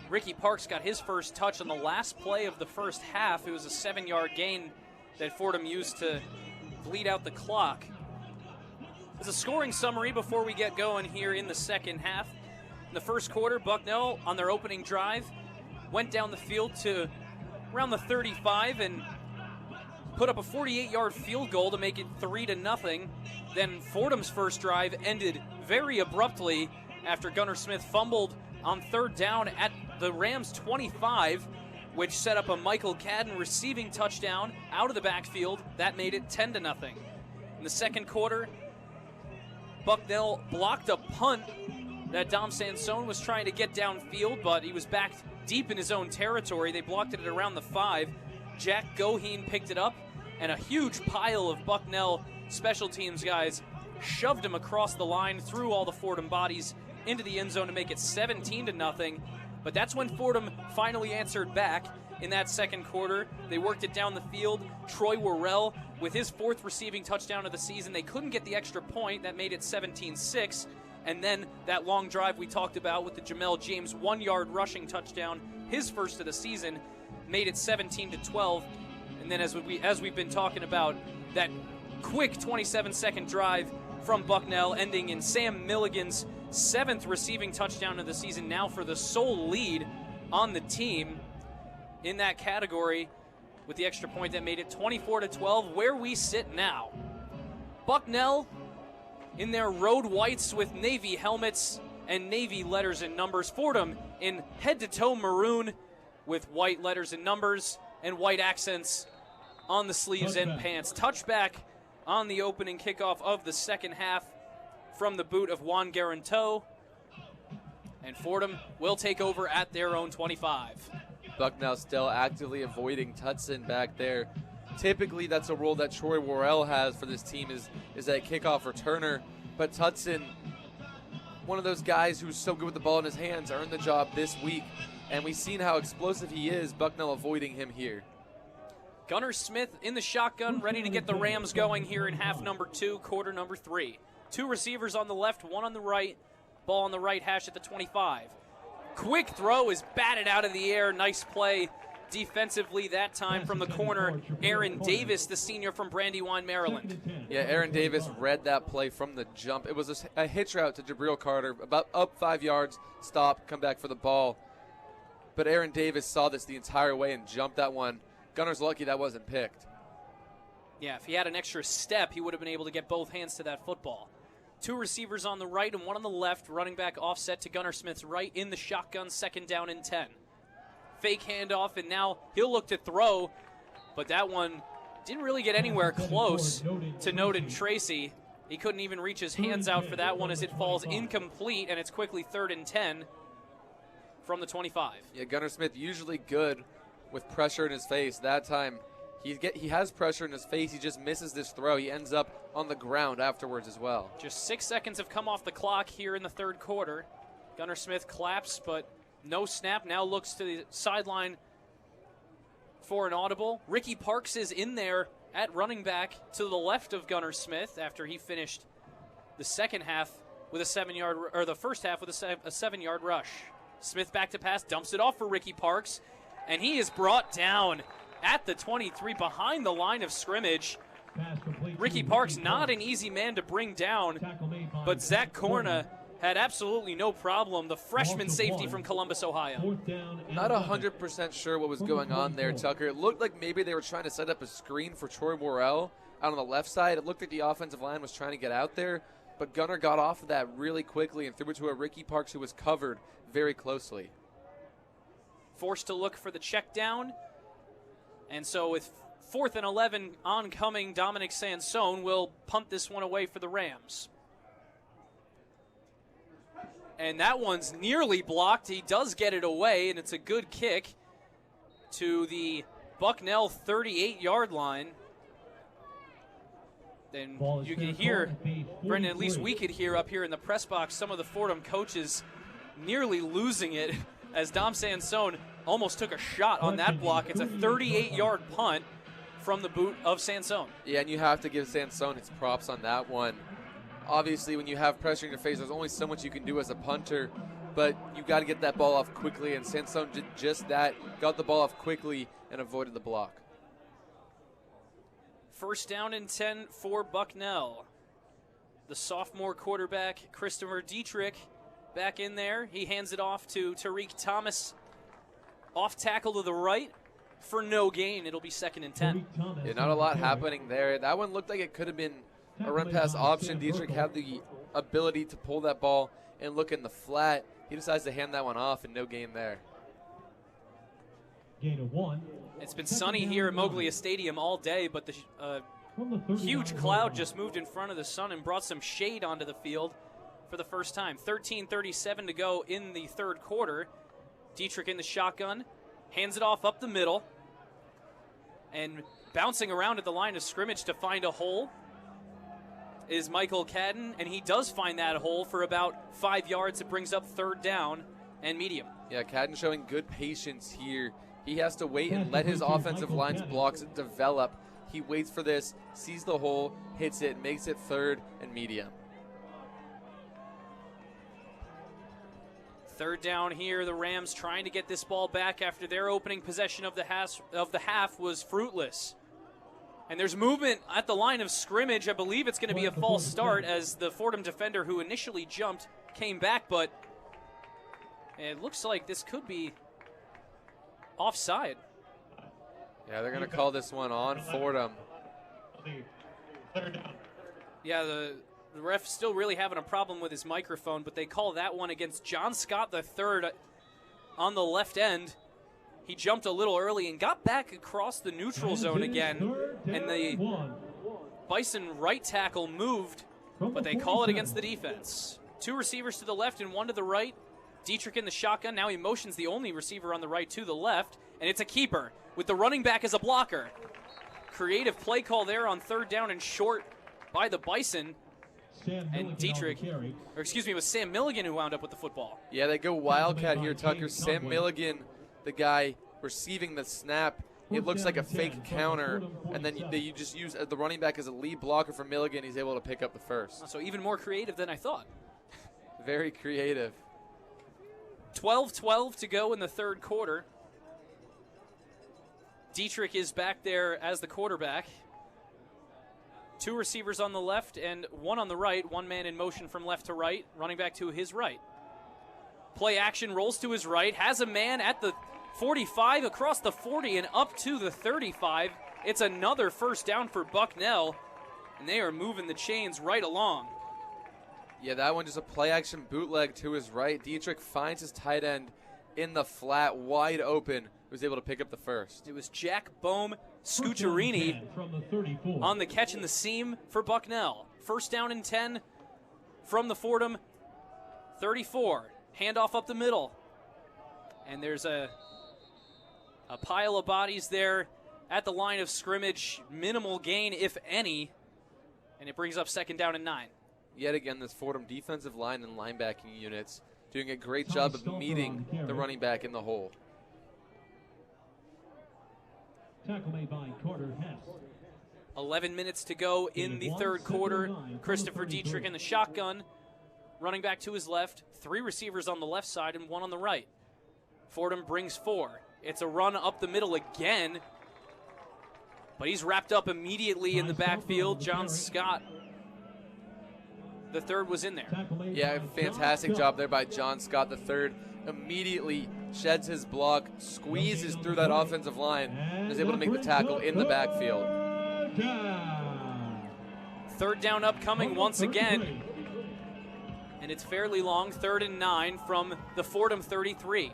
Speaker 11: Ricky Parks got his first touch on the last play of the first half. It was a 7-yard gain that Fordham used to bleed out the clock. As a scoring summary before we get going here in the second half. In the first quarter, Bucknell on their opening drive went down the field to around the 35 and put up a 48-yard field goal to make it 3-0. Then Fordham's first drive ended very abruptly after Gunnar Smith fumbled on third down at the Rams' 25, which set up a Michael Cadden receiving touchdown out of the backfield. That made it 10-0. In the second quarter, Bucknell blocked a punt that Dom Sansone was trying to get downfield, but he was backed deep in his own territory. They blocked it at around the 5. Jack Goheen picked it up, and a huge pile of Bucknell special teams guys shoved him across the line through all the Fordham bodies into the end zone to make it 17-0. But that's when Fordham finally answered back in that second quarter. They worked it down the field. Troy Worrell with his 4th receiving touchdown of the season. They couldn't get the extra point. That made it 17-6. And then that long drive we talked about with the Jamel James 1-yard rushing touchdown, his first of the season, made it 17-12. And then as we've been talking about, that quick 27-second drive from Bucknell ending in Sam Milligan's 7th receiving touchdown of the season, now for the sole lead on the team in that category with the extra point that made it 24-12. Where we sit now, Bucknell in their road whites with navy helmets and navy letters and numbers. Fordham in head-to-toe maroon with white letters and numbers and white accents on the sleeves and pants. Touchback on the opening kickoff of the second half from the boot of Juan Garanto. And Fordham will take over at their own 25.
Speaker 6: Bucknell still actively avoiding Tutson back there. Typically, that's a role that Troy Worrell has for this team is that kickoff returner. But Tutson, one of those guys who's so good with the ball in his hands, earned the job this week and we've seen how explosive he is. Bucknell avoiding him here.
Speaker 11: Gunnar Smith in the shotgun, ready to get the Rams going here in half number 2, quarter number 3. 2 receivers on the left, 1 on the right. Ball on the right hash at the 25. Quick throw is batted out of the air. Nice play defensively that time from the corner. Aaron Davis, the senior from Brandywine, Maryland.
Speaker 6: Yeah, Aaron Davis read that play from the jump. It was a hitch route to Jabril Carter, about up 5 yards, stop, come back for the ball. But Aaron Davis saw this the entire way and jumped that one. Gunner's lucky that wasn't picked.
Speaker 11: Yeah, if he had an extra step, he would have been able to get both hands to that football. 2 receivers on the right and 1 on the left. Running back offset to Gunnar Smith's right in the shotgun, 2nd down and 10. Fake handoff, and now he'll look to throw, but that one didn't really get anywhere close to Noden Tracy. He couldn't even reach his hands out for that one as it falls incomplete, and it's quickly 3rd and 10 from the 25.
Speaker 6: Yeah, Gunnar Smith usually good with pressure in his face. That time he has pressure in his face. He just misses this throw. He ends up on the ground afterwards as well.
Speaker 11: Just 6 seconds have come off the clock here in the 3rd quarter. Gunnar Smith claps, but no snap. Now looks to the sideline for an audible. Ricky Parks is in there at running back to the left of Gunnar Smith after he finished the second half with a 7-yard, or the first half with a 7-yard rush. Smith back to pass, dumps it off for Ricky Parks, and he is brought down at the 23 behind the line of scrimmage. Ricky Parks, not an easy man to bring down, but Zach Corna had absolutely no problem. The freshman safety from Columbus, Ohio.
Speaker 6: Not 100% sure what was going on there, Tucker. It looked like maybe they were trying to set up a screen for Troy Worrell out on the left side. It looked like the offensive line was trying to get out there, but Gunnar got off of that really quickly and threw it to a Ricky Parks who was covered very closely.
Speaker 11: Forced to look for the check down. And so with 4th and 11 oncoming, Dominic Sansone will punt this one away for the Rams. And that one's nearly blocked. He does get it away, and it's a good kick to the Bucknell 38-yard line. Then you can hear, Brendan, at least we could hear up here in the press box, some of the Fordham coaches nearly losing it as Dom Sansone almost took a shot on that block. It's a 38-yard punt from the boot of Sansone.
Speaker 6: Yeah, and you have to give Sansone his props on that one. Obviously, when you have pressure in your face, there's only so much you can do as a punter, but you got to get that ball off quickly, and Sansone did just that, got the ball off quickly and avoided the block.
Speaker 11: 1st down and 10 for Bucknell. The sophomore quarterback, Christopher Dietrich, back in there. He hands it off to Tariq Thomas, off tackle to the right for no gain. It'll be 2nd and 10.
Speaker 6: Yeah, not a lot happening there. That one looked like it could have been a run pass option. Dietrich had the ability to pull that ball and look in the flat. He decides to hand that one off, and no gain there.
Speaker 5: Gain of 1.
Speaker 11: It's been sunny here at Moglia Stadium all day, but the huge cloud just moved in front of the sun and brought some shade onto the field for the first time. 13:37 to go in the 3rd quarter. Dietrich in the shotgun, hands it off up the middle, and bouncing around at the line of scrimmage to find a hole is Michael Cadden, and he does find that hole for about 5 yards. It brings up 3rd down and medium.
Speaker 6: Yeah, Cadden showing good patience here. He has to wait and let his offensive line's blocks develop. He waits for this, sees the hole, hits it, makes it 3rd and medium.
Speaker 11: 3rd down here. The Rams trying to get this ball back after their opening possession of the half was fruitless. And there's movement at the line of scrimmage. I believe it's going to be a false start as the Fordham defender who initially jumped came back, but it looks like this could be offside.
Speaker 6: Yeah, they're going to call this one on Fordham.
Speaker 11: Yeah, the ref's still really having a problem with his microphone, but they call that one against John Scott III on the left end. He jumped a little early and got back across the neutral zone again, and the Bison right tackle moved, but they call it against the defense. 2 receivers to the left and 1 to the right. Dietrich in the shotgun. Now he motions the only receiver on the right to the left, and it's a keeper with the running back as a blocker. Creative play call there on 3rd down and short by the Bison. And Dietrich, or excuse me, it was Sam Milligan who wound up with the football.
Speaker 6: Yeah, they go Wildcat here, Tucker. Sam Milligan, the guy receiving the snap. It looks like a fake counter, and then you just use the running back as a lead blocker for Milligan. He's able to pick up the first.
Speaker 11: So even more creative than I thought.
Speaker 6: Very creative.
Speaker 11: 12-12 to go in the third quarter. Dietrich is back there as the quarterback. 2 receivers on the left and 1 on the right. 1 man in motion from left to right, running back to his right. Play action, rolls to his right, has a man at the 45, across the 40, and up to the 35. It's another first down for Bucknell, and they are moving the chains right along.
Speaker 6: Yeah, that one just a play-action bootleg to his right. Dietrich finds his tight end in the flat, wide open, was able to pick up the first.
Speaker 11: It was Jack Bohm Scucciarini on the catch in the seam for Bucknell. First down and 10 from the Fordham 34. Handoff up the middle. And there's a pile of bodies there at the line of scrimmage. Minimal gain, if any. And it brings up second down and 9.
Speaker 6: Yet again, this Fordham defensive line and linebacking units doing a great job of meeting the running back in the hole.
Speaker 5: Tackle made by Carter Hess.
Speaker 11: 11 minutes to go in the third quarter. Christopher Dietrich in the shotgun. Running back to his left. 3 receivers on the left side and 1 on the right. Fordham brings 4. It's a run up the middle again. But he's wrapped up immediately in the backfield. John Scott, the third, was in there.
Speaker 6: Yeah, fantastic job there by John Scott, the third. Immediately sheds his block, squeezes through that offensive line, and is able to make the tackle in the backfield.
Speaker 11: Third down upcoming once again. And it's fairly long, 3rd and 9 from the Fordham 33.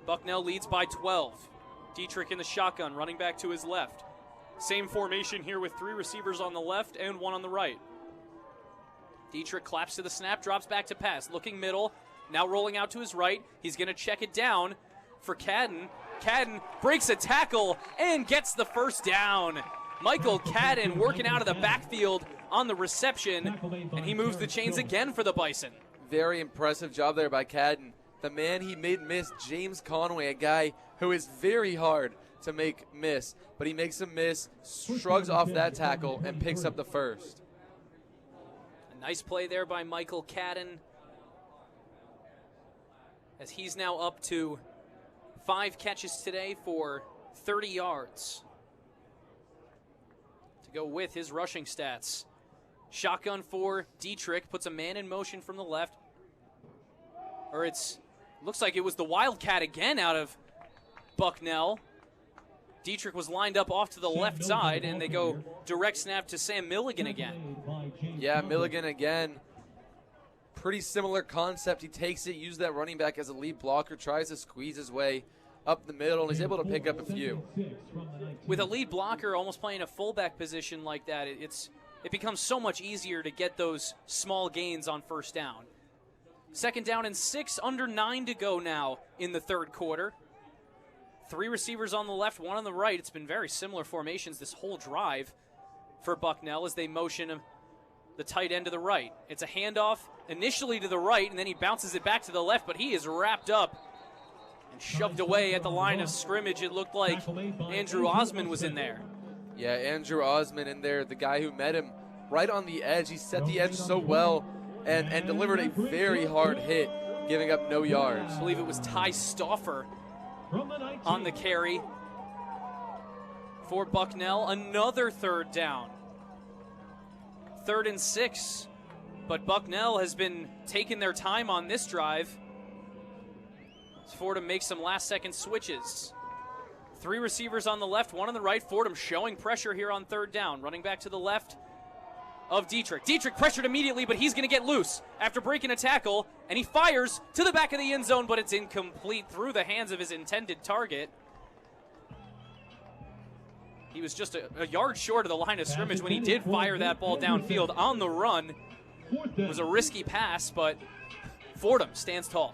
Speaker 11: Bucknell leads by 12. Dietrich in the shotgun, running back to his left. Same formation here with 3 receivers on the left and 1 on the right. Dietrich claps to the snap, drops back to pass, looking middle, now rolling out to his right. He's going to check it down for Cadden. Cadden breaks a tackle and gets the first down. Michael Cadden working out of the backfield on the reception, and he moves the chains again for the Bison.
Speaker 6: Very impressive job there by Cadden. The man he made miss, James Conway, a guy who is very hard to make miss, but he makes him miss, shrugs off that tackle, and picks up the first.
Speaker 11: A nice play there by Michael Cadden, as he's now up to 5 catches today for 30 yards to go with his rushing stats. Shotgun for Dietrich, puts a man in motion from the left. Or looks like it was the Wildcat again out of Bucknell. Dietrich was lined up off to the left side, and they go direct snap to Sam Milligan again.
Speaker 6: Yeah, Milligan again. Pretty similar concept. He takes it, uses that running back as a lead blocker, tries to squeeze his way up the middle, and he's able to pick up a few.
Speaker 11: With a lead blocker almost playing a fullback position like that, it becomes so much easier to get those small gains on first down. Second down and 6, under 9 to go now in the third quarter. 3 receivers on the left, 1 on the right. It's been very similar formations this whole drive for Bucknell as they motion the tight end to the right. It's a handoff initially to the right, and then he bounces it back to the left, but he is wrapped up and shoved away at the line of scrimmage. It looked like Andrew Osmond was in there.
Speaker 6: Yeah, Andrew Osmond in there, the guy who met him right on the edge. He set the edge so well and delivered a very hard hit, giving up no yards.
Speaker 11: I believe it was Ty Stauffer on the carry for Bucknell. Another third down. 3rd and 6. But Bucknell has been taking their time on this drive. Fordham makes some last-second switches. 3 receivers on the left, 1 on the right. Fordham showing pressure here on third down. Running back to the left of Dietrich. Dietrich pressured immediately, but he's going to get loose after breaking a tackle, and he fires to the back of the end zone, but it's incomplete through the hands of his intended target. He was just a yard short of the line of scrimmage when he did fire that ball downfield on the run. It was a risky pass, but Fordham stands tall.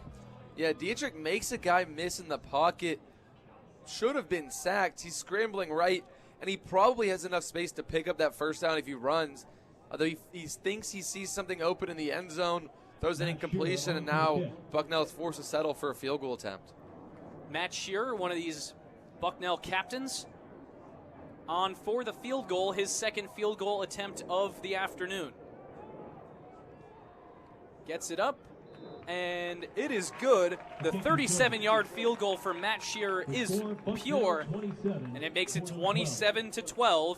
Speaker 6: Yeah, Dietrich makes a guy miss in the pocket. Should have been sacked. He's scrambling right, and he probably has enough space to pick up that first down if he runs. Although he thinks he sees something open in the end zone, throws an incompletion, and now Bucknell is forced to settle for a field goal attempt.
Speaker 11: Matt Shearer, one of these Bucknell captains, on for the field goal, his second field goal attempt of the afternoon. Gets it up, and it is good. The 37-yard field goal for Matt Shearer is pure, and it makes it 27-12,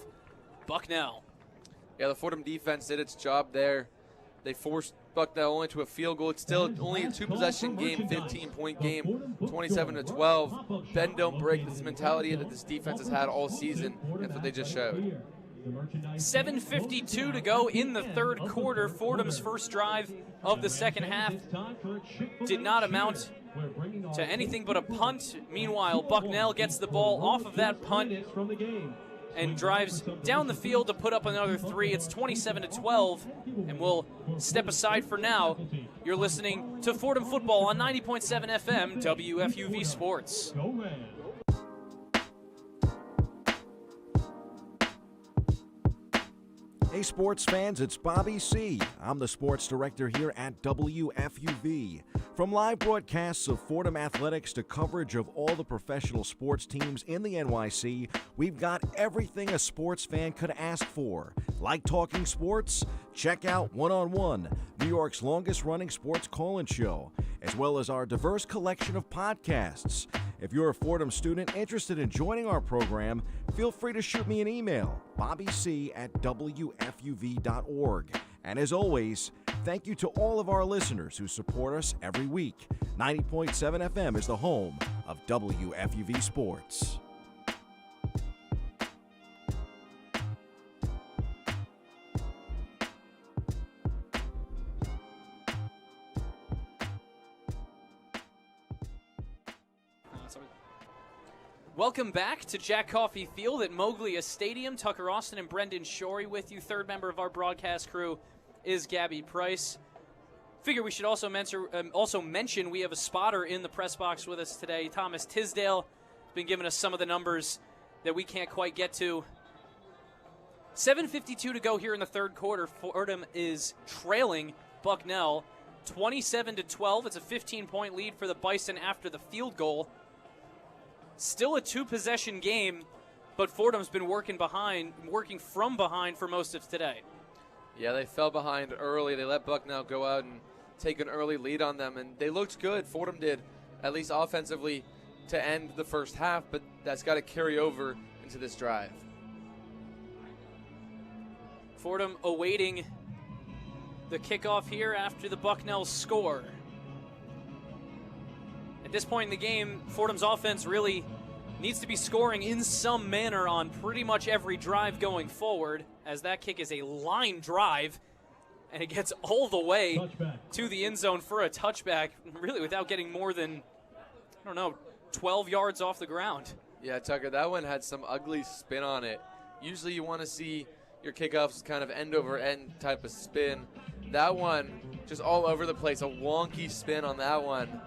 Speaker 11: Bucknell.
Speaker 6: Yeah, the Fordham defense did its job there. They forced Bucknell only to a field goal. It's still only a two-possession game, 15-point game, 27-12. Bend, don't break. This mentality that this defense has had all season. That's what they just showed.
Speaker 11: 7:52 to go in the third quarter. Fordham's first drive of the second half did not amount to anything but a punt. Meanwhile, Bucknell gets the ball off of that punt and drives down the field to put up another three. It's 27-12, and we'll step aside for now. You're listening to Fordham Football on 90.7 FM, WFUV Sports.
Speaker 20: Hey sports fans, it's Bobby C. I'm the sports director here at WFUV. From live broadcasts of Fordham athletics to coverage of all the professional sports teams in the NYC, we've got everything a sports fan could ask for. Like talking sports? Check out One on One, New York's longest running sports call-in show, as well as our diverse collection of podcasts. If you're a Fordham student interested in joining our program, feel free to shoot me an email, bobbyc@wfuv.org. And as always, thank you to all of our listeners who support us every week. 90.7 FM is the home of WFUV Sports.
Speaker 11: Welcome back to Jack Coffey Field at Moglia Stadium. Tucker Austin and Brendan Shorey with you. Third member of our broadcast crew is Gabby Price. Figure we should also mention we have a spotter in the press box with us today. Thomas Tisdale has been giving us some of the numbers that we can't quite get to. 7:52 to go here in the third quarter. Fordham is trailing Bucknell 27-12. It's a 15-point lead for the Bison after the field goal. Still a two-possession game, but Fordham's been working from behind for most of today.
Speaker 6: Yeah, they fell behind early. They let Bucknell go out and take an early lead on them, and they looked good. Fordham did, at least offensively, to end the first half, but that's got to carry over into this drive.
Speaker 11: Fordham awaiting the kickoff here after the Bucknell score. At this point in the game, Fordham's offense really needs to be scoring in some manner on pretty much every drive going forward, as that kick is a line drive, and it gets all the way to the end zone for a touchback, really without getting more than, 12 yards off the ground.
Speaker 6: Yeah, Tucker, that one had some ugly spin on it. Usually you want to see your kickoffs kind of end-over-end type of spin. That one, just all over the place, a wonky spin on that one.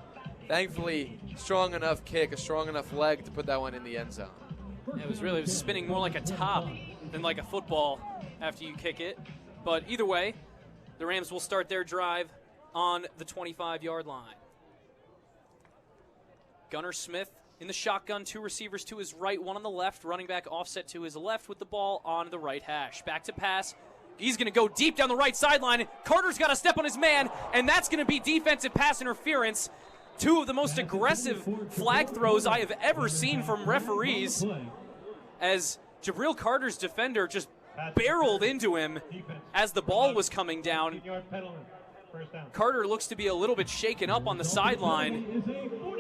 Speaker 6: Thankfully, strong enough kick, a strong enough leg to put that one in the end zone.
Speaker 11: It was spinning more like a top than like a football after you kick it. But either way, the Rams will start their drive on the 25-yard line. Gunnar Smith in the shotgun, two receivers to his right, one on the left, running back offset to his left with the ball on the right hash. Back to pass. He's going to go deep down the right sideline. Carter's got to step on his man, and that's going to be defensive pass interference. Two of the most aggressive flag throws I have ever seen from referees, as Jabril Carter's defender just barreled into him as the ball was coming down. Carter looks to be a little bit shaken up on the sideline,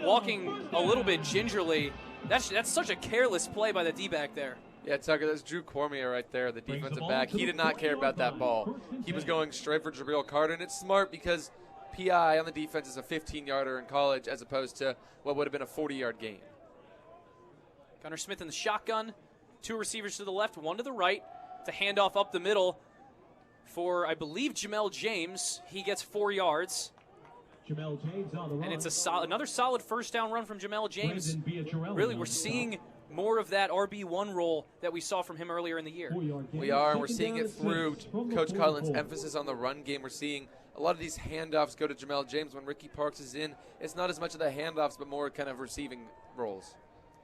Speaker 11: walking a little bit gingerly. That's such a careless play by the D-back there.
Speaker 6: Yeah, Tucker, that's Drew Cormier right there, the defensive back. He did not care about that ball. He was going straight for Jabril Carter, and it's smart because PI on the defense is a 15-yarder in college as opposed to what would have been a 40-yard gain.
Speaker 11: Gunnar Smith in the shotgun. Two receivers to the left, one to the right. It's a handoff up the middle for, I believe, Jamel James. He gets 4 yards. And it's another solid first down run from Jamel James. Really, we're seeing more of that RB1 role that we saw from him earlier in the year.
Speaker 6: We are, and we're seeing it through Coach Carlin's emphasis on the run game. We're seeing a lot of these handoffs go to Jamel James when Ricky Parks is in. It's not as much of the handoffs, but more kind of receiving roles.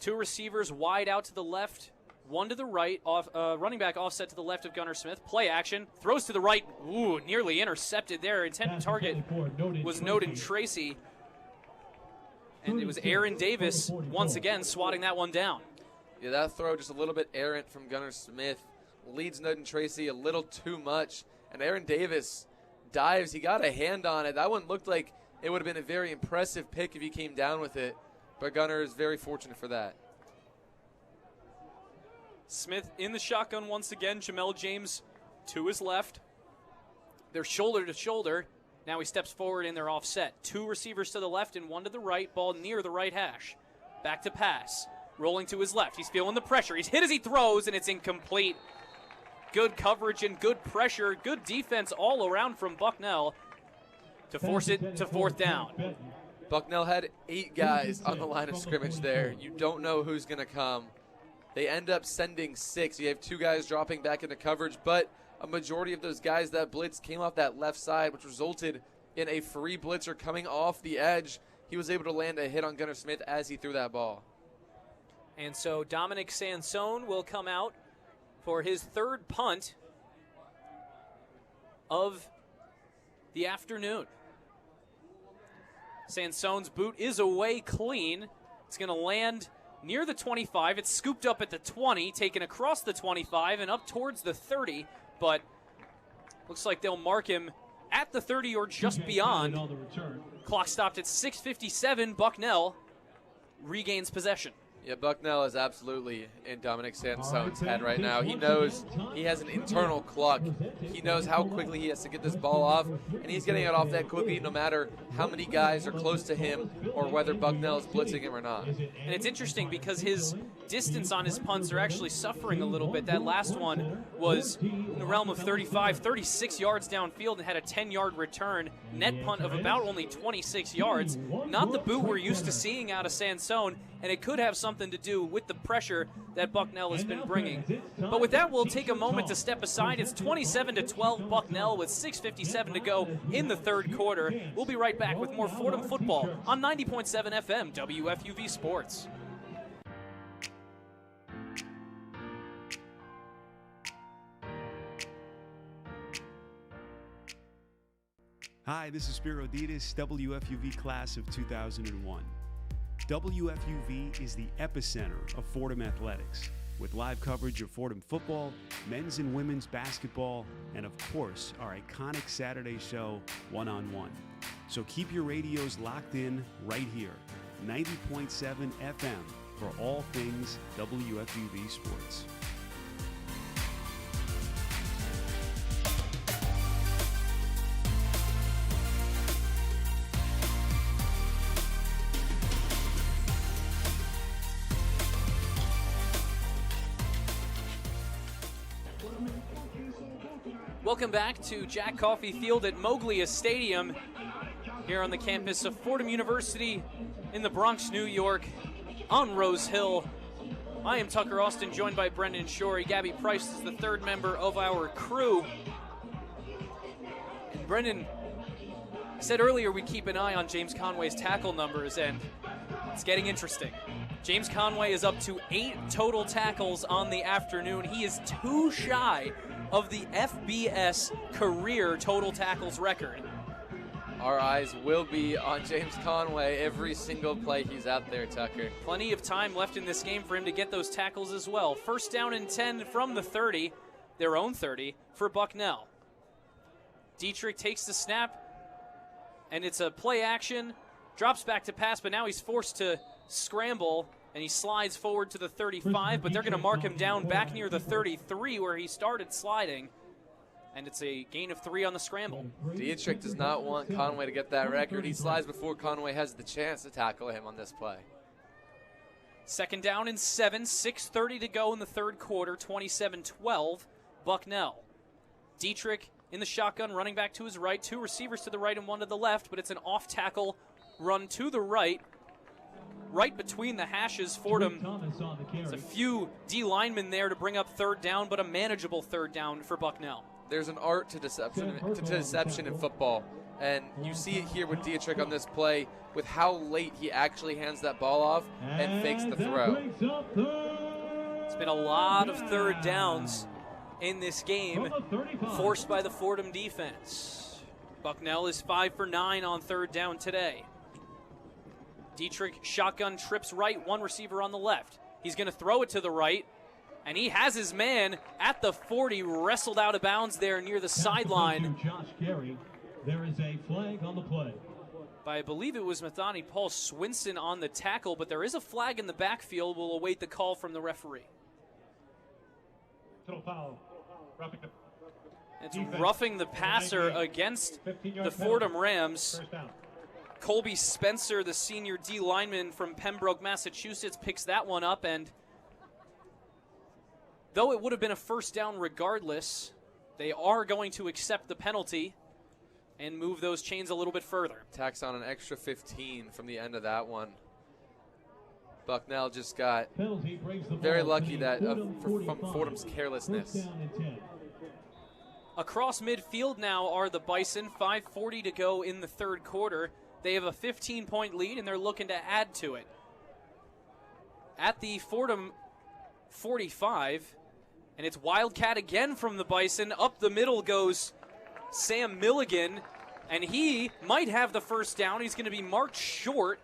Speaker 11: 2 receivers wide out to the left, 1 to the right, running back offset to the left of Gunnar Smith. Play action, throws to the right. Ooh, nearly intercepted there. Intended target was Noden Tracy. And it was Aaron Davis once again swatting that one down.
Speaker 6: Yeah, that throw just a little bit errant from Gunnar Smith. Leads Noden Tracy a little too much. And Aaron Davis dives. He got a hand on it. That one looked like it would have been a very impressive pick if he came down with it. But Gunnar is very fortunate for that.
Speaker 11: Smith in the shotgun once again. Jamel James to his left. They're shoulder to shoulder. Now he steps forward and they're offset. 2 receivers to the left and 1 to the right. Ball near the right hash. Back to pass. Rolling to his left. He's feeling the pressure. He's hit as he throws, and it's incomplete. Good coverage and good pressure. Good defense all around from Bucknell to force it to 4th down.
Speaker 6: Bucknell had 8 guys on the line of scrimmage there. You don't know who's going to come. They end up sending 6. You have 2 guys dropping back into coverage, but a majority of those guys that blitzed came off that left side, which resulted in a free blitzer coming off the edge. He was able to land a hit on Gunnar Smith as he threw that ball.
Speaker 11: And so Dominic Sansone will come out for his 3rd punt of the afternoon. Sansone's boot is away clean. It's going to land near the 25. It's scooped up at the 20, taken across the 25 and up towards the 30, but looks like they'll mark him at the 30 or just beyond. Clock stopped at 6:57. Bucknell regains possession.
Speaker 6: Yeah, Bucknell is absolutely in Dominic Sansone's head right now. He knows he has an internal clock. He knows how quickly he has to get this ball off, and he's getting it off that quickly no matter how many guys are close to him or whether Bucknell is blitzing him or not.
Speaker 11: And it's interesting because his distance on his punts are actually suffering a little bit. That last one was in the realm of 35, 36 yards downfield and had a 10-yard return. Net punt of about only 26 yards. Not the boot we're used to seeing out of Sansone, and it could have something to do with the pressure that Bucknell has been bringing. But with that, we'll take a moment to step aside. It's 27-12 Bucknell with 6:57 to go in the 3rd quarter. We'll be right back with more Fordham football on 90.7 FM WFUV Sports.
Speaker 21: Hi, this is Spiro Ditas, WFUV class of 2001. WFUV is the epicenter of Fordham athletics, with live coverage of Fordham football, men's and women's basketball, and of course, our iconic Saturday show, One on One. So keep your radios locked in right here, 90.7 FM, for all things WFUV sports.
Speaker 11: Welcome back to Jack Coffey Field at Moglia Stadium here on the campus of Fordham University in the Bronx, New York, on Rose Hill. I am Tucker Austin, joined by Brendan Shorey. Gabby Price is the 3rd member of our crew. And Brendan, I said earlier we'd keep an eye on James Conway's tackle numbers, and it's getting interesting. James Conway is up to 8 total tackles on the afternoon. He is 2 shy of the FBS career total tackles record.
Speaker 6: Our eyes will be on James Conway every single play he's out there, Tucker.
Speaker 11: Plenty of time left in this game for him to get those tackles as well. 1st down and 10 from the 30, their own 30, for Bucknell. Dietrich takes the snap, and it's a play action. Drops back to pass, but now he's forced to scramble, and he slides forward to the 35, but they're going to mark him down back near the 33 where he started sliding, and it's a gain of 3 on the scramble.
Speaker 6: Dietrich does not want Conway to get that record. He slides before Conway has the chance to tackle him on this play.
Speaker 11: 2nd down and 7, 6:30 to go in the 3rd quarter, 27-12, Bucknell. Dietrich in the shotgun, running back to his right, 2 receivers to the right and 1 to the left, but it's an off-tackle run to the right. right between the hashes. Fordham has a few D linemen there to bring up third down, but a manageable third down for Bucknell.
Speaker 6: There's an art to deception in football, and you see it here with Dietrich on this play with how late he actually hands that ball off and fakes the throw.
Speaker 11: It's been a lot of third downs in this game, forced by the Fordham defense. Bucknell is 5 for 9 on third down today. Dietrich shotgun trips right, one receiver on the left. He's going to throw it to the right, and he has his man at the 40, wrestled out of bounds there near the sideline.
Speaker 5: Josh Carey. There is a flag on the play.
Speaker 11: I believe it was Mathani Paul Swinson on the tackle, but there is a flag in the backfield. We'll await the call from the referee.
Speaker 5: Total foul.
Speaker 11: It's roughing the passer against the Fordham Rams. Colby Spencer, the senior D lineman from Pembroke, Massachusetts, picks that one up, and though it would have been a first down regardless, they are going to accept the penalty and move those chains a little bit further.
Speaker 6: Tacks on an extra 15 from the end of that one. Bucknell just got very lucky from Fordham's carelessness.
Speaker 11: Across midfield now are the Bison, 5:40 to go in the third quarter. They have a 15-point lead, and they're looking to add to it. At the Fordham 45, and it's Wildcat again from the Bison. Up the middle goes Sam Milligan, and he might have the first down. He's going to be marked short,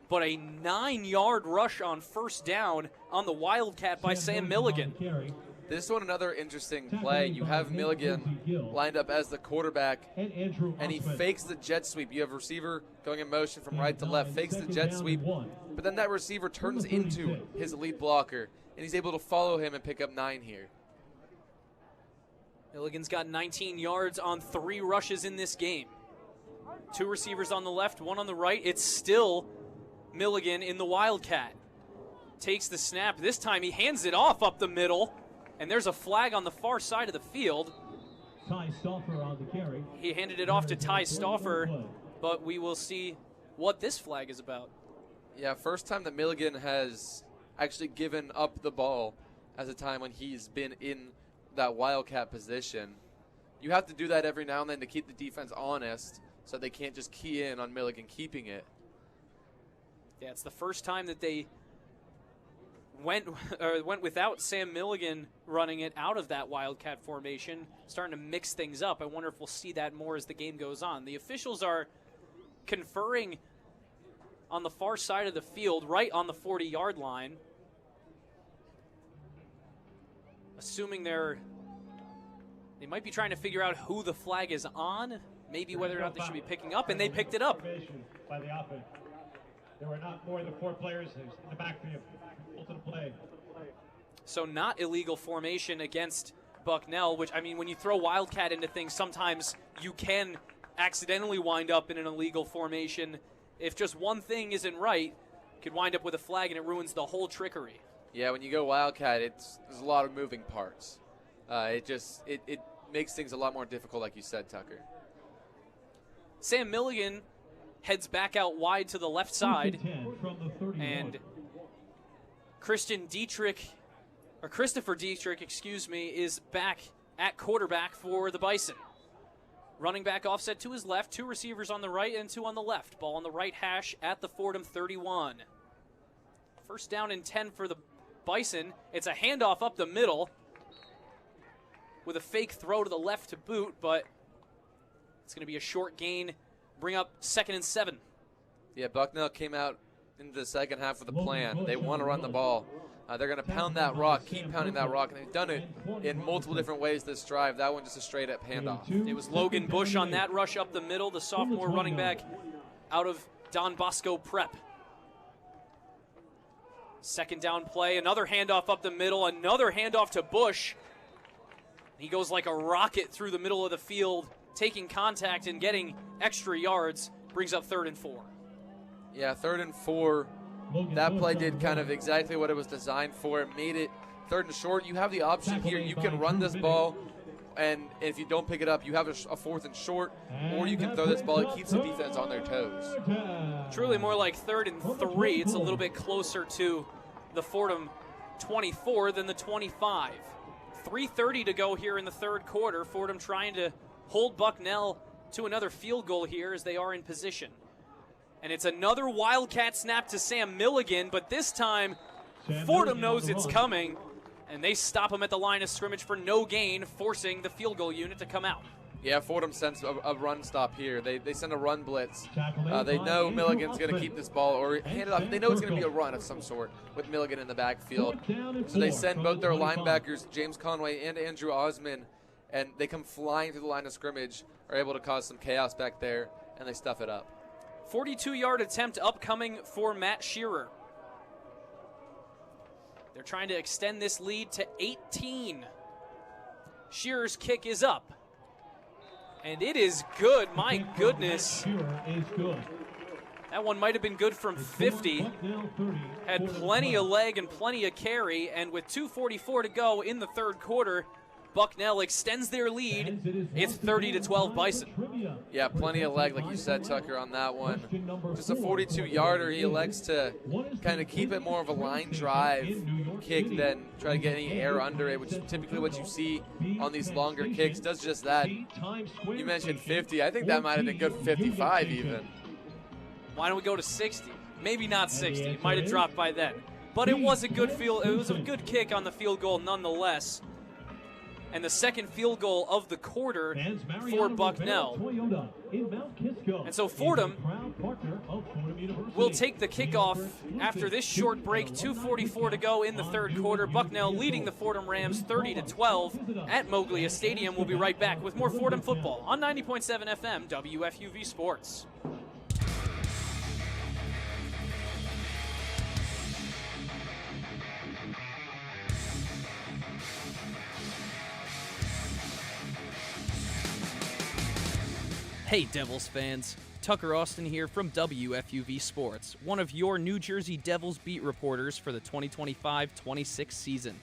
Speaker 11: but a 9-yard rush on first down on the Wildcat by Sam Milligan.
Speaker 6: This one, another interesting play. You have Milligan lined up as the quarterback, and he fakes the jet sweep. You have a receiver going in motion from right to left, fakes the jet sweep, but then that receiver turns into his lead blocker, and he's able to follow him and pick up 9 here.
Speaker 11: Milligan's got 19 yards on 3 rushes in this game. 2 receivers on the left, 1 on the right. It's still Milligan in the Wildcat. Takes the snap. This time he hands it off up the middle, and there's a flag on the far side of the field.
Speaker 5: Ty Stauffer on the carry.
Speaker 11: He handed it off to Ty Stauffer, but we will see what this flag is about.
Speaker 6: Yeah, first time that Milligan has actually given up the ball as a time when he's been in that Wildcat position. You have to do that every now and then to keep the defense honest, so they can't just key in on Milligan keeping it.
Speaker 11: Yeah, it's the first time that they went without Sam Milligan running it out of that Wildcat formation, starting to mix things up. I wonder if we'll see that more as the game goes on. The officials are conferring on the far side of the field, right on the 40-yard line. Assuming they might be trying to figure out who the flag is on, maybe whether or not they should be picking up, and they picked it up.
Speaker 5: By the offense. There were not more than 4 players in the backfield. Ultimate play.
Speaker 11: So not illegal formation against Bucknell, which, I mean, when you throw Wildcat into things, sometimes you can accidentally wind up in an illegal formation. If just one thing isn't right, you could wind up with a flag and it ruins the whole trickery.
Speaker 6: Yeah, when you go Wildcat, there's a lot of moving parts. It makes things a lot more difficult, like you said, Tucker.
Speaker 11: Sam Milligan heads back out wide to the left side, and Christopher Dietrich, is back at quarterback for the Bison. Running back offset to his left, 2 receivers on the right and 2 on the left. Ball on the right hash at the Fordham 31. First down and 10 for the Bison. It's a handoff up the middle with a fake throw to the left to boot, but it's going to be a short gain. Bring up 2nd and 7.
Speaker 6: Yeah, Bucknell came out into the second half with a plan. They want to run the ball. They're going to pound that rock, keep pounding that rock, and they've done it in multiple different ways this drive. That one just a straight-up handoff.
Speaker 11: It was Logan Bush on that rush up the middle, the sophomore running back out of Don Bosco Prep. Second down play, another handoff up the middle, another handoff to Bush. He goes like a rocket through the middle of the field, taking contact and getting extra yards, brings up 3rd and 4.
Speaker 6: Yeah, 3rd and 4. That play did kind of exactly what it was designed for. It made it 3rd and short. You have the option here. You can run this ball And if you don't pick it up, you have a 4th and short, or you can throw this ball. It keeps the defense on their toes.
Speaker 11: Truly more like 3rd and 3. It's a little bit closer to the Fordham 24 than the 25. 3:30 to go here in the 3rd quarter. Fordham trying to hold Bucknell to another field goal here as they are in position. And it's another Wildcat snap to Sam Milligan, but this time Fordham knows it's coming, and they stop him at the line of scrimmage for no gain, forcing the field goal unit to come out.
Speaker 6: Yeah, Fordham sends a run stop here. They send a run blitz. They know Milligan's going to keep this ball or hand it off. They know it's going to be a run of some sort with Milligan in the backfield. So they send both their linebackers, James Conway and Andrew Osman, and they come flying through the line of scrimmage, are able to cause some chaos back there, and they stuff it up.
Speaker 11: 42-yard attempt upcoming for Matt Shearer. They're trying to extend this lead to 18. Shearer's kick is up. And it is good. My goodness. That one might have been good from 50. Had plenty of leg and plenty of carry. And with 2:44 to go in the 3rd quarter, Bucknell extends their lead. It's 30-12 Bison.
Speaker 6: Yeah, plenty of leg, like you said, Tucker, on that one. Just a 42-yarder. He elects to kind of keep it more of a line drive kick than try to get any air under it, which is typically what you see on these longer kicks. Does just that. You mentioned 50. I think that might have been good 55 even.
Speaker 11: Why don't we go to 60? Maybe not 60. It might have dropped by then. But it was a good kick on the field goal nonetheless. And the second field goal of the quarter for Bucknell. And so Fordham will take the kickoff after this short break. 2:44 to go in the 3rd quarter. Bucknell leading the Fordham Rams 30-12 at Moglia Stadium. We'll be right back with more Fordham football on 90.7 FM WFUV Sports. Hey Devils fans, Tucker Austin here from WFUV Sports, one of your New Jersey Devils beat reporters for the 2025-26 season.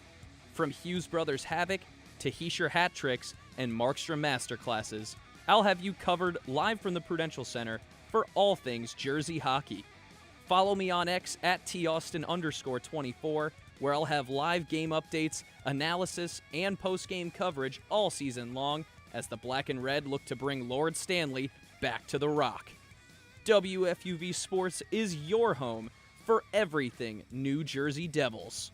Speaker 11: From Hughes Brothers Havoc to Heischer hat tricks and Markstrom masterclasses, I'll have you covered live from the Prudential Center for all things Jersey hockey. Follow me on X at @Taustin_24, where I'll have live game updates, analysis, and post-game coverage all season long as the Black and Red look to bring Lord Stanley back to the Rock. WFUV Sports is your home for everything New Jersey Devils.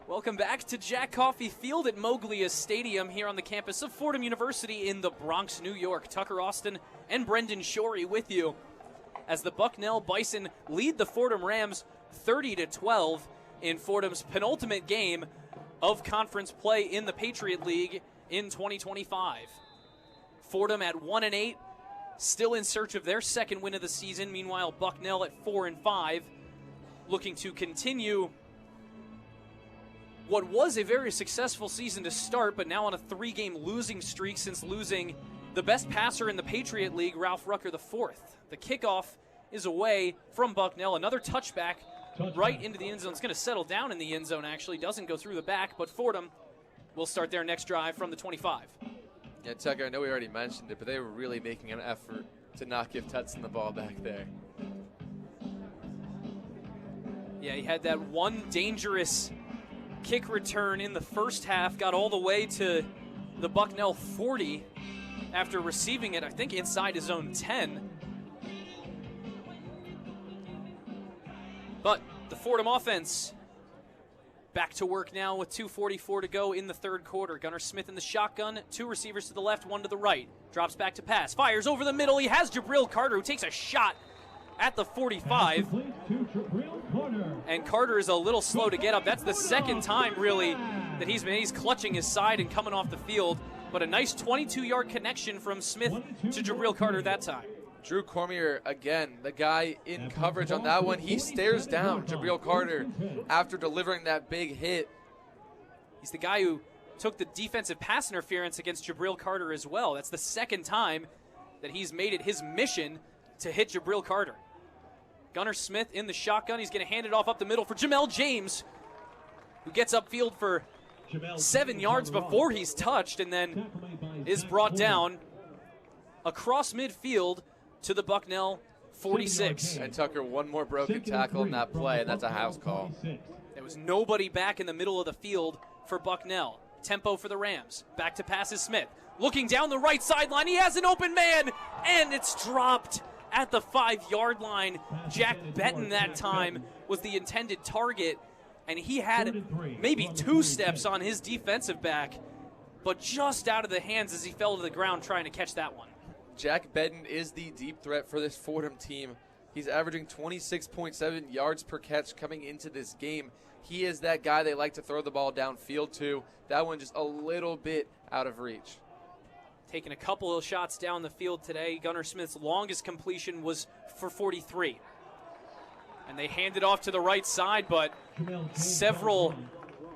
Speaker 11: Welcome back to Jack Coffey Field at Moglia Stadium here on the campus of Fordham University in the Bronx, New York. Tucker Austin and Brendan Shorey with you as the Bucknell Bison lead the Fordham Rams 30-12 in Fordham's penultimate game of conference play in the Patriot League in 2025. Fordham at 1-8, still in search of their second win of the season. Meanwhile, Bucknell at 4-5, looking to continue what was a very successful season to start, but now on a 3-game losing streak since losing the best passer in the Patriot League, Ralph Rucker IV. The kickoff is away from Bucknell. Another touchback right into the end zone. It's going to settle down in the end zone, actually. Doesn't go through the back, but Fordham will start their next drive from the 25.
Speaker 6: Yeah, Tucker, I know we already mentioned it, but they were really making an effort to not give Tutson the ball back there.
Speaker 11: Yeah, he had that one dangerous kick return in the first half, got all the way to the Bucknell 40 after receiving it, I think, inside his own 10. But the Fordham offense back to work now with 2:44 to go in the 3rd quarter. Gunnar Smith in the shotgun, 2 receivers to the left, 1 to the right. Drops back to pass, fires over the middle. He has Jabril Carter, who takes a shot at the 45. And Carter is a little slow to get up. That's the second time, really, that he's clutching his side and coming off the field. But a nice 22-yard connection from Smith to Jabril Carter that time.
Speaker 6: Drew Cormier, again, the guy in coverage on that one. He stares down Jabril Carter after delivering that big hit.
Speaker 11: He's the guy who took the defensive pass interference against Jabril Carter as well. That's the second time that he's made it his mission to hit Jabril Carter. Gunnar Smith in the shotgun. He's going to hand it off up the middle for Jamel James, who gets upfield for 7 yards before he's touched and then is brought down across midfield to the Bucknell 46.
Speaker 6: And Tucker, one more broken tackle in that play, and that's a house call.
Speaker 11: There was nobody back in the middle of the field for Bucknell. Tempo for the Rams. Back to pass is Smith. Looking down the right sideline. He has an open man, and it's dropped at the 5-yard line. Jack Betton that time was the intended target, and he had maybe 2 steps on his defensive back, but just out of the hands as he fell to the ground trying to catch that one.
Speaker 6: Jack Betton is the deep threat for this Fordham team. He's averaging 26.7 yards per catch coming into this game. He is that guy they like to throw the ball downfield to. That one just a little bit out of reach.
Speaker 11: Taking a couple of shots down the field today. Gunnar Smith's longest completion was for 43. And they hand it off to the right side, but several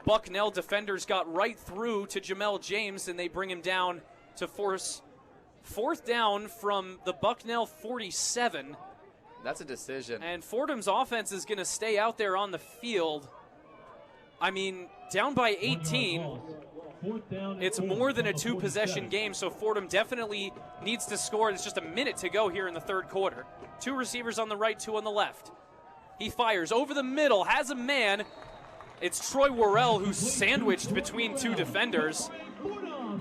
Speaker 11: Bucknell defenders got right through to Jamel James, and they bring him down to force 4th down from the Bucknell 47.
Speaker 6: That's a decision.
Speaker 11: And Fordham's offense is going to stay out there on the field. I mean, down by 18. It's more than a 2-possession game, so Fordham definitely needs to score. There's just a minute to go here in the 3rd quarter. 2 receivers on the right, 2 on the left. He fires over the middle, has a man. It's Troy Worrell who's sandwiched between 2 defenders.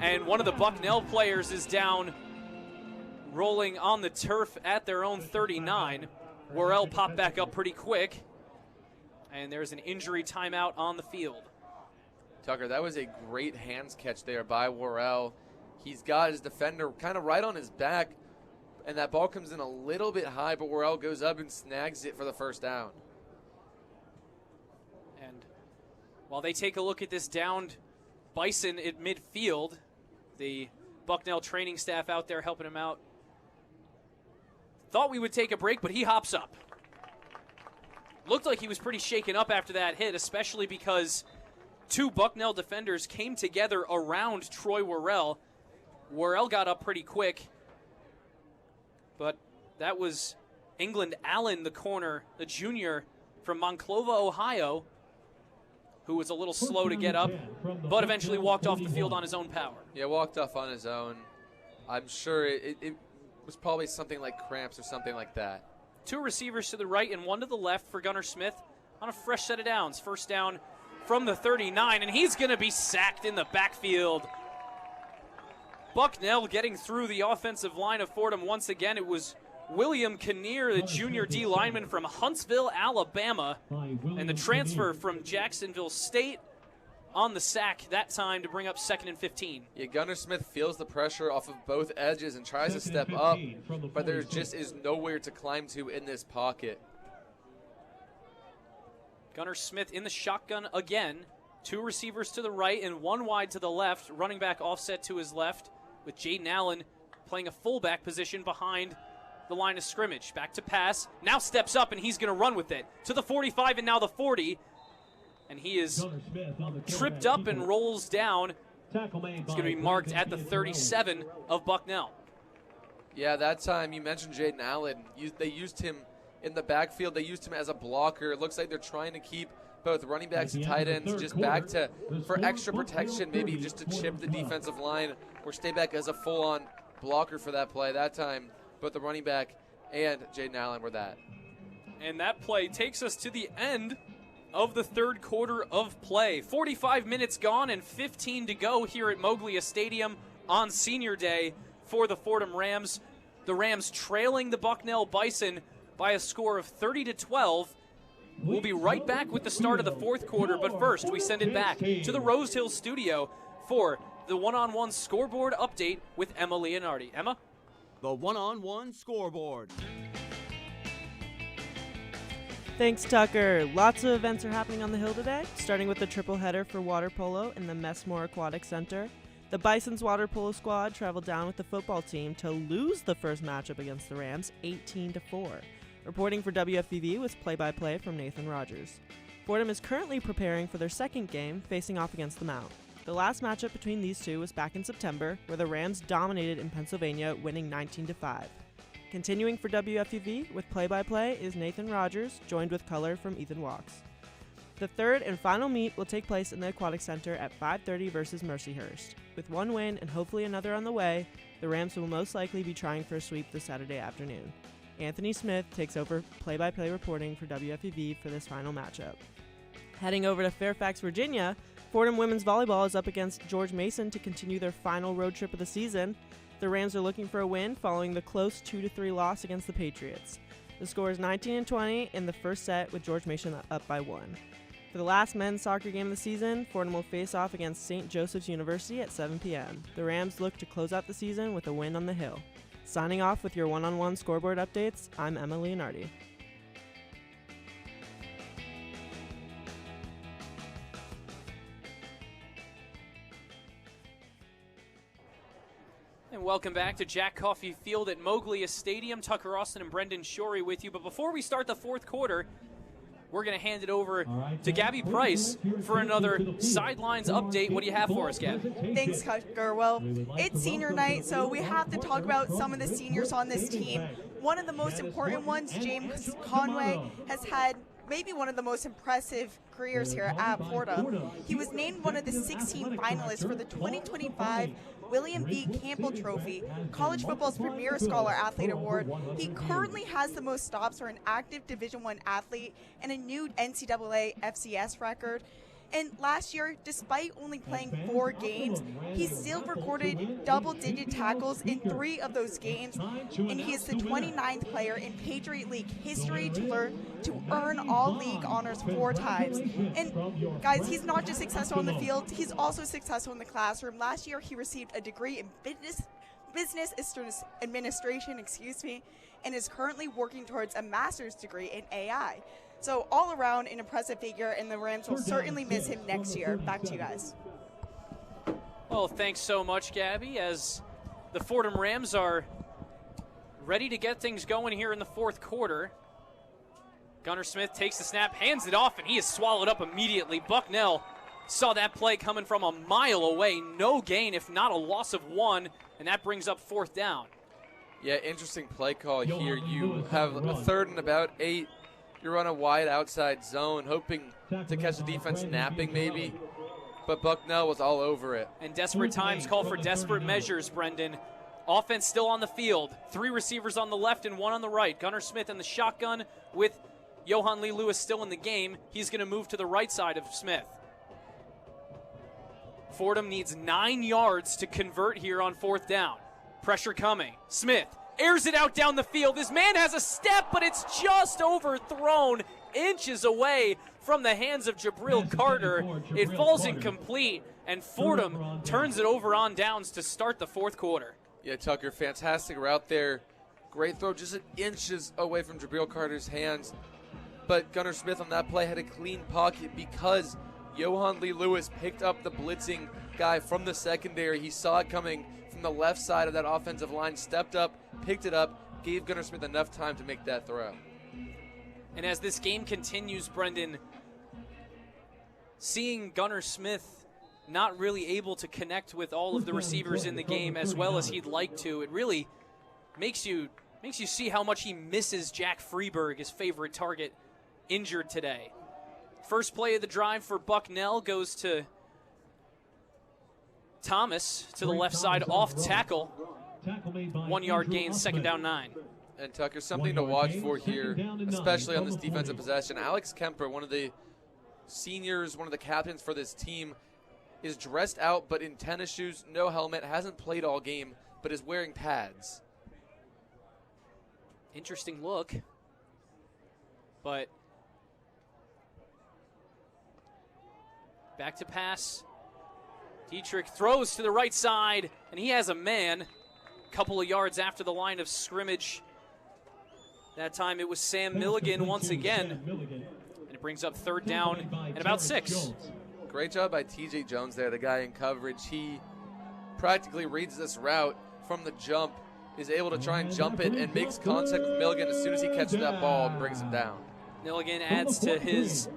Speaker 11: And one of the Bucknell players is down, rolling on the turf at their own 39. Worrell popped back up pretty quick. And there's an injury timeout on the field.
Speaker 6: Tucker, that was a great hands catch there by Worrell. He's got his defender kind of right on his back, and that ball comes in a little bit high, but Worrell goes up and snags it for the 1st down.
Speaker 11: And while they take a look at this downed Bison at midfield, the Bucknell training staff out there helping him out thought we would take a break, but he hops up. Looked like he was pretty shaken up after that hit, especially because 2 Bucknell defenders came together around Troy Worrell. Worrell got up pretty quick, but that was England Allen, the corner, the junior from Monclova, Ohio, who was a little slow to get up, but eventually walked off the field on his own power.
Speaker 6: Yeah, walked off on his own. I'm sure it was probably something like cramps or something like that.
Speaker 11: 2 receivers to the right and 1 to the left for Gunnar Smith on a fresh set of downs. 1st down from the 39, and he's going to be sacked in the backfield. Bucknell getting through the offensive line of Fordham once again. It was William Kinnear, the junior D lineman from Huntsville, Alabama, and the transfer from Jacksonville State on the sack that time to bring up 2nd and 15.
Speaker 6: Yeah, Gunnar Smith feels the pressure off of both edges and tries to step up, but there just is nowhere to climb to in this pocket.
Speaker 11: Gunnar Smith in the shotgun again. 2 receivers to the right and 1 wide to the left. Running back offset to his left with Jaden Allen playing a fullback position behind the line of scrimmage. Back to pass. Now steps up and he's going to run with it to the 45 and now the 40. And he is tripped up and rolls down. He's going to be marked at the 37 of Bucknell.
Speaker 6: Yeah, that time you mentioned Jaden Allen. They used him in the backfield. They used him as a blocker. It looks like they're trying to keep both running backs and tight ends just back to for extra protection, maybe just to chip the defensive line or stay back as a full-on blocker for that play. That time, both the running back and Jaden Allen were that.
Speaker 11: And that play takes us to the end of the 3rd quarter of play. 45 minutes gone and 15 to go here at Moglia Stadium on Senior Day for the Fordham Rams. The Rams trailing the Bucknell Bison by a score of 30-12. We'll be right back with the start of the 4th quarter, but first we send it back to the Rose Hill studio for the one-on-one scoreboard update with Emma Leonardi. Emma?
Speaker 12: The one-on-one scoreboard.
Speaker 13: Thanks, Tucker. Lots of events are happening on the Hill today, starting with the triple header for water polo in the Messmore Aquatic Center. The Bison's water polo squad traveled down with the football team to lose the first matchup against the Rams, 18-4. Reporting for WFUV was play-by-play from Nathan Rogers. Fordham is currently preparing for their second game, facing off against the Mount. The last matchup between these two was back in September, where the Rams dominated in Pennsylvania, winning 19-5. Continuing for WFUV with play-by-play is Nathan Rogers, joined with color from Ethan Walks. The third and final meet will take place in the Aquatic Center at 5:30 versus Mercyhurst. With one win and hopefully another on the way, the Rams will most likely be trying for a sweep this Saturday afternoon. Anthony Smith takes over play-by-play reporting for WFUV for this final matchup. Heading over to Fairfax, Virginia, Fordham women's volleyball is up against George Mason to continue their final road trip of the season. The Rams are looking for a win following the close 2-3 loss against the Patriots. The score is 19-20 in the first set, with George Mason up by 1. For the last men's soccer game of the season, Fordham will face off against St. Joseph's University at 7 p.m. The Rams look to close out the season with a win on the Hill. Signing off with your one-on-one scoreboard updates, I'm Emma Leonardi.
Speaker 11: And welcome back to Jack Coffey Field at Moglia Stadium. Tucker Austin and Brendan Shorey with you. But before we start the fourth quarter, we're going to hand it over to Gabby Price for another Sidelines update. What do you have for us, Gabby?
Speaker 4: Thanks, Tucker. Well, it's senior night, so we have to talk about some of the seniors on this team. One of the most important ones, James Conway, has had maybe one of the most impressive careers here at Fordham. He was named one of the 16 finalists for the 2025 William B. Campbell Trophy, college football's premier scholar athlete award. He currently has the most stops for an active Division I athlete and a new NCAA FCS record. And last year, despite only playing 4 games, he still recorded double-digit tackles in 3 of those games, and he is the 29th player in Patriot League history to earn all league honors 4 times. And guys, he's not just successful on the field, he's also successful in the classroom. Last year, he received a degree in business administration, and is currently working towards a master's degree in AI. So all around an impressive figure, and the Rams will certainly miss him next year. Back to you guys.
Speaker 11: Well, thanks so much, Gabby, as the Fordham Rams are ready to get things going here in the fourth quarter. Gunnar Smith takes the snap, hands it off, and he is swallowed up immediately. Bucknell saw that play coming from a mile away. No gain, if not a loss of 1, and that brings up 4th down.
Speaker 6: Yeah, interesting play call here. You have a 3rd and about 8. You're on a wide outside zone, hoping to catch the defense napping maybe, but Bucknell was all over it.
Speaker 11: And desperate times call for desperate measures, Brendan. Offense still on the field. 3 receivers on the left and 1 on the right. Gunnar Smith in the shotgun with Johan Lee Lewis still in the game. He's going to move to the right side of Smith. Fordham needs 9 yards to convert here on 4th down. Pressure coming. Smith airs it out down the field. This man has a step, but it's just overthrown inches away from the hands of Jabril Carter. It falls incomplete, and Fordham turns it over on downs to start the fourth quarter.
Speaker 6: Yeah, Tucker, fantastic route there. Great throw, just inches away from Jabril Carter's hands. But Gunnar Smith on that play had a clean pocket because Johan Lee Lewis picked up the blitzing guy from the secondary. He saw it coming from the left side of that offensive line, stepped up, picked it up, gave Gunnar Smith enough time to make that throw.
Speaker 11: And as this game continues, Brendan, seeing Gunnar Smith not really able to connect with all of the receivers in the game as well as he'd like to, it really makes you see how much he misses Jack Freeberg, his favorite target, injured today. First play of the drive for Bucknell goes to Thomas to the left side off tackle. 1 yard gain, 2nd down 9.
Speaker 6: And Tucker, something to watch for here, especially on this defensive possession. Alex Kemper, one of the seniors, one of the captains for this team, is dressed out but in tennis shoes, no helmet, hasn't played all game, but is wearing pads.
Speaker 11: Interesting look. But back to pass. Dietrich throws to the right side, and he has a man. Couple of yards after the line of scrimmage. That time it was Sam Milligan once again. And it brings up 3rd down and about 6.
Speaker 6: Great job by TJ Jones there, the guy in coverage. He practically reads this route from the jump, is able to try and jump it, and makes contact with Milligan as soon as he catches that ball and brings him down.
Speaker 11: Milligan adds to his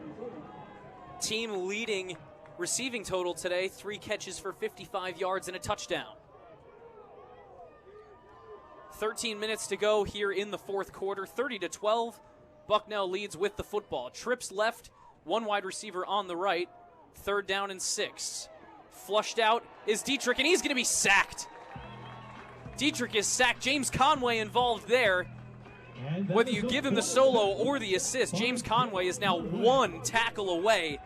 Speaker 11: team leading receiving total today, 3 catches for 55 yards and a touchdown. 13 minutes to go here in the fourth quarter, 30-12. Bucknell leads with the football. Trips left, 1 wide receiver on the right, 3rd down and 6. Flushed out is Dietrich, and he's going to be sacked. Dietrich is sacked. James Conway involved there. Whether you give him the solo or the assist, James Conway is now 1 tackle away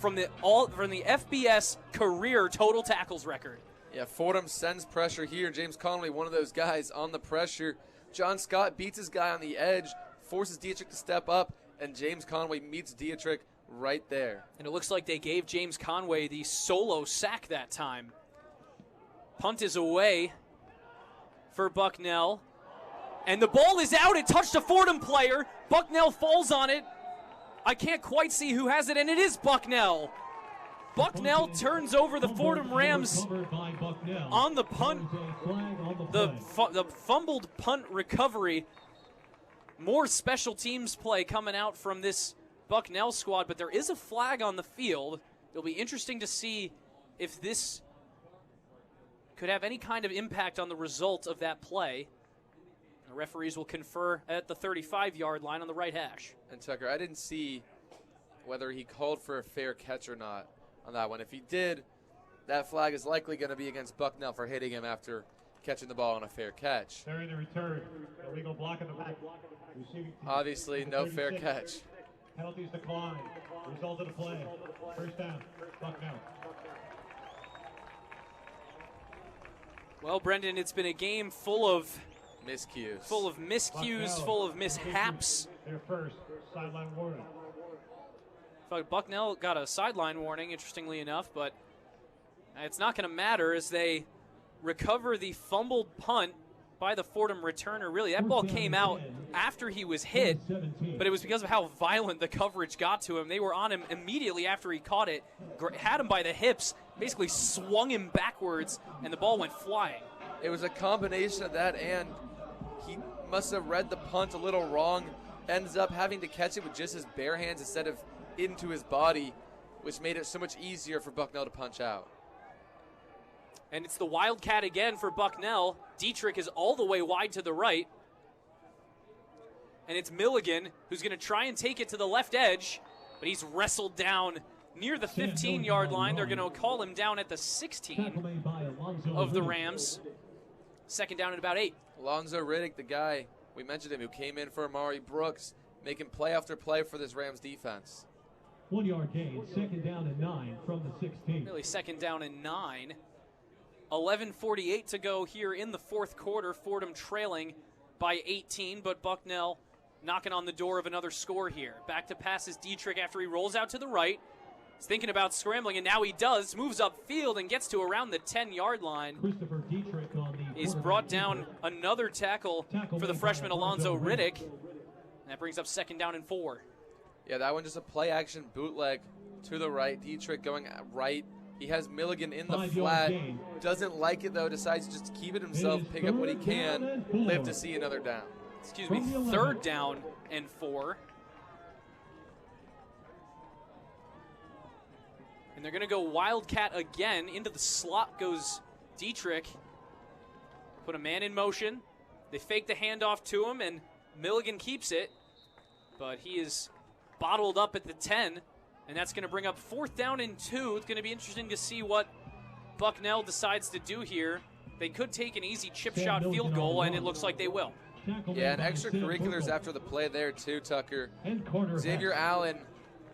Speaker 11: from the FBS career total tackles record.
Speaker 6: Yeah, Fordham sends pressure here. James Conway, one of those guys on the pressure. John Scott beats his guy on the edge, forces Dietrich to step up, and James Conway meets Dietrich right there.
Speaker 11: And it looks like they gave James Conway the solo sack that time. Punt is away for Bucknell. And the ball is out. It touched a Fordham player. Bucknell falls on it. I can't quite see who has it, and it is Bucknell. Bucknell turns over the Fordham Rams on the punt. The fumbled punt recovery. More special teams play coming out from this Bucknell squad, but there is a flag on the field. It'll be interesting to see if this could have any kind of impact on the result of that play. The referees will confer at the 35-yard line on the right hash.
Speaker 6: And Tucker, I didn't see whether he called for a fair catch or not on that one. If he did, that flag is likely going to be against Bucknell for hitting him after catching the ball on a fair catch.
Speaker 5: They're in the return. Illegal block in the back.
Speaker 6: Obviously, no fair catch.
Speaker 5: Penalties decline. Result of the play. First down. Bucknell.
Speaker 11: Well, Brendan, it's been a game full of
Speaker 6: miscues,
Speaker 11: full of mishaps.
Speaker 5: Their first sideline warning.
Speaker 11: Bucknell got a sideline warning, interestingly enough, but it's not going to matter as they recover the fumbled punt by the Fordham returner. Really, that ball came out after he was hit, but it was because of how violent the coverage got to him. They were on him immediately after he caught it, had him by the hips, basically swung him backwards, and the ball went flying.
Speaker 6: It was a combination of that, and he must have read the punt a little wrong, ends up having to catch it with just his bare hands instead of into his body, which made it so much easier for Bucknell to punch out.
Speaker 11: And it's the Wildcat again for Bucknell. Dietrich is all the way wide to the right. And it's Milligan who's going to try and take it to the left edge, but he's wrestled down near the 15-yard line. They're going to call him down at the 16 of the Rams. 2nd down and about 8.
Speaker 6: Alonzo Riddick, the guy, we mentioned him, who came in for Amari Brooks, making play after play for this Rams defense.
Speaker 5: 1 yard gain, 2nd down and 9 from the 16.
Speaker 11: Really 2nd down and 9. 11:48 to go here in the fourth quarter. Fordham trailing by 18, but Bucknell knocking on the door of another score here. Back to passes Dietrich after he rolls out to the right. He's thinking about scrambling, and now he does. Moves upfield and gets to around the 10-yard line.
Speaker 5: Christopher Dietrich on the
Speaker 11: He's brought down another tackle for the freshman Alonzo Riddick. And that brings up 2nd down and 4.
Speaker 6: Yeah, that one just a play-action bootleg to the right. Dietrich going right. He has Milligan in the flat. Doesn't like it, though. Decides just to keep it himself, pick up what he can, live to see another down.
Speaker 11: Excuse me, 3rd down and 4. And they're going to go Wildcat again. Into the slot goes Dietrich. Put a man in motion. They fake the handoff to him, and Milligan keeps it. But he is bottled up at the 10. And that's going to bring up 4th down and 2. It's going to be interesting to see what Bucknell decides to do here. They could take an easy chip shot field goal, and it looks like they will.
Speaker 6: Yeah, and extracurriculars after the play there too, Tucker. Xavier Allen,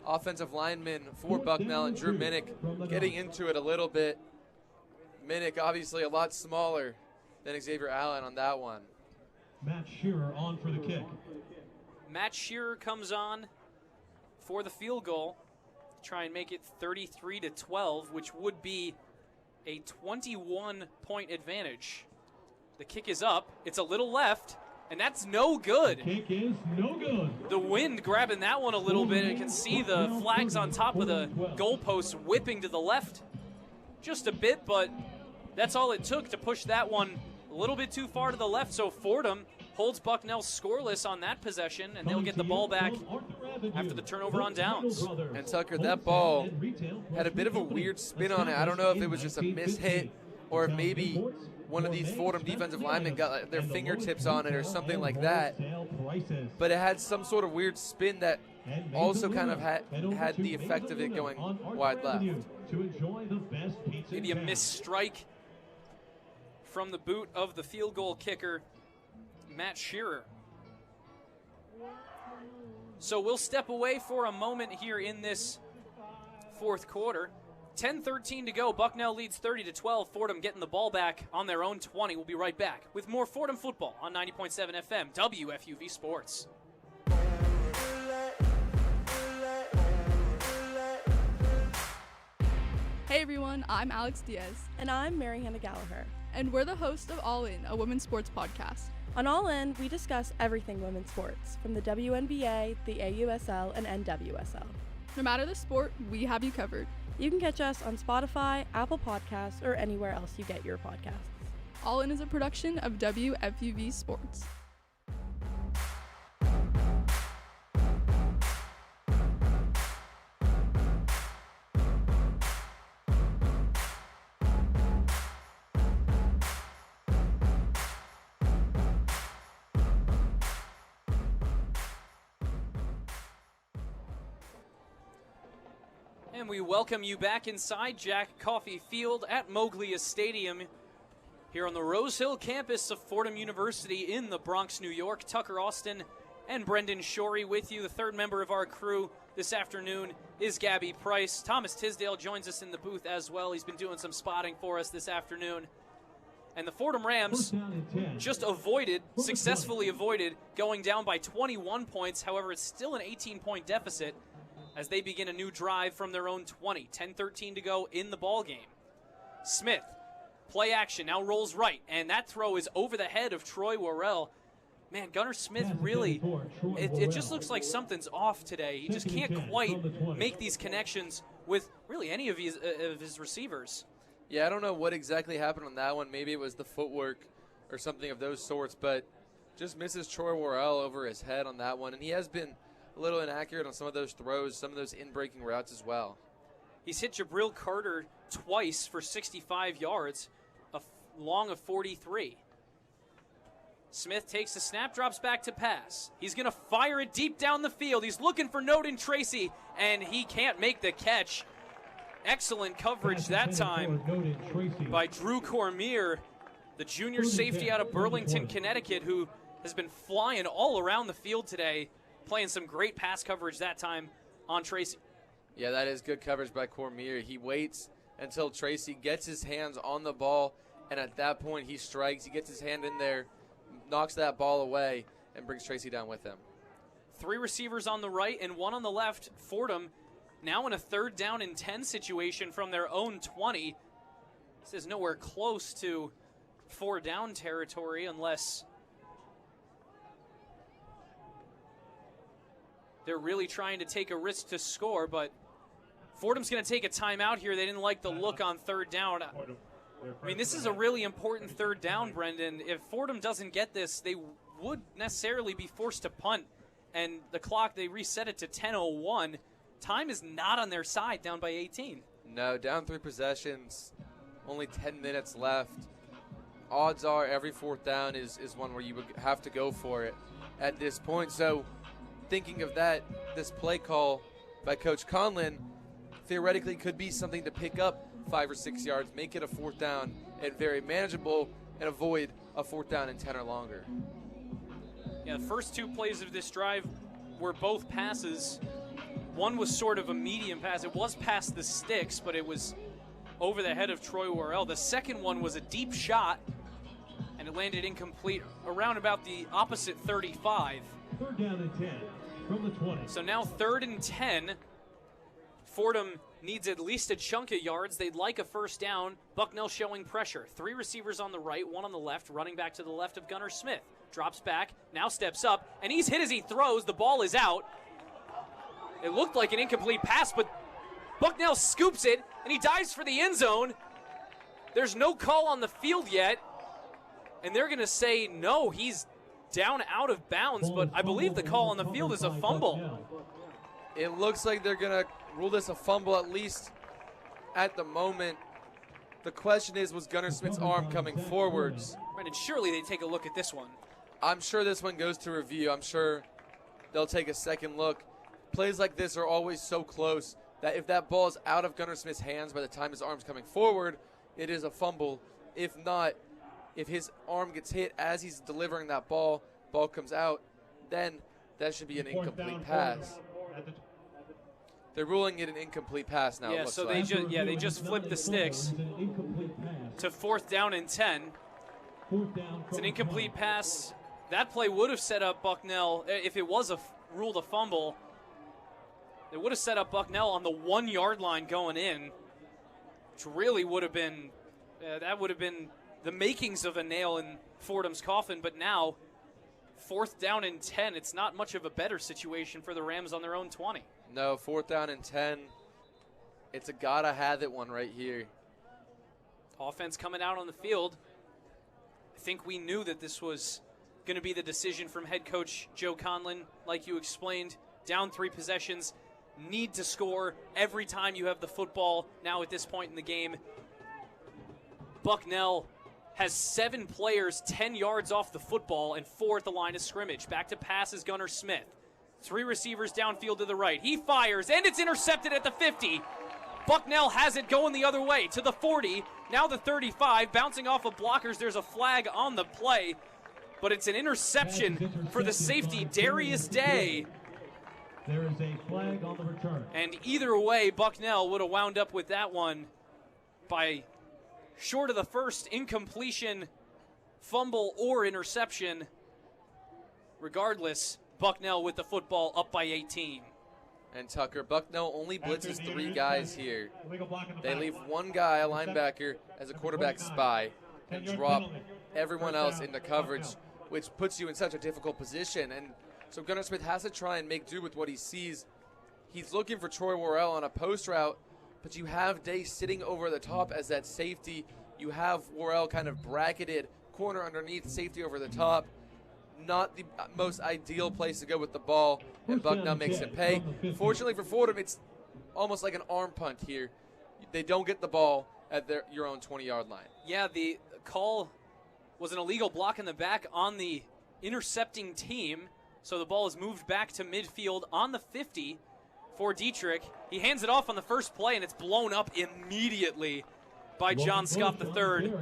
Speaker 6: offensive lineman for Bucknell, and Drew Minnick getting into it a little bit. Minnick obviously a lot smaller than Xavier Allen on that one.
Speaker 5: Matt Shearer on for the kick.
Speaker 11: Matt Shearer comes on for the field goal. Try and make it 33-12, which would be a 21-point advantage. The kick is up. It's a little left, and that's no good.
Speaker 5: The kick is no good.
Speaker 11: The wind grabbing that one a little bit. You can see the flags on top of the goalposts whipping to the left just a bit, but that's all it took to push that one a little bit too far to the left. So Fordham holds Bucknell scoreless on that possession, and they'll get the ball back after the turnover on downs.
Speaker 6: And Tucker, that ball had a bit of a weird spin on it. I don't know if it was just a mishit or if maybe one of these Fordham defensive linemen got their fingertips on it or something like that. But it had some sort of weird spin that also kind of had the effect of it going wide left.
Speaker 11: Maybe a missed strike from the boot of the field goal kicker, Matt Shearer. So we'll step away for a moment here in this fourth quarter. 10:13 to go. Bucknell leads 30-12. Fordham getting the ball back on their own 20. We'll be right back with more Fordham football on 90.7 FM WFUV Sports.
Speaker 1: Hey everyone, I'm Alex Diaz.
Speaker 22: And I'm Mary Hannah Gallagher.
Speaker 1: And we're the host of All In, a women's sports podcast.
Speaker 22: On All In, we discuss everything women's sports, from the WNBA, the AUSL, and NWSL.
Speaker 1: No matter the sport, we have you covered.
Speaker 22: You can catch us on Spotify, Apple Podcasts, or anywhere else you get your podcasts.
Speaker 1: All In is a production of WFUV Sports.
Speaker 11: And we welcome you back inside Jack Coffey Field at Moglia Stadium here on the Rose Hill campus of Fordham University in the Bronx, New York. Tucker Austin and Brendan Shorey with you. The third member of our crew this afternoon is Gabby Price. Thomas Tisdale joins us in the booth as well. He's been doing some spotting for us this afternoon. And the Fordham Rams just successfully avoided going down by 21 points. However, it's still an 18-point deficit as they begin a new drive from their own 20. 10:13 to go in the ball game. Smith, play action, now rolls right, and that throw is over the head of Troy Worrell. Man, Gunnar Smith really, it just looks like something's off today. He just can't quite make these connections with really any of his receivers.
Speaker 6: Yeah, I don't know what exactly happened on that one. Maybe it was the footwork or something of those sorts, but just misses Troy Worrell over his head on that one, and he has been a little inaccurate on some of those throws, some of those in-breaking routes as well.
Speaker 11: He's hit Jabril Carter twice for 65 yards, long of 43. Smith takes the snap, drops back to pass. He's going to fire it deep down the field. He's looking for Noden Tracy, and he can't make the catch. Excellent coverage that time by Drew Cormier, the junior safety out of Burlington, Connecticut, who has been flying all around the field today, playing some great pass coverage that time on Tracy.
Speaker 6: Yeah, that is good coverage by Cormier. He waits until Tracy gets his hands on the ball, and at that point he strikes. He gets his hand in there, knocks that ball away, and brings Tracy down with him.
Speaker 11: 3 receivers on the right and 1 on the left. Fordham now in a 3rd down and 10 situation from their own 20. This is nowhere close to 4 down territory unless they're really trying to take a risk to score, but Fordham's going to take a timeout here. They didn't like the look on 3rd down. I mean, this is a really important 3rd down, Brendan. If Fordham doesn't get this, they would necessarily be forced to punt, and the clock, they reset it to 10:01. Time is not on their side, down by 18.
Speaker 6: No, down 3 possessions, only 10 minutes left. Odds are every 4th down is one where you would have to go for it at this point. So thinking of that, this play call by Coach Conlon theoretically could be something to pick up 5 or 6 yards, make it a 4th down and very manageable, and avoid a 4th down and 10 or longer.
Speaker 11: Yeah, the first 2 plays of this drive were both passes. One was sort of a medium pass. It was past the sticks, but it was over the head of Troy Worrell. The second one was a deep shot, and it landed incomplete around about the opposite 35.
Speaker 5: 3rd down and 10 from the 20.
Speaker 11: So now 3rd and 10. Fordham needs at least a chunk of yards. They'd like a 1st down. Bucknell showing pressure. 3 receivers on the right, 1 on the left, running back to the left of Gunnar Smith. Drops back, now steps up, and he's hit as he throws. The ball is out. It looked like an incomplete pass, but Bucknell scoops it, and he dives for the end zone. There's no call on the field yet, and they're going to say, no, he's down out of bounds, but I believe the call on the field is a fumble.
Speaker 6: It looks like they're going to rule this a fumble, at least at the moment. The question is, was Gunnar Smith's arm coming forwards?
Speaker 11: Right, and surely they take a look at this one.
Speaker 6: I'm sure this one goes to review. I'm sure they'll take a second look. Plays like this are always so close that if that ball is out of Gunnar Smith's hands by the time his arm's coming forward, it is a fumble. If not, if his arm gets hit as he's delivering that ball comes out, then that should be an incomplete pass. They're ruling it an incomplete pass now.
Speaker 11: Yeah, so they just flipped the sticks to 4th down and 10. It's an incomplete pass. That play would have set up Bucknell if it was ruled a fumble. It would have set up Bucknell on the 1 yard line going in, which really would have been that would have been the makings of a nail in Fordham's coffin. But now, 4th down and 10. It's not much of a better situation for the Rams on their own 20.
Speaker 6: No, 4th down and 10. It's a gotta have it one right here.
Speaker 11: Offense coming out on the field. I think we knew that this was going to be the decision from head coach Joe Conlon. Like you explained, down 3 possessions, need to score every time you have the football now at this point in the game. Bucknell has 7 players 10 yards off the football and 4 at the line of scrimmage. Back to pass is Gunnar Smith. 3 receivers downfield to the right. He fires, and it's intercepted at the 50. Bucknell has it going the other way to the 40, now the 35. Bouncing off of blockers, there's a flag on the play, but it's an interception for the safety, Darius Day.
Speaker 5: There is a flag on the return.
Speaker 11: And either way, Bucknell would have wound up with that one by short of the first incompletion, fumble, or interception. Regardless, Bucknell with the football up by 18.
Speaker 6: And Tucker, Bucknell only blitzes 3 guys here. They leave 1 guy, a linebacker, as a quarterback spy, and drop everyone else into coverage, which puts you in such a difficult position. And so Gunnar Smith has to try and make do with what he sees. He's looking for Troy Worrell on a post route, but you have Day sitting over the top as that safety. You have Worrell kind of bracketed, corner underneath, safety over the top. Not the most ideal place to go with the ball, and Bucknell makes him pay. Fortunately for Fordham, it's almost like an arm punt here. They don't get the ball at your own 20-yard line.
Speaker 11: Yeah, the call was an illegal block in the back on the intercepting team, so the ball is moved back to midfield on the 50 for Dietrich. He hands it off on the first play, and it's blown up immediately by John Scott III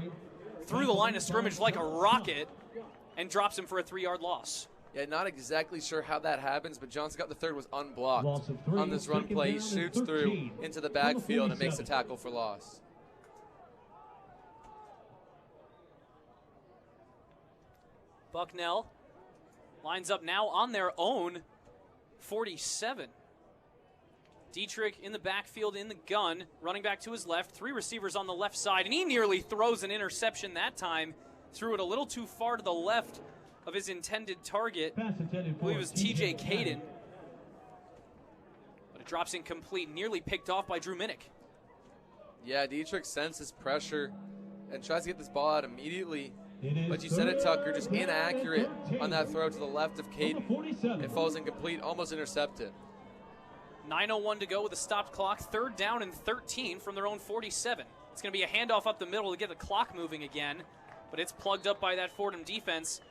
Speaker 11: through the line of scrimmage like a rocket, and drops him for a 3-yard loss.
Speaker 6: Yeah, not exactly sure how that happens, but John Scott III was unblocked on this run play. He shoots through into the backfield and makes a tackle for loss.
Speaker 11: Bucknell lines up now on their own 47. Dietrich in the backfield in the gun, running back to his left, 3 receivers on the left side, and he nearly throws an interception that time. Threw it a little too far to the left of his intended target. I believe it was TJ Caden. But it drops incomplete, nearly picked off by Drew Minnick.
Speaker 6: Yeah, Dietrich senses pressure and tries to get this ball out immediately. But you said it, Tucker, just inaccurate on that throw to the left of Caden. It falls incomplete, almost intercepted.
Speaker 11: 9:01 to go with a stopped clock. 3rd down and 13 from their own 47. It's going to be a handoff up the middle to get the clock moving again. But it's plugged up by that Fordham defense.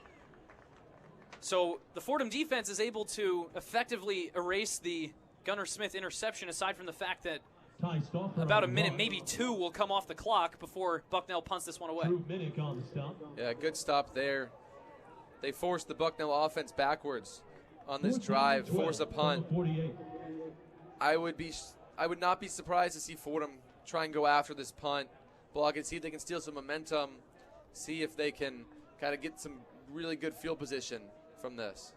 Speaker 11: So the Fordham defense is able to effectively erase the Gunnar Smith interception, aside from the fact that about a minute, maybe 2, will come off the clock before Bucknell punts this one away.
Speaker 6: Yeah, good stop there. They forced the Bucknell offense backwards on this drive, force a punt. I would not be surprised to see Fordham try and go after this punt, block it, see if they can steal some momentum, see if they can kind of get some really good field position from this.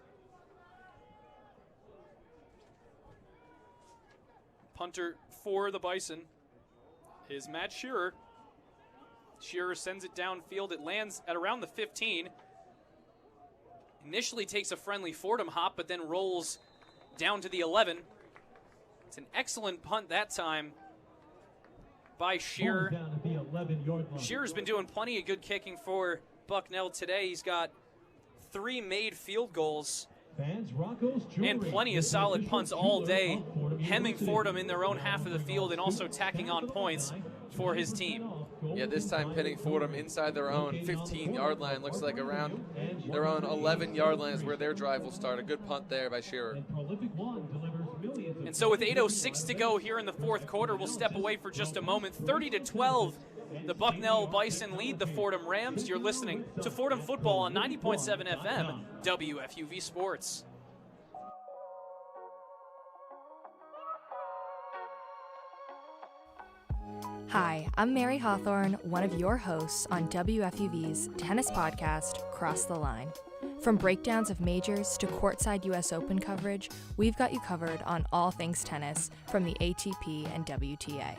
Speaker 11: Punter for the Bison is Matt Shearer. Shearer sends it downfield. It lands at around the 15. Initially takes a friendly Fordham hop, but then rolls down to the 11. It's an excellent punt that time by Shearer. Shearer's been doing plenty of good kicking for Bucknell today. He's got 3 made field goals and plenty of solid punts all day, hemming Fordham in their own half of the field and also tacking on points for his team.
Speaker 6: Yeah, this time pinning Fordham inside their own 15-yard line. Looks like around their own 11-yard line is where their drive will start. A good punt there by Shearer.
Speaker 11: And so with 8:06 to go here in the fourth quarter, we'll step away for just a moment. 30-12, the Bucknell Bison lead the Fordham Rams. You're listening to Fordham Football on 90.7 FM, WFUV Sports.
Speaker 3: Hi, I'm Mary Hawthorne, one of your hosts on WFUV's tennis podcast, Cross the Line. From breakdowns of majors to courtside U.S. Open coverage, we've got you covered on all things tennis from the ATP and WTA.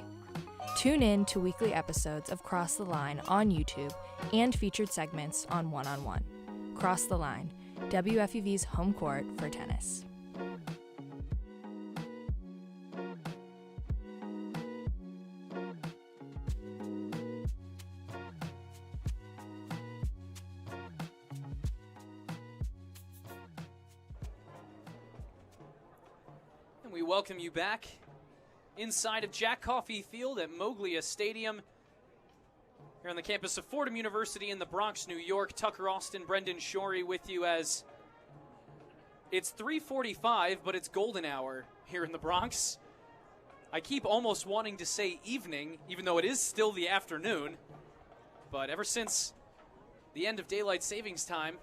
Speaker 3: Tune in to weekly episodes of Cross the Line on YouTube and featured segments on One-on-One. Cross the Line, WFUV's home court for tennis.
Speaker 11: We welcome you back inside of Jack Coffey Field at Moglia Stadium here on the campus of Fordham University in the Bronx, New York. Tucker Austin, Brendan Shorey with you as it's 3:45, but it's golden hour here in the Bronx. I keep almost wanting to say evening, even though it is still the afternoon, but ever since the end of daylight savings time,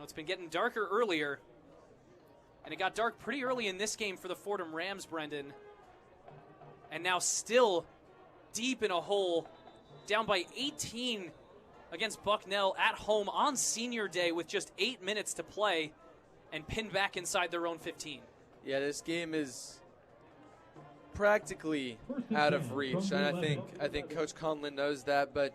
Speaker 11: it's been getting darker earlier. And it got dark pretty early in this game for the Fordham Rams, Brendan. And now still deep in a hole, down by 18 against Bucknell at home on senior day with just 8 minutes to play and pinned back inside their own 15.
Speaker 6: Yeah, this game is practically out of reach. And I think Coach Conlon knows that, but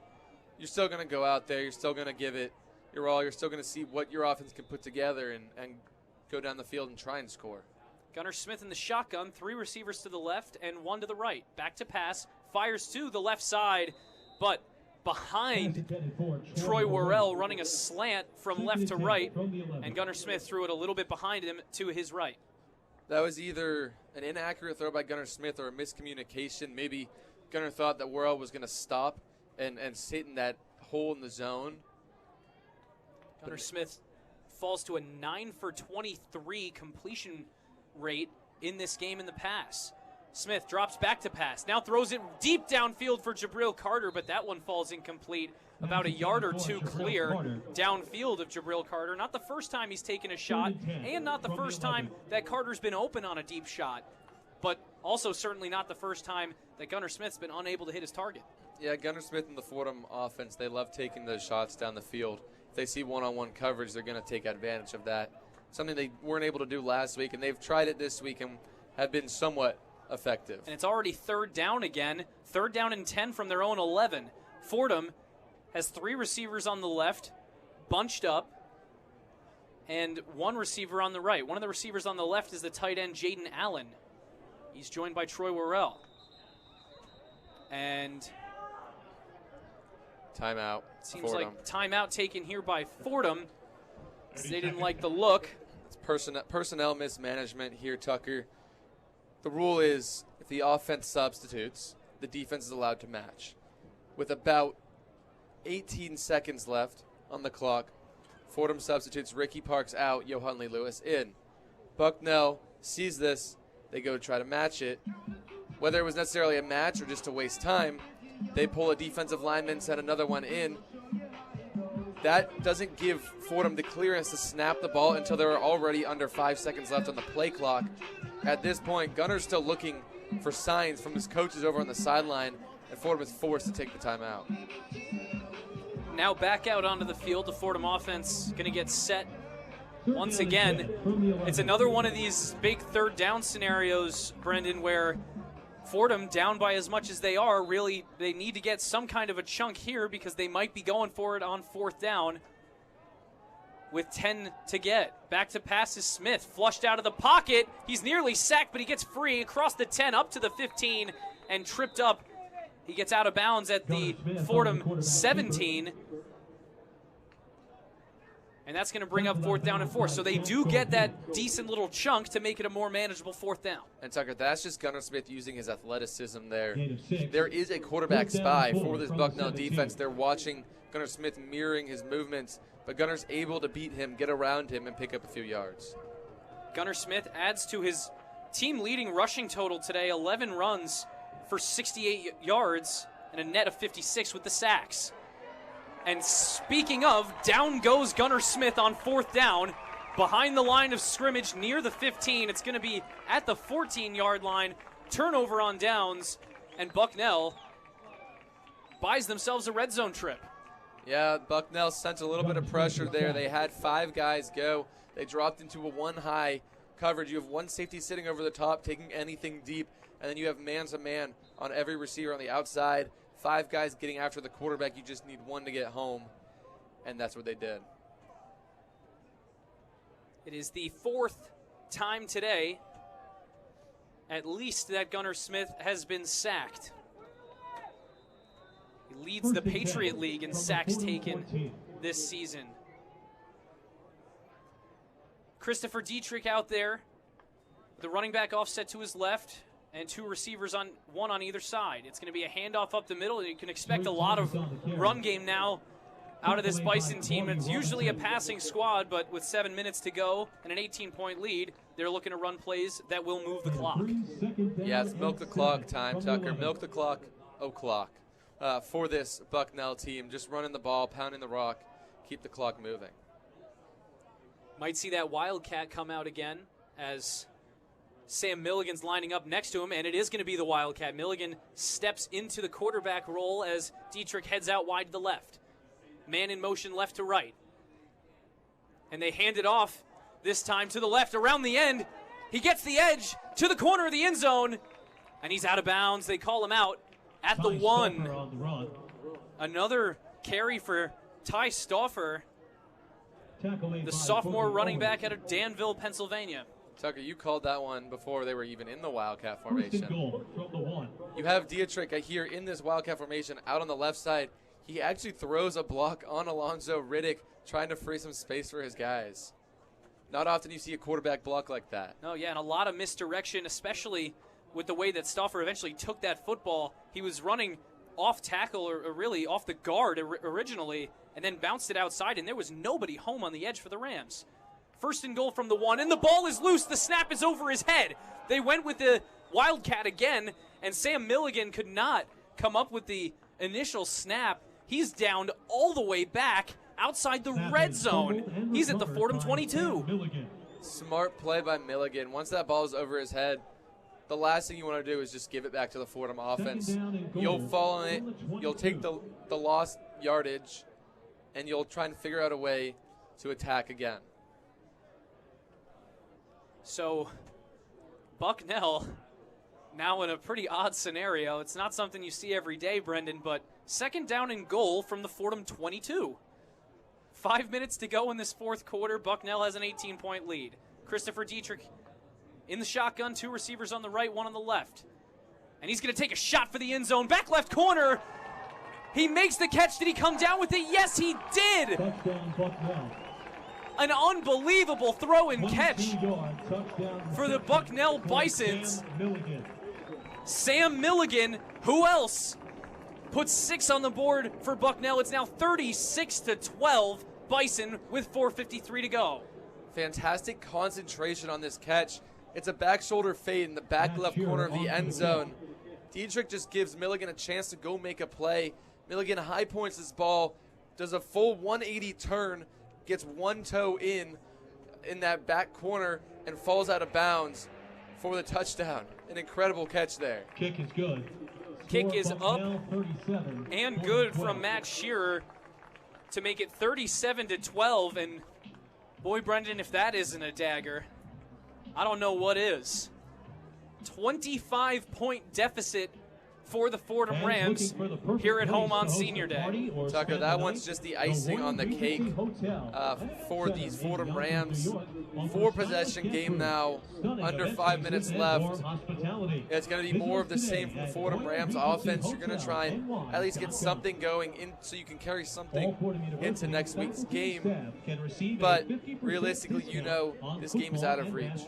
Speaker 6: you're still going to go out there. You're still going to give it your all. You're still going to see what your offense can put together and go down the field and try and score.
Speaker 11: Gunnar Smith in the shotgun, 3 receivers to the left and 1 to the right. Back to pass, fires to the left side, but behind Troy Worrell running a slant from left to right, and Gunnar Smith threw it a little bit behind him to his right.
Speaker 6: That was either an inaccurate throw by Gunnar Smith or a miscommunication. Maybe Gunnar thought that Worrell was going to stop and sit in that hole in the zone.
Speaker 11: Gunnar Smith falls to a 9 for 23 completion rate in this game in the pass. Smith drops back to pass, now throws it deep downfield for Jabril Carter, but that one falls incomplete, about a yard or two clear downfield of Jabril Carter. Not the first time he's taken a shot, and not the first time that Carter's been open on a deep shot, but also certainly not the first time that Gunnar Smith's been unable to hit his target.
Speaker 6: Yeah, Gunnar Smith and the Fordham offense, they love taking those shots down the field. If they see one-on-one coverage, they're going to take advantage of that. Something they weren't able to do last week, and they've tried it this week and have been somewhat effective.
Speaker 11: And it's already 3rd down again. 3rd down and 10 from their own 11. Fordham has 3 receivers on the left, bunched up, and 1 receiver on the right. One of the receivers on the left is the tight end, Jaden Allen. He's joined by Troy Worrell. And
Speaker 6: timeout.
Speaker 11: Seems Fordham. Like timeout taken here by Fordham. They didn't like the look.
Speaker 6: It's personnel mismanagement here, Tucker. The rule is if the offense substitutes, the defense is allowed to match. With about 18 seconds left on the clock, Fordham substitutes Ricky Parks out, Johan Lee Lewis in. Bucknell sees this. They go to try to match it. Whether it was necessarily a match or just to waste time, they pull a defensive lineman, send another one in. That doesn't give Fordham the clearance to snap the ball until there are already under 5 seconds left on the play clock. At this point, Gunnar's still looking for signs from his coaches over on the sideline, and Fordham is forced to take the timeout.
Speaker 11: Now back out onto the field, the Fordham offense going to get set once again. It's another one of these big 3rd down scenarios, Brendan, where Fordham, down by as much as they are, really they need to get some kind of a chunk here because they might be going for it on 4th down with 10 to get. Back to pass is Smith, flushed out of the pocket. He's nearly sacked, but he gets free across the 10 up to the 15 and tripped up. He gets out of bounds at the Fordham 17. And that's going to bring up 4th down and 4. So they do get that decent little chunk to make it a more manageable 4th down.
Speaker 6: And Tucker, that's just Gunnar Smith using his athleticism there. There is a quarterback spy for this Bucknell defense. They're watching Gunnar Smith mirroring his movements, but Gunnar's able to beat him, get around him, and pick up a few yards.
Speaker 11: Gunnar Smith adds to his team-leading rushing total today, 11 runs for 68 yards and a net of 56 with the sacks. And speaking of, down goes Gunnar Smith on 4th down, behind the line of scrimmage near the 15. It's going to be at the 14-yard line, turnover on downs, and Bucknell buys themselves a red zone trip.
Speaker 6: Yeah, Bucknell sent a little bit of pressure there. They had 5 guys go. They dropped into a 1-high coverage. You have 1 safety sitting over the top, taking anything deep, and then you have man-to-man on every receiver on the outside. 5 guys getting after the quarterback. You just need 1 to get home, and that's what they did.
Speaker 11: It is the 4th time today, at least, that Gunnar Smith has been sacked. He leads the Patriot League in sacks taken this season. Christopher Dietrich out there, the running back offset to his left, and 2 receivers on 1 on either side. It's going to be a handoff up the middle, and you can expect a lot of run game now out of this Bison team. It's usually a passing squad, but with 7 minutes to go and an 18-point lead, they're looking to run plays that will move the clock.
Speaker 6: Yeah, it's milk the clock time, Tucker. Milk the clock, o'clock. For this Bucknell team, just running the ball, pounding the rock, keep the clock moving.
Speaker 11: Might see that Wildcat come out again as Sam Milligan's lining up next to him, and it is going to be the Wildcat. Milligan steps into the quarterback role as Dietrich heads out wide to the left. Man in motion left to right. And they hand it off this time to the left around the end. He gets the edge to the corner of the end zone, and he's out of bounds. They call him out at the 1. Another carry for Ty Stauffer, the sophomore running back out of Danville, Pennsylvania.
Speaker 6: Tucker, you called that one before they were even in the Wildcat formation. You have Dietrich here in this Wildcat formation out on the left side. He actually throws a block on Alonzo Riddick, trying to free some space for his guys. Not often you see a quarterback block like that.
Speaker 11: No, yeah, and a lot of misdirection, especially with the way that Stauffer eventually took that football. He was running off tackle, or really off the guard originally, and then bounced it outside, and there was nobody home on the edge for the Rams. 1st and goal from the 1, and the ball is loose. The snap is over his head. They went with the Wildcat again, and Sam Milligan could not come up with the initial snap. He's downed all the way back outside the red zone. He's at the Fordham 22.
Speaker 6: Smart play by Milligan. Once that ball is over his head, the last thing you want to do is just give it back to the Fordham offense. You'll fall in it, you'll take the lost yardage, and you'll try and figure out a way to attack again.
Speaker 11: So Bucknell now in a pretty odd scenario. It's not something you see every day, Brendan, but 2nd down and goal from the Fordham 22. 5 minutes to go in this 4th quarter. Bucknell has an 18-point lead. Christopher Dietrich in the shotgun, 2 receivers on the right, 1 on the left. And he's going to take a shot for the end zone. Back left corner. He makes the catch. Did he come down with it? Yes, he did.
Speaker 5: Touchdown, Bucknell.
Speaker 11: An unbelievable throw and catch for the Bucknell Bisons. Sam Milligan, who else? Puts 6 on the board for Bucknell. It's now 36-12. Bison with 4:53 to go.
Speaker 6: Fantastic concentration on this catch. It's a back shoulder fade in the back left corner of the end zone. Dietrich just gives Milligan a chance to go make a play. Milligan high points this ball, does a full 180 turn, gets 1 toe in that back corner, and falls out of bounds for the touchdown. An incredible catch there.
Speaker 5: Kick is good.
Speaker 11: Kick is up and good from Matt Shearer to make it 37-12. And boy, Brendan, if that isn't a dagger, I don't know what is. 25-point deficit for the Fordham Rams here at home on Senior Day.
Speaker 6: Tucker, that one's just the icing on the cake for these Fordham Rams. 4-possession game now, under 5 minutes left. It's going to be more of the same from the Fordham Rams offense. You're going to try and at least get something going in so you can carry something into next week's game. But realistically, you know this game is out of reach.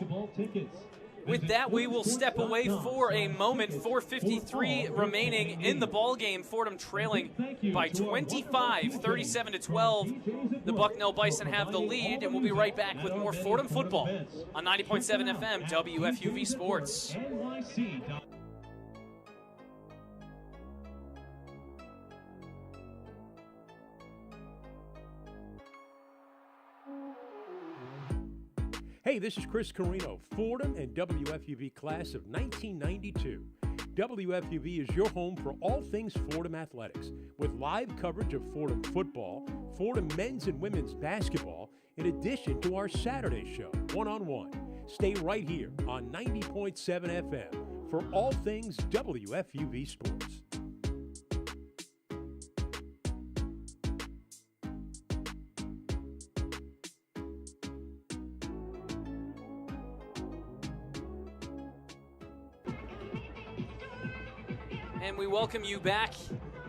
Speaker 11: With that, we will step away for a moment. 4:53 remaining in the ball game. Fordham trailing by 25, 37-12. The Bucknell Bison have the lead, and we'll be right back with more Fordham football on 90.7 FM WFUV Sports.
Speaker 7: Hey, this is Chris Carino, Fordham and WFUV class of 1992. WFUV is your home for all things Fordham athletics, with live coverage of Fordham football, Fordham men's and women's basketball, in addition to our Saturday show, One-on-One. Stay right here on 90.7 FM for all things WFUV sports.
Speaker 11: And we welcome you back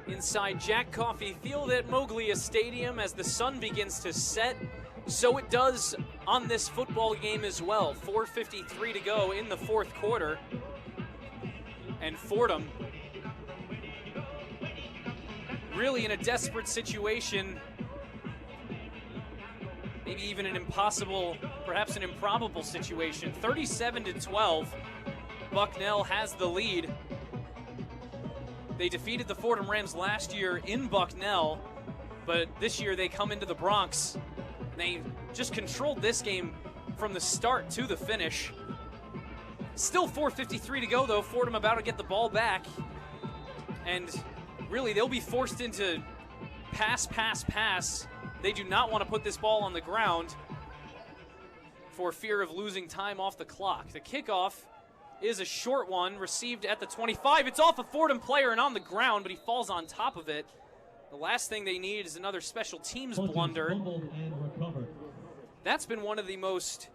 Speaker 11: inside Jack Coffey Field at Moglia Stadium as the sun begins to set. So it does on this football game as well. 4:53 to go in the fourth quarter. And Fordham really in a desperate situation. Maybe even an impossible, perhaps an improbable situation. 37-12. Bucknell has the lead. They defeated the Fordham Rams last year in Bucknell, but this year they come into the Bronx. And they just controlled this game from the start to the finish. Still 4:53 to go, though. Fordham about to get the ball back. And really, they'll be forced into pass. They do not want to put this ball on the ground for fear of losing time off the clock. The kickoff is a short one, received at the 25. It's off a Fordham player and on the ground, but he falls on top of it. The last thing they need is another special teams blunder. That's been one of the most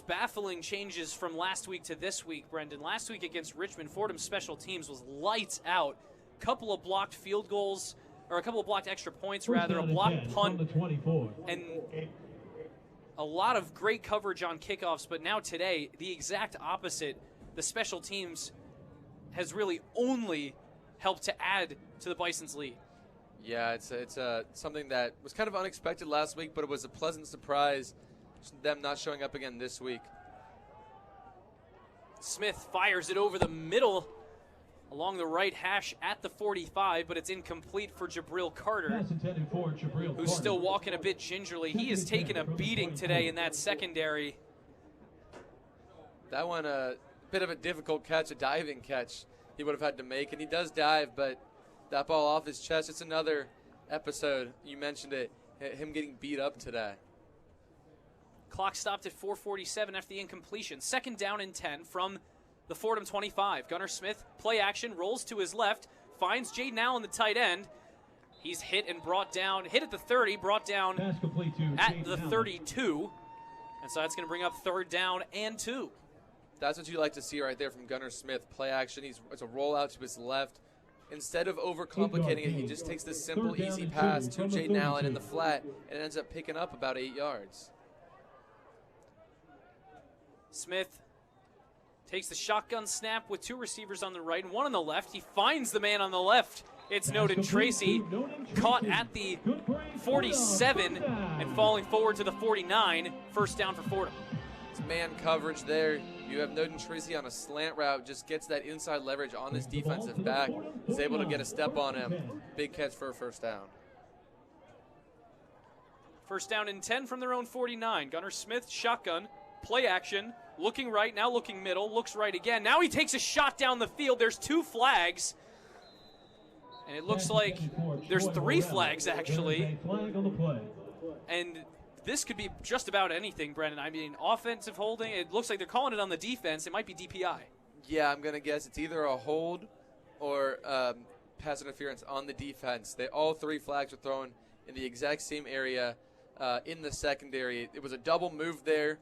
Speaker 11: baffling changes from last week to this week, Brendan. Last week against Richmond, Fordham's special teams was lights out. Couple of blocked field goals, or a couple of blocked extra points, rather, a blocked punt, and a lot of great coverage on kickoffs, but now today, the exact opposite. The special teams has really only helped to add to the Bison's lead.
Speaker 6: Yeah, it's something that was kind of unexpected last week, but it was a pleasant surprise, them not showing up again this week.
Speaker 11: Smith fires it over the middle along the right hash at the 45, but it's incomplete for Jabril Carter, who's still walking a bit gingerly. He has taken a beating today in that secondary.
Speaker 6: That one, a bit of a difficult catch, a diving catch he would have had to make, and he does dive, but that ball off his chest, it's another episode, you mentioned it, him getting beat up today.
Speaker 11: Clock stopped at 4:47 after the incompletion. Second down and 10 from the Fordham 25. Gunnar Smith, play action, rolls to his left, finds Jaden Allen, the tight end. He's hit and brought down, hit at the 30, brought down at the 32. And so that's going to bring up third down and 2.
Speaker 6: That's what you like to see right there from Gunnar Smith. Play action, it's a rollout to his left. Instead of overcomplicating it, he just takes this simple, easy pass to Jaden Allen in the flat, and it ends up picking up about 8 yards.
Speaker 11: Smith takes the shotgun snap with two receivers on the right and one on the left. He finds the man on the left. It's Noden Tracy, caught at the 47 and falling forward to the 49. First down for Fordham.
Speaker 6: It's man coverage there. You have Noden Tracy on a slant route, just gets that inside leverage on this defensive back. Is able to get a step on him. Big catch for a first down.
Speaker 11: First down and 10 from their own 49. Gunnar Smith, shotgun, play action. Looking right, now looking middle, looks right again. Now he takes a shot down the field. There's 2 flags. And it looks like there's 3 flags, actually. And this could be just about anything, Brendan. I mean, offensive holding, it looks like they're calling it on the defense. It might be DPI.
Speaker 6: Yeah, I'm going to guess it's either a hold or pass interference on the defense. All three flags were thrown in the exact same area in the secondary. It was a double move there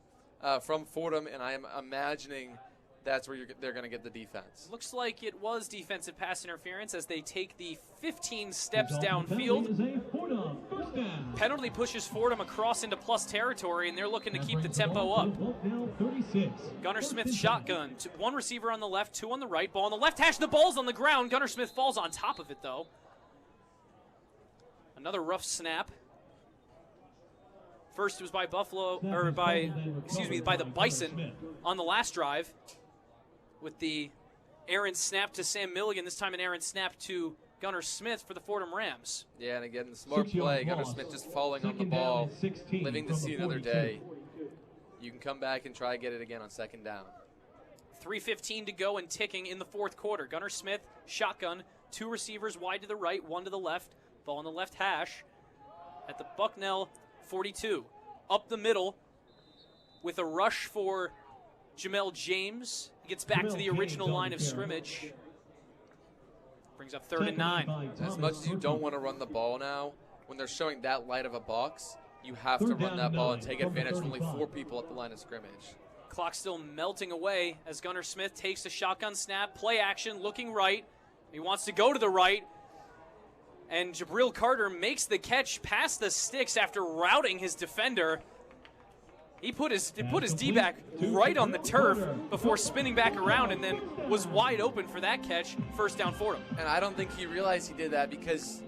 Speaker 6: from Fordham, and I am imagining that's where they're going to get the defense.
Speaker 11: Looks like it was defensive pass interference as they take the 15 steps downfield. Penalty pushes Fordham across into plus territory, and they're looking to keep the tempo up. Gunnar Smith shotgun. One receiver on the left, two on the right. Ball on the left hash. The ball's on the ground. Gunnar Smith falls on top of it, though. Another rough snap. First it was by by the Bison on the last drive with the errant snap to Sam Milligan. This time an errant snap to Gunnar Smith for the Fordham Rams.
Speaker 6: Yeah, and again, the smart play. Gunnar Smith just falling on the ball, living to see another day. You can come back and try to get it again on second down.
Speaker 11: 3:15 to go and ticking in the fourth quarter. Gunnar Smith, shotgun, two receivers wide to the right, one to the left. Ball on the left hash at the Bucknell 42. Up the middle with a rush for Jamel James. He gets back to the original line of scrimmage. Brings up 3rd and 9.
Speaker 6: As much as you don't want to run the ball now, when they're showing that light of a box, you have to run that ball and take advantage of only 4 people at the line of scrimmage.
Speaker 11: Clock still melting away as Gunnar Smith takes the shotgun snap. Play action, looking right. He wants to go to the right. And Jabril Carter makes the catch past the sticks after routing his defender. He put his D-back right on the turf before spinning back around and then was wide open for that catch. First down for him.
Speaker 6: And I don't think he realized he did that because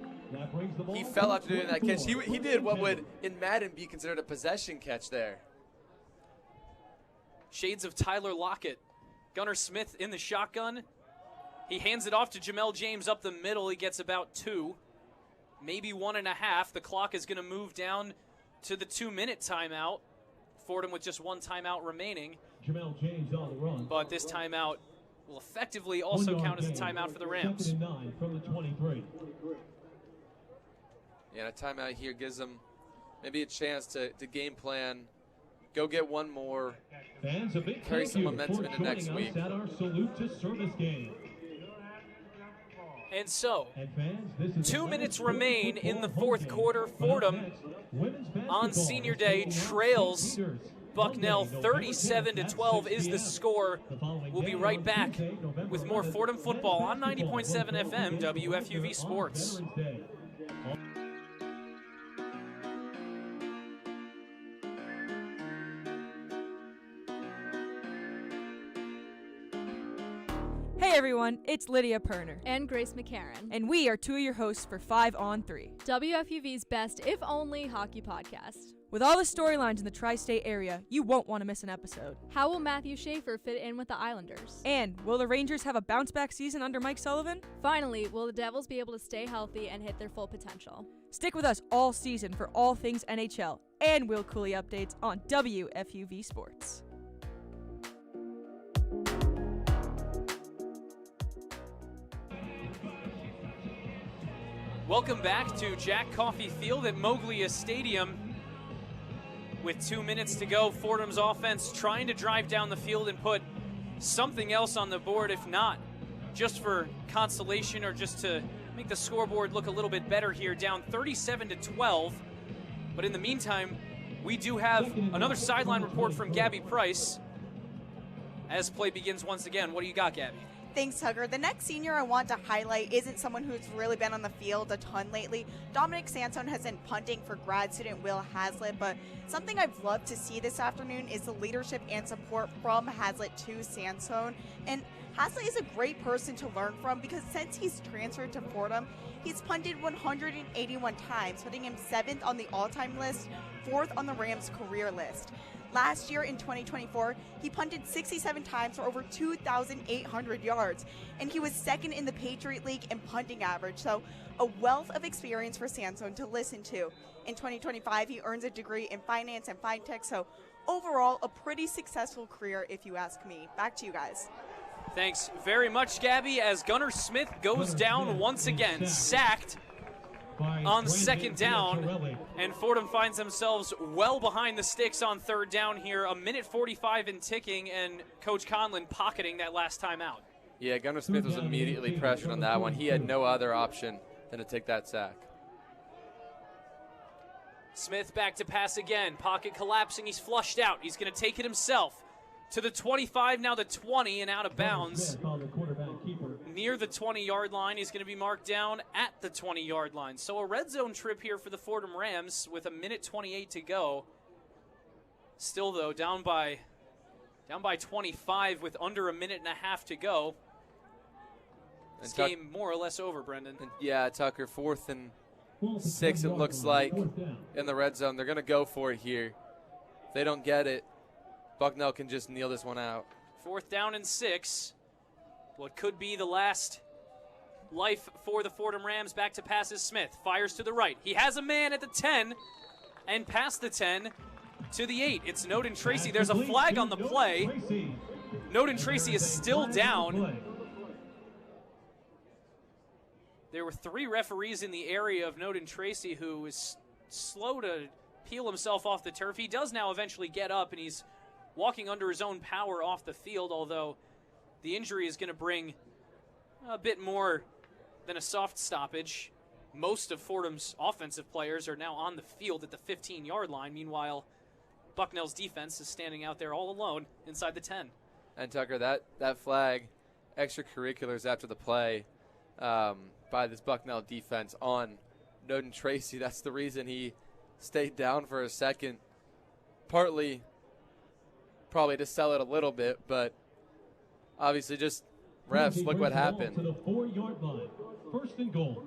Speaker 6: he fell after doing that catch. He did what would, in Madden, be considered a possession catch there.
Speaker 11: Shades of Tyler Lockett. Gunnar Smith in the shotgun. He hands it off to Jamel James up the middle. He gets about 2. Maybe 1.5. The clock is going to move down to the 2-minute timeout. Fordham with just 1 timeout remaining.
Speaker 5: Jamel James on the run.
Speaker 11: But this timeout will effectively also count as a timeout for the Rams.
Speaker 5: From the 23.
Speaker 6: Yeah, a timeout here gives them maybe a chance to game plan, go get one more, carry some momentum into next week.
Speaker 5: At our Salute to Service game.
Speaker 11: And so, 2 minutes remain in the fourth quarter. Fordham, on senior day, trails Bucknell 37-12 is the score. We'll be right back with more Fordham football on 90.7 FM WFUV Sports.
Speaker 8: Hey everyone, it's Lydia Perner.
Speaker 15: And Grace McCarran.
Speaker 8: And we are 2 of your hosts for 5 on 3.
Speaker 15: WFUV's best, if only, hockey podcast.
Speaker 8: With all the storylines in the tri-state area, you won't want to miss an episode.
Speaker 15: How will Matthew Schaefer fit in with the Islanders?
Speaker 8: And will the Rangers have a bounce-back season under Mike Sullivan?
Speaker 15: Finally, will the Devils be able to stay healthy and hit their full potential?
Speaker 8: Stick with us all season for all things NHL and Will Cooley updates on WFUV Sports.
Speaker 11: Welcome back to Jack Coffey Field at Moglia Stadium. With 2 minutes to go, Fordham's offense trying to drive down the field and put something else on the board, if not just for consolation or just to make the scoreboard look a little bit better here, down 37-12. But in the meantime, we do have another sideline report from Gabby Price as play begins once again. What do you got, Gabby?
Speaker 4: Thanks, Tugger. The next senior I want to highlight isn't someone who's really been on the field a ton lately. Dominic Sansone has been punting for grad student Will Hazlitt, but something I've loved to see this afternoon is the leadership and support from Hazlitt to Sansone. And Hazlitt is a great person to learn from because since he's transferred to Fordham, he's punted 181 times, putting him 7th on the all-time list, 4th on the Rams' career list. Last year in 2024, he punted 67 times for over 2,800 yards, and he was 2nd in the Patriot League in punting average, so a wealth of experience for Sansone to listen to. In 2025, he earns a degree in finance and fintech, so overall, a pretty successful career if you ask me. Back to you guys.
Speaker 11: Thanks very much, Gabby, as Gunnar Smith goes down once again, sacked on second down, and Fordham finds themselves well behind the sticks on third down here. 1:45 and ticking, and Coach Conlon pocketing that last time out.
Speaker 6: Yeah, Gunnar Smith was immediately pressured on that one. He had no other option than to take that sack.
Speaker 11: Smith back to pass again. Pocket collapsing. He's flushed out. He's going to take it himself to the 25, now the 20, and out of bounds. Near the 20-yard line. He's going to be marked down at the 20-yard line. So a red zone trip here for the Fordham Rams with 1:28 to go. Still, though, down by 25 with under 1.5 minutes to go. This game more or less over, Brendan.
Speaker 6: Yeah, Tucker, 4th and 6, it looks like, in the red zone. They're going to go for it here. If they don't get it, Bucknell can just kneel this one out.
Speaker 11: 4th down and 6. What could be the last life for the Fordham Rams. Back to pass is Smith. Fires to the right. He has a man at the 10 and past the 10 to the 8. It's Noden Tracy. There's a flag on the play. Noden Tracy is still down. There were 3 referees in the area of Noden Tracy, who is slow to peel himself off the turf. He does now eventually get up, and he's walking under his own power off the field, although the injury is going to bring a bit more than a soft stoppage. Most of Fordham's offensive players are now on the field at the 15-yard line. Meanwhile, Bucknell's defense is standing out there all alone inside the 10.
Speaker 6: And Tucker, that flag, extracurriculars after the play, by this Bucknell defense on Noden Tracy. That's the reason he stayed down for a second. Partly probably to sell it a little bit, but obviously just refs, look what happened.
Speaker 5: To the 4-yard line. 1st and goal.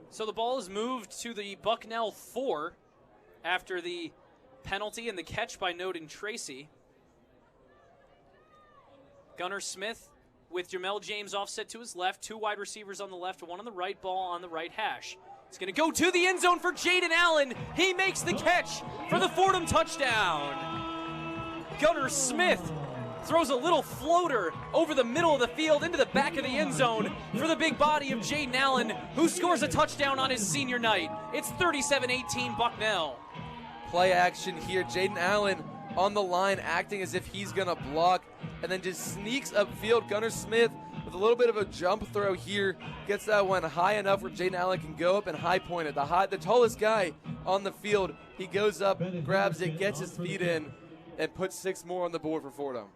Speaker 11: So the ball is moved to the Bucknell 4 after the penalty and the catch by Noden Tracy. Gunnar Smith with Jamel James offset to his left, 2 wide receivers on the left, 1 on the right, ball on the right hash. It's going to go to the end zone for Jaden Allen. He makes the catch for the Fordham touchdown. Gunnar Smith throws a little floater over the middle of the field into the back of the end zone for the big body of Jaden Allen, who scores a touchdown on his senior night. It's 37-18 Bucknell.
Speaker 6: Play action here. Jaden Allen on the line acting as if he's going to block, and then just sneaks upfield. Gunnar Smith with a little bit of a jump throw here, gets that one high enough where Jaden Allen can go up and high point it. The tallest guy on the field. He goes up, grabs it, gets his feet in, and puts 6 more on the board for Fordham.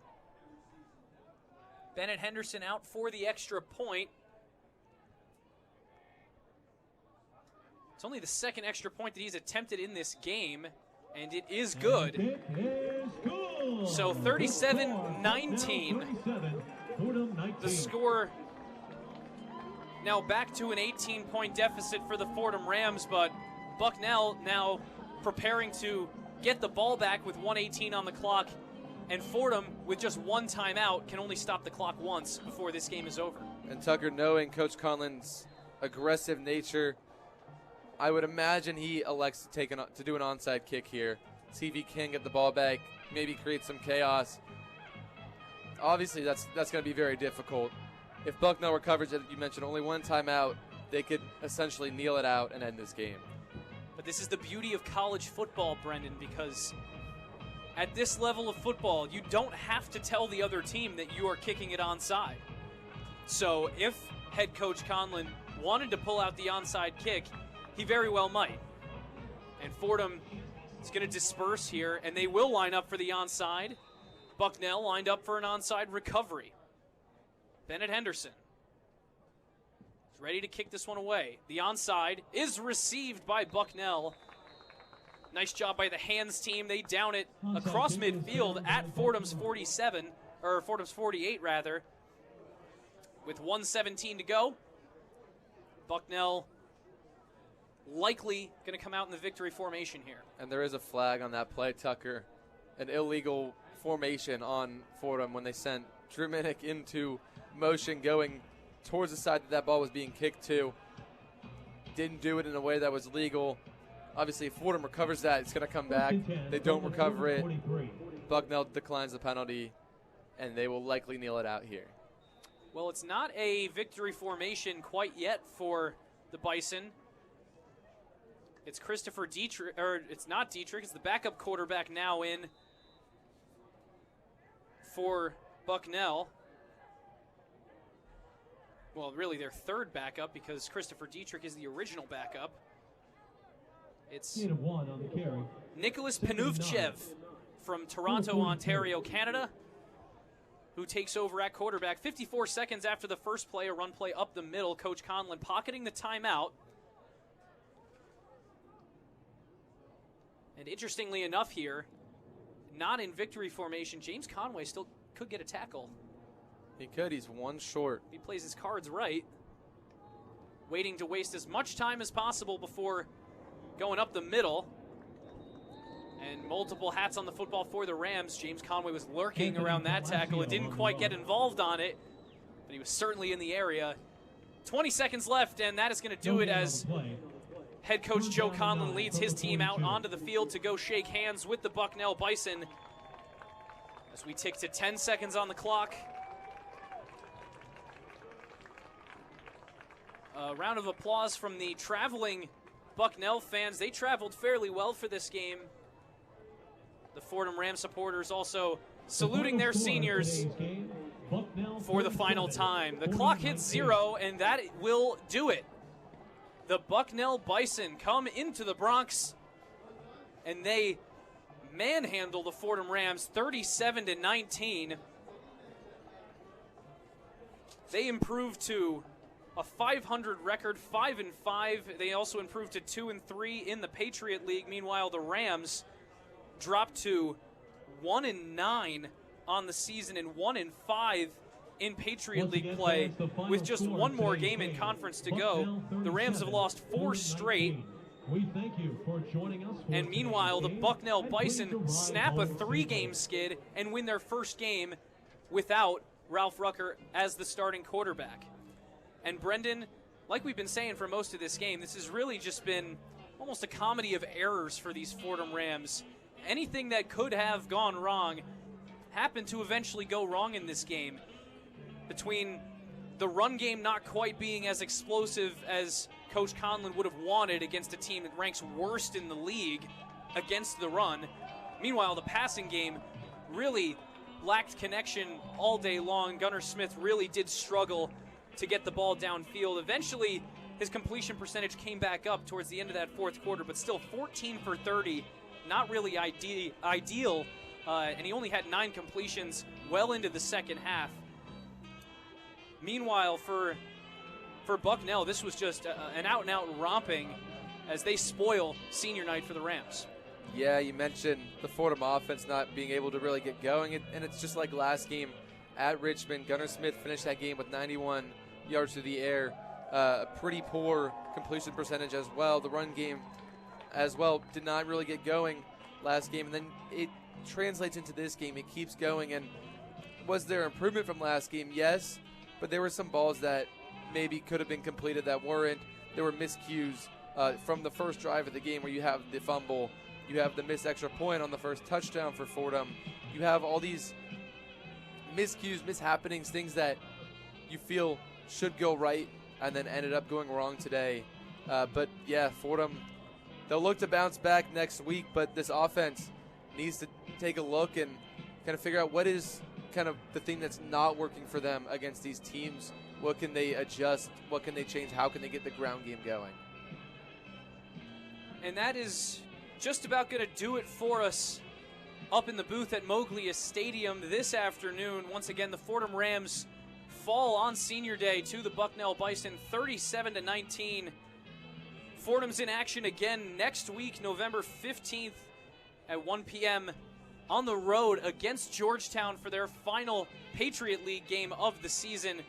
Speaker 11: Bennett Henderson out for the extra point. It's only the 2nd extra point that he's attempted in this game, and it is good. So 37-19. The score now back to an 18-point deficit for the Fordham Rams, but Bucknell now preparing to get the ball back with 1:18 on the clock, and Fordham, with just 1 timeout, can only stop the clock once before this game is over.
Speaker 6: And Tucker, knowing Coach Conlon's aggressive nature, I would imagine he elects to do an onside kick here, see if he can get the ball back, maybe create some chaos. Obviously, that's going to be very difficult. If Bucknell recovers, as you mentioned, only 1 timeout, they could essentially kneel it out and end this game.
Speaker 11: But this is the beauty of college football, Brendan, because at this level of football, you don't have to tell the other team that you are kicking it onside. So if head coach Conlon wanted to pull out the onside kick, he very well might. And Fordham is going to disperse here, and they will line up for the onside. Bucknell lined up for an onside recovery. Bennett Henderson is ready to kick this one away. The onside is received by Bucknell. Nice job by the hands team. They down it across midfield at Fordham's 47, or Fordham's 48 rather. With 1:17 to go, Bucknell likely going to come out in the victory formation here.
Speaker 6: And there is a flag on that play, Tucker. An illegal formation on Fordham when they sent Drew Minnick into motion going towards the side that ball was being kicked to. Didn't do it in a way that was legal. Obviously, if Fordham recovers that, it's going to come back. They don't recover it. Bucknell declines the penalty, and they will likely kneel it out here.
Speaker 11: Well, it's not a victory formation quite yet for the Bison. It's Christopher Dietrich, or it's not Dietrich, it's the backup quarterback now in for Bucknell. Well, really their third backup because Christopher Dietrich is the original backup. It's Nicholas Panuvchev from Toronto, Ontario, Canada, who takes over at quarterback. 54 seconds after the first play, a run play up the middle. Coach Conlon pocketing the timeout. And interestingly enough here, not in victory formation, James Conway still could get a tackle.
Speaker 6: He could. He's one short.
Speaker 11: He plays his cards right. Waiting to waste as much time as possible before going up the middle. And multiple hats on the football for the Rams. James Conway was lurking around that tackle. It didn't quite get involved on it, but he was certainly in the area. 20 seconds left, and that is going to do it as head coach Joe Conlon leads his team out onto the field to go shake hands with the Bucknell Bison. As we tick to 10 seconds on the clock. A round of applause from the traveling Bucknell fans. They traveled fairly well for this game. The Fordham Rams supporters also saluting their seniors for the final time. The clock hits 0, and that will do it. The Bucknell Bison come into the Bronx, and they manhandle the Fordham Rams 37-19. They improved to a 500 record, 5-5. They also improved to 2-3 in the Patriot League. Meanwhile, the Rams dropped to 1-9 on the season and 1-5 in Patriot League play with just one more game in conference to go. The Rams have lost 4 straight. And meanwhile, the Bucknell Bison snap a 3-game skid and win their first game without Ralph Rucker as the starting quarterback. And Brendan, like we've been saying for most of this game, this has really just been almost a comedy of errors for these Fordham Rams. Anything that could have gone wrong happened to eventually go wrong in this game. Between the run game not quite being as explosive as Coach Conlon would have wanted against a team that ranks worst in the league against the run. Meanwhile, the passing game really lacked connection all day long. Gunnar Smith really did struggle to get the ball downfield. Eventually, his completion percentage came back up towards the end of that fourth quarter, but still 14 for 30, not really ideal, and he only had 9 completions well into the second half. Meanwhile, for Bucknell, this was just an out-and-out romping as they spoil senior night for the Rams.
Speaker 6: Yeah, you mentioned the Fordham offense not being able to really get going, and it's just like last game at Richmond. Gunnar Smith finished that game with 91 yards through the air. A pretty poor completion percentage as well. The run game as well did not really get going last game, and then it translates into this game. It keeps going, and was there improvement from last game? Yes, but there were some balls that maybe could have been completed that weren't. There were miscues from the first drive of the game where you have the fumble, you have the missed extra point on the first touchdown for Fordham. You have all these miscues, mishappenings, things that you feel should go right and then ended up going wrong today. But yeah, Fordham, they'll look to bounce back next week, but this offense needs to take a look and kind of figure out what is kind of the thing that's not working for them against these teams. What can they adjust? What can they change? How can they get the ground game going?
Speaker 11: And that is just about going to do it for us up in the booth at Moglia Stadium this afternoon. Once again, the Fordham Rams fall on senior day to the Bucknell Bison 37-19. Fordham's in action again next week, November 15th at 1 p.m. on the road against Georgetown for their final Patriot League game of the season.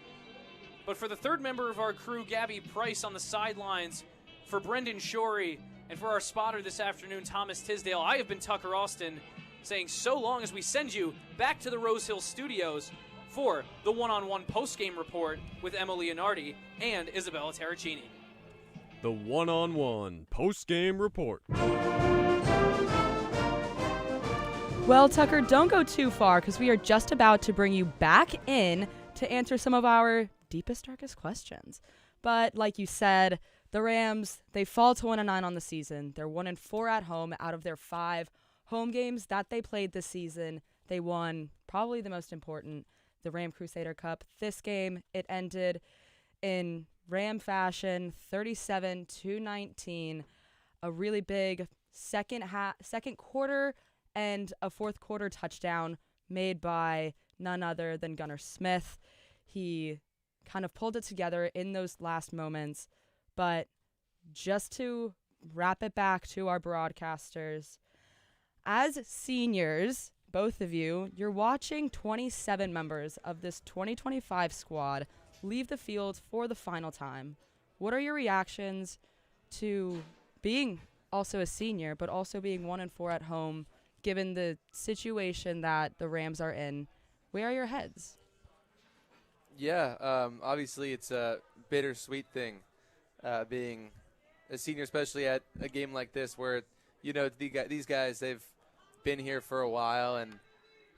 Speaker 11: But for the third member of our crew, Gabby Price on the sidelines, for Brendan Shorey, and for our spotter this afternoon, Thomas Tisdale, I have been Tucker Austin, saying so long as we send you back to the Rose Hill Studios for the one-on-one post-game report with Emma Leonardi and Isabella Terracini.
Speaker 9: The one-on-one post-game report.
Speaker 17: Well, Tucker, don't go too far because we are just about to bring you back in to answer some of our deepest, darkest questions. But like you said, The Rams, they fall to 1-9 on the season. They're 1-4 at home out of their 5 home games that they played this season. They won probably the most important, the Ram Crusader Cup. This game, it ended in Ram fashion, 37-19. A really big second quarter and a fourth quarter touchdown made by none other than Gunnar Smith. He kind of pulled it together in those last moments. But just to wrap it back to our broadcasters, as seniors, both of you, you're watching 27 members of this 2025 squad leave the field for the final time. What are your reactions to being also a senior, but also being 1-4 at home, given the situation that the Rams are in? Where are your heads?
Speaker 6: Yeah, obviously it's a bittersweet thing, being a senior, especially at a game like this where, you know, these guys, they've been here for a while and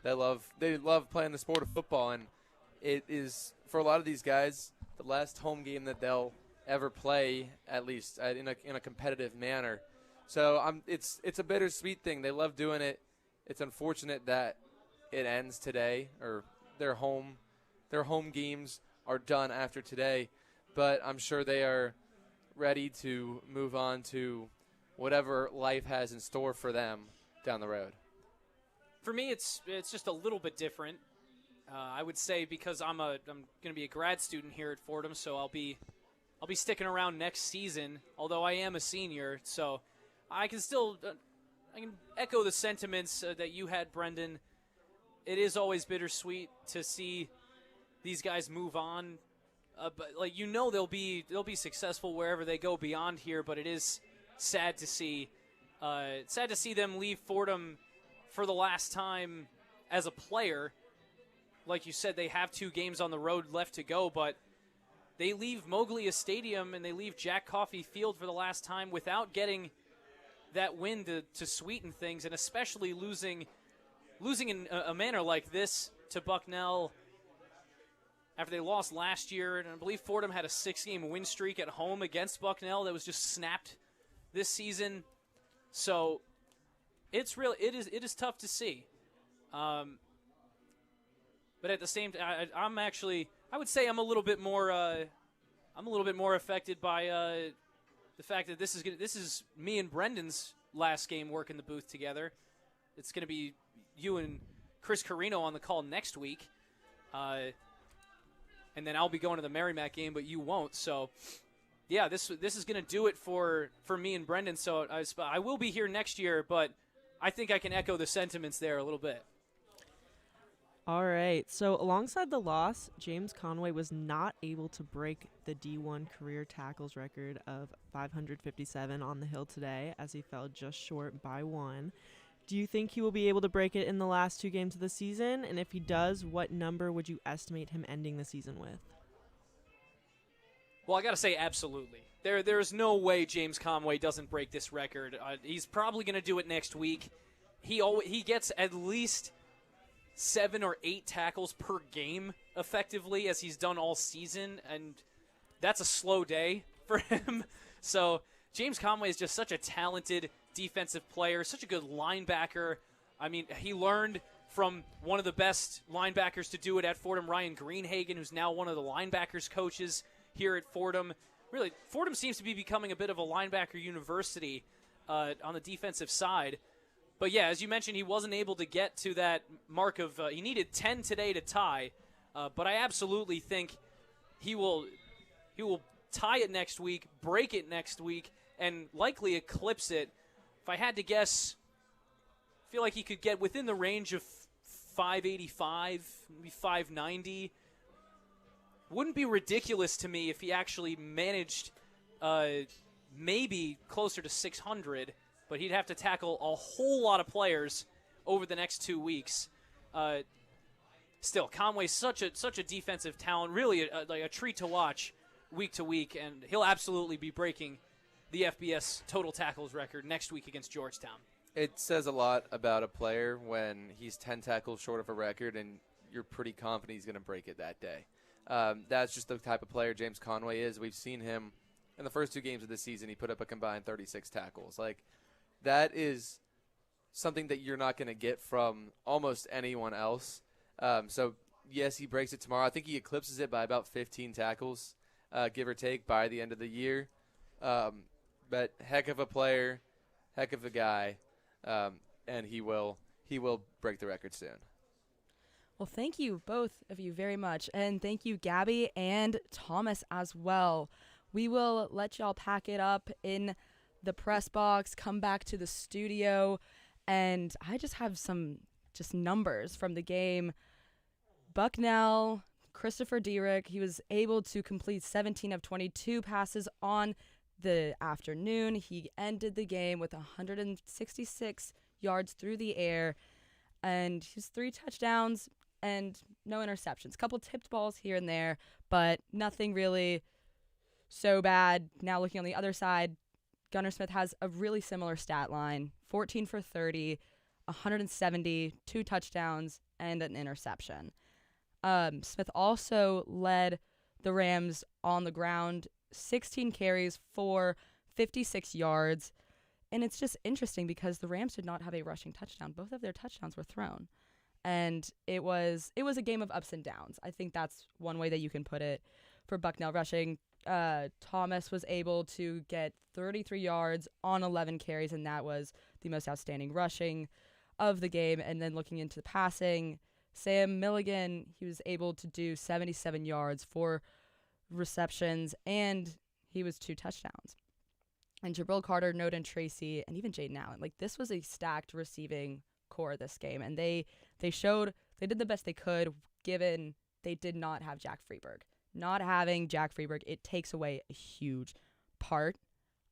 Speaker 6: they love playing the sport of football, and it is, for a lot of these guys, the last home game that they'll ever play, at least in a competitive manner. So it's a bittersweet thing. They love doing it. It's unfortunate that it ends today, or their home games are done after today, but I'm sure they are ready to move on to whatever life has in store for them down the road.
Speaker 11: For me, it's just a little bit different. I would say, because I'm going to be a grad student here at Fordham, so I'll be sticking around next season. Although I am a senior, so I can still I can echo the sentiments that you had, Brendan. It is always bittersweet to see these guys move on, but like, you know, they'll be successful wherever they go beyond here. But it is sad to see them leave Fordham for the last time as a player. Like you said, they have 2 games on the road left to go, but they leave Moglia Stadium and they leave Jack Coffey Field for the last time without getting that win to sweeten things, and especially losing in a manner like this to Bucknell after they lost last year. And I believe Fordham had a 6-game win streak at home against Bucknell that was just snapped this season. So it is tough to see. But at the same time, I would say I'm a little bit more affected by the fact that this is me and Brendan's last game working the booth together. It's going to be you and Chris Carino on the call next week, and then I'll be going to the Merrimack game, but you won't. So, yeah, this is going to do it for me and Brendan. So I will be here next year, but I think I can echo the sentiments there a little bit.
Speaker 13: All right, so alongside the loss, James Conway was not able to break the D1 career tackles record of 557 on the hill today, as he fell just short by 1. Do you think he will be able to break it in the last 2 games of the season? And if he does, what number would you estimate him ending the season with?
Speaker 11: Well, I got to say absolutely. There's no way James Conway doesn't break this record. He's probably going to do it next week. He gets at least 7 or 8 tackles per game effectively, as he's done all season, and that's a slow day for him. So James Conway is just such a talented defensive player, such a good linebacker. I mean, he learned from one of the best linebackers to do it at Fordham, Ryan Greenhagen, who's now one of the linebackers coaches here at Fordham. Really, Fordham seems to be becoming a bit of a linebacker university on the defensive side. But yeah, as you mentioned, he wasn't able to get to that mark of he needed 10 today to tie. But I absolutely think he will tie it next week, break it next week, and likely eclipse it. If I had to guess, I feel like he could get within the range of 585, maybe 590. Wouldn't be ridiculous to me if he actually managed maybe closer to 600. But he'd have to tackle a whole lot of players over the next 2 weeks. Still, Conway's such a defensive talent, really like a treat to watch week to week, and he'll absolutely be breaking the FBS total tackles record next week against Georgetown.
Speaker 6: It says a lot about a player when he's 10 tackles short of a record and you're pretty confident he's going to break it that day. That's just the type of player James Conway is. We've seen him in the first 2 games of the season, he put up a combined 36 tackles. Like, that is something that you're not going to get from almost anyone else. So, yes, he breaks it tomorrow. I think he eclipses it by about 15 tackles, give or take, by the end of the year. But heck of a player, heck of a guy, and he will break the record soon.
Speaker 17: Well, thank you, both of you, very much. And thank you, Gabby and Thomas, as well. We will let y'all pack it up in the press box, come back to the studio, and I just have some numbers from the game. Bucknell, Christopher Dierich, he was able to complete 17 of 22 passes on the afternoon. He ended the game with 166 yards through the air, and his 3 touchdowns and no interceptions. Couple tipped balls here and there, but nothing really so bad. Now looking on the other side, Gunnar Smith has a really similar stat line: 14 for 30, 170, 2 touchdowns, and an interception. Smith also led the Rams on the ground, 16 carries for 56 yards. And it's just interesting because the Rams did not have a rushing touchdown. Both of their touchdowns were thrown. And it was a game of ups and downs. I think that's one way that you can put it for Bucknell rushing. Thomas was able to get 33 yards on 11 carries, and that was the most outstanding rushing of the game. And then looking into the passing, Sam Milligan, he was able to do 77 yards, 4 receptions, and he was 2 touchdowns. And Jabril Carter, Noden Tracy, and even Jaden Allen. Like, this was a stacked receiving core this game, and they did the best they could, given they did not have Jack Freeberg. Not having Jack Freeberg, it takes away a huge part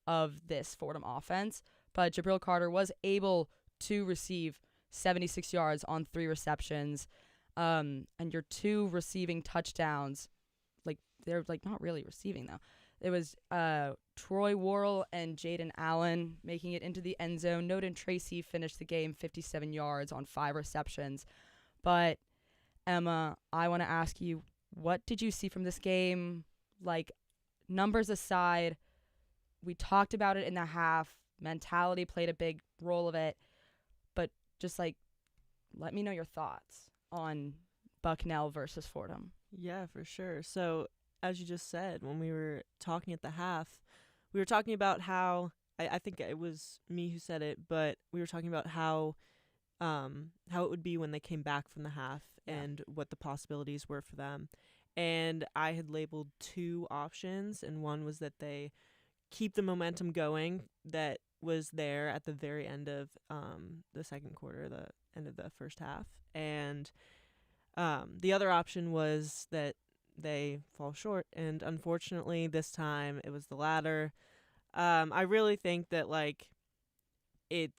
Speaker 17: of this Fordham offense. But Jabril Carter was able to receive 76 yards on 3 receptions, and your 2 receiving touchdowns, like, they're like not really receiving though. It was Troy Worrell and Jaden Allen making it into the end zone. Noden Tracy finished the game 57 yards on 5 receptions. But Emma, I want to ask you, what did you see from this game? Like, numbers aside, we talked about it in the half. Mentality played a big role of it. But just, like, let me know your thoughts on Bucknell versus Fordham.
Speaker 13: Yeah, for sure. So, as you just said, when we were talking at the half, we were talking about how, I think it was me who said it, but we were talking about how it would be when they came back from the half and what the possibilities were for them. And I had labeled 2 options, and one was that they keep the momentum going that was there at the very end of the second quarter, the end of the first half. And the other option was that they fall short, and unfortunately this time it was the latter. I really think that, like, it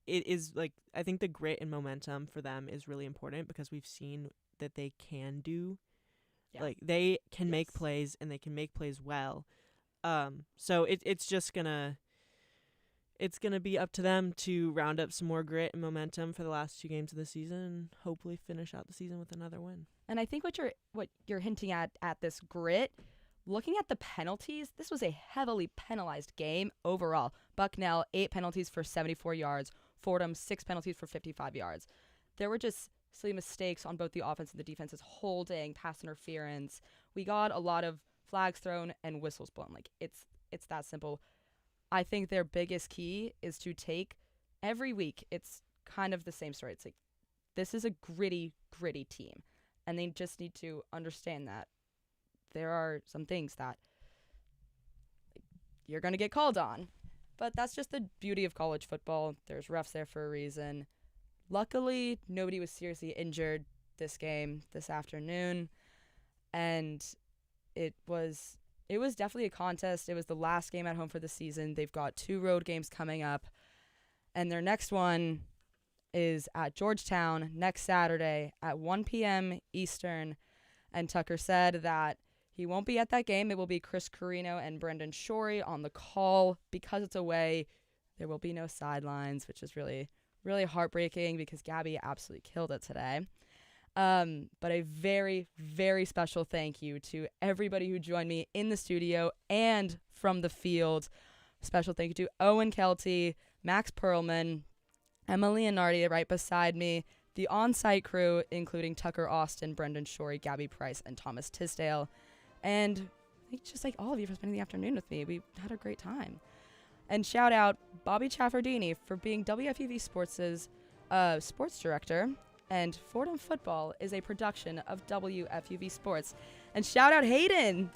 Speaker 13: is like, I think the grit and momentum for them is really important because we've seen that they can do, like, they can make plays, and they can make plays well. So it's just gonna be up to them to round up some more grit and momentum for the last 2 games of the season and hopefully finish out the season with another win.
Speaker 17: And I think what you're hinting at this grit, looking at the penalties, this was a heavily penalized game overall. Bucknell, 8 penalties for 74 yards. Fordham, 6 penalties for 55 yards. There were just silly mistakes on both the offense and the defense's holding, pass interference. We got a lot of flags thrown and whistles blown. Like, it's that simple. I think their biggest key is to take every week. It's kind of the same story. It's like, this is a gritty team. And they just need to understand that there are some things that you're going to get called on. But that's just the beauty of college football. There's refs there for a reason. Luckily, nobody was seriously injured this afternoon. And it was definitely a contest. It was the last game at home for the season. They've got 2 road games coming up. And their next one is at Georgetown next Saturday at 1 p.m. Eastern. And Tucker said that he won't be at that game. It will be Chris Carino and Brendan Shorey on the call. Because it's away, there will be no sidelines, which is really, really heartbreaking because Gabby absolutely killed it today. But a very, very special thank you to everybody who joined me in the studio and from the field. Special thank you to Owen Kelty, Max Perlman, Emma Leonardi right beside me, the on-site crew, including Tucker Austin, Brendan Shorey, Gabby Price, and Thomas Tisdale. And just like all of you for spending the afternoon with me. We had a great time. And shout out Bobby Chaffardini for being WFUV Sports' sports director. And Fordham Football is a production of WFUV Sports. And shout out Hayden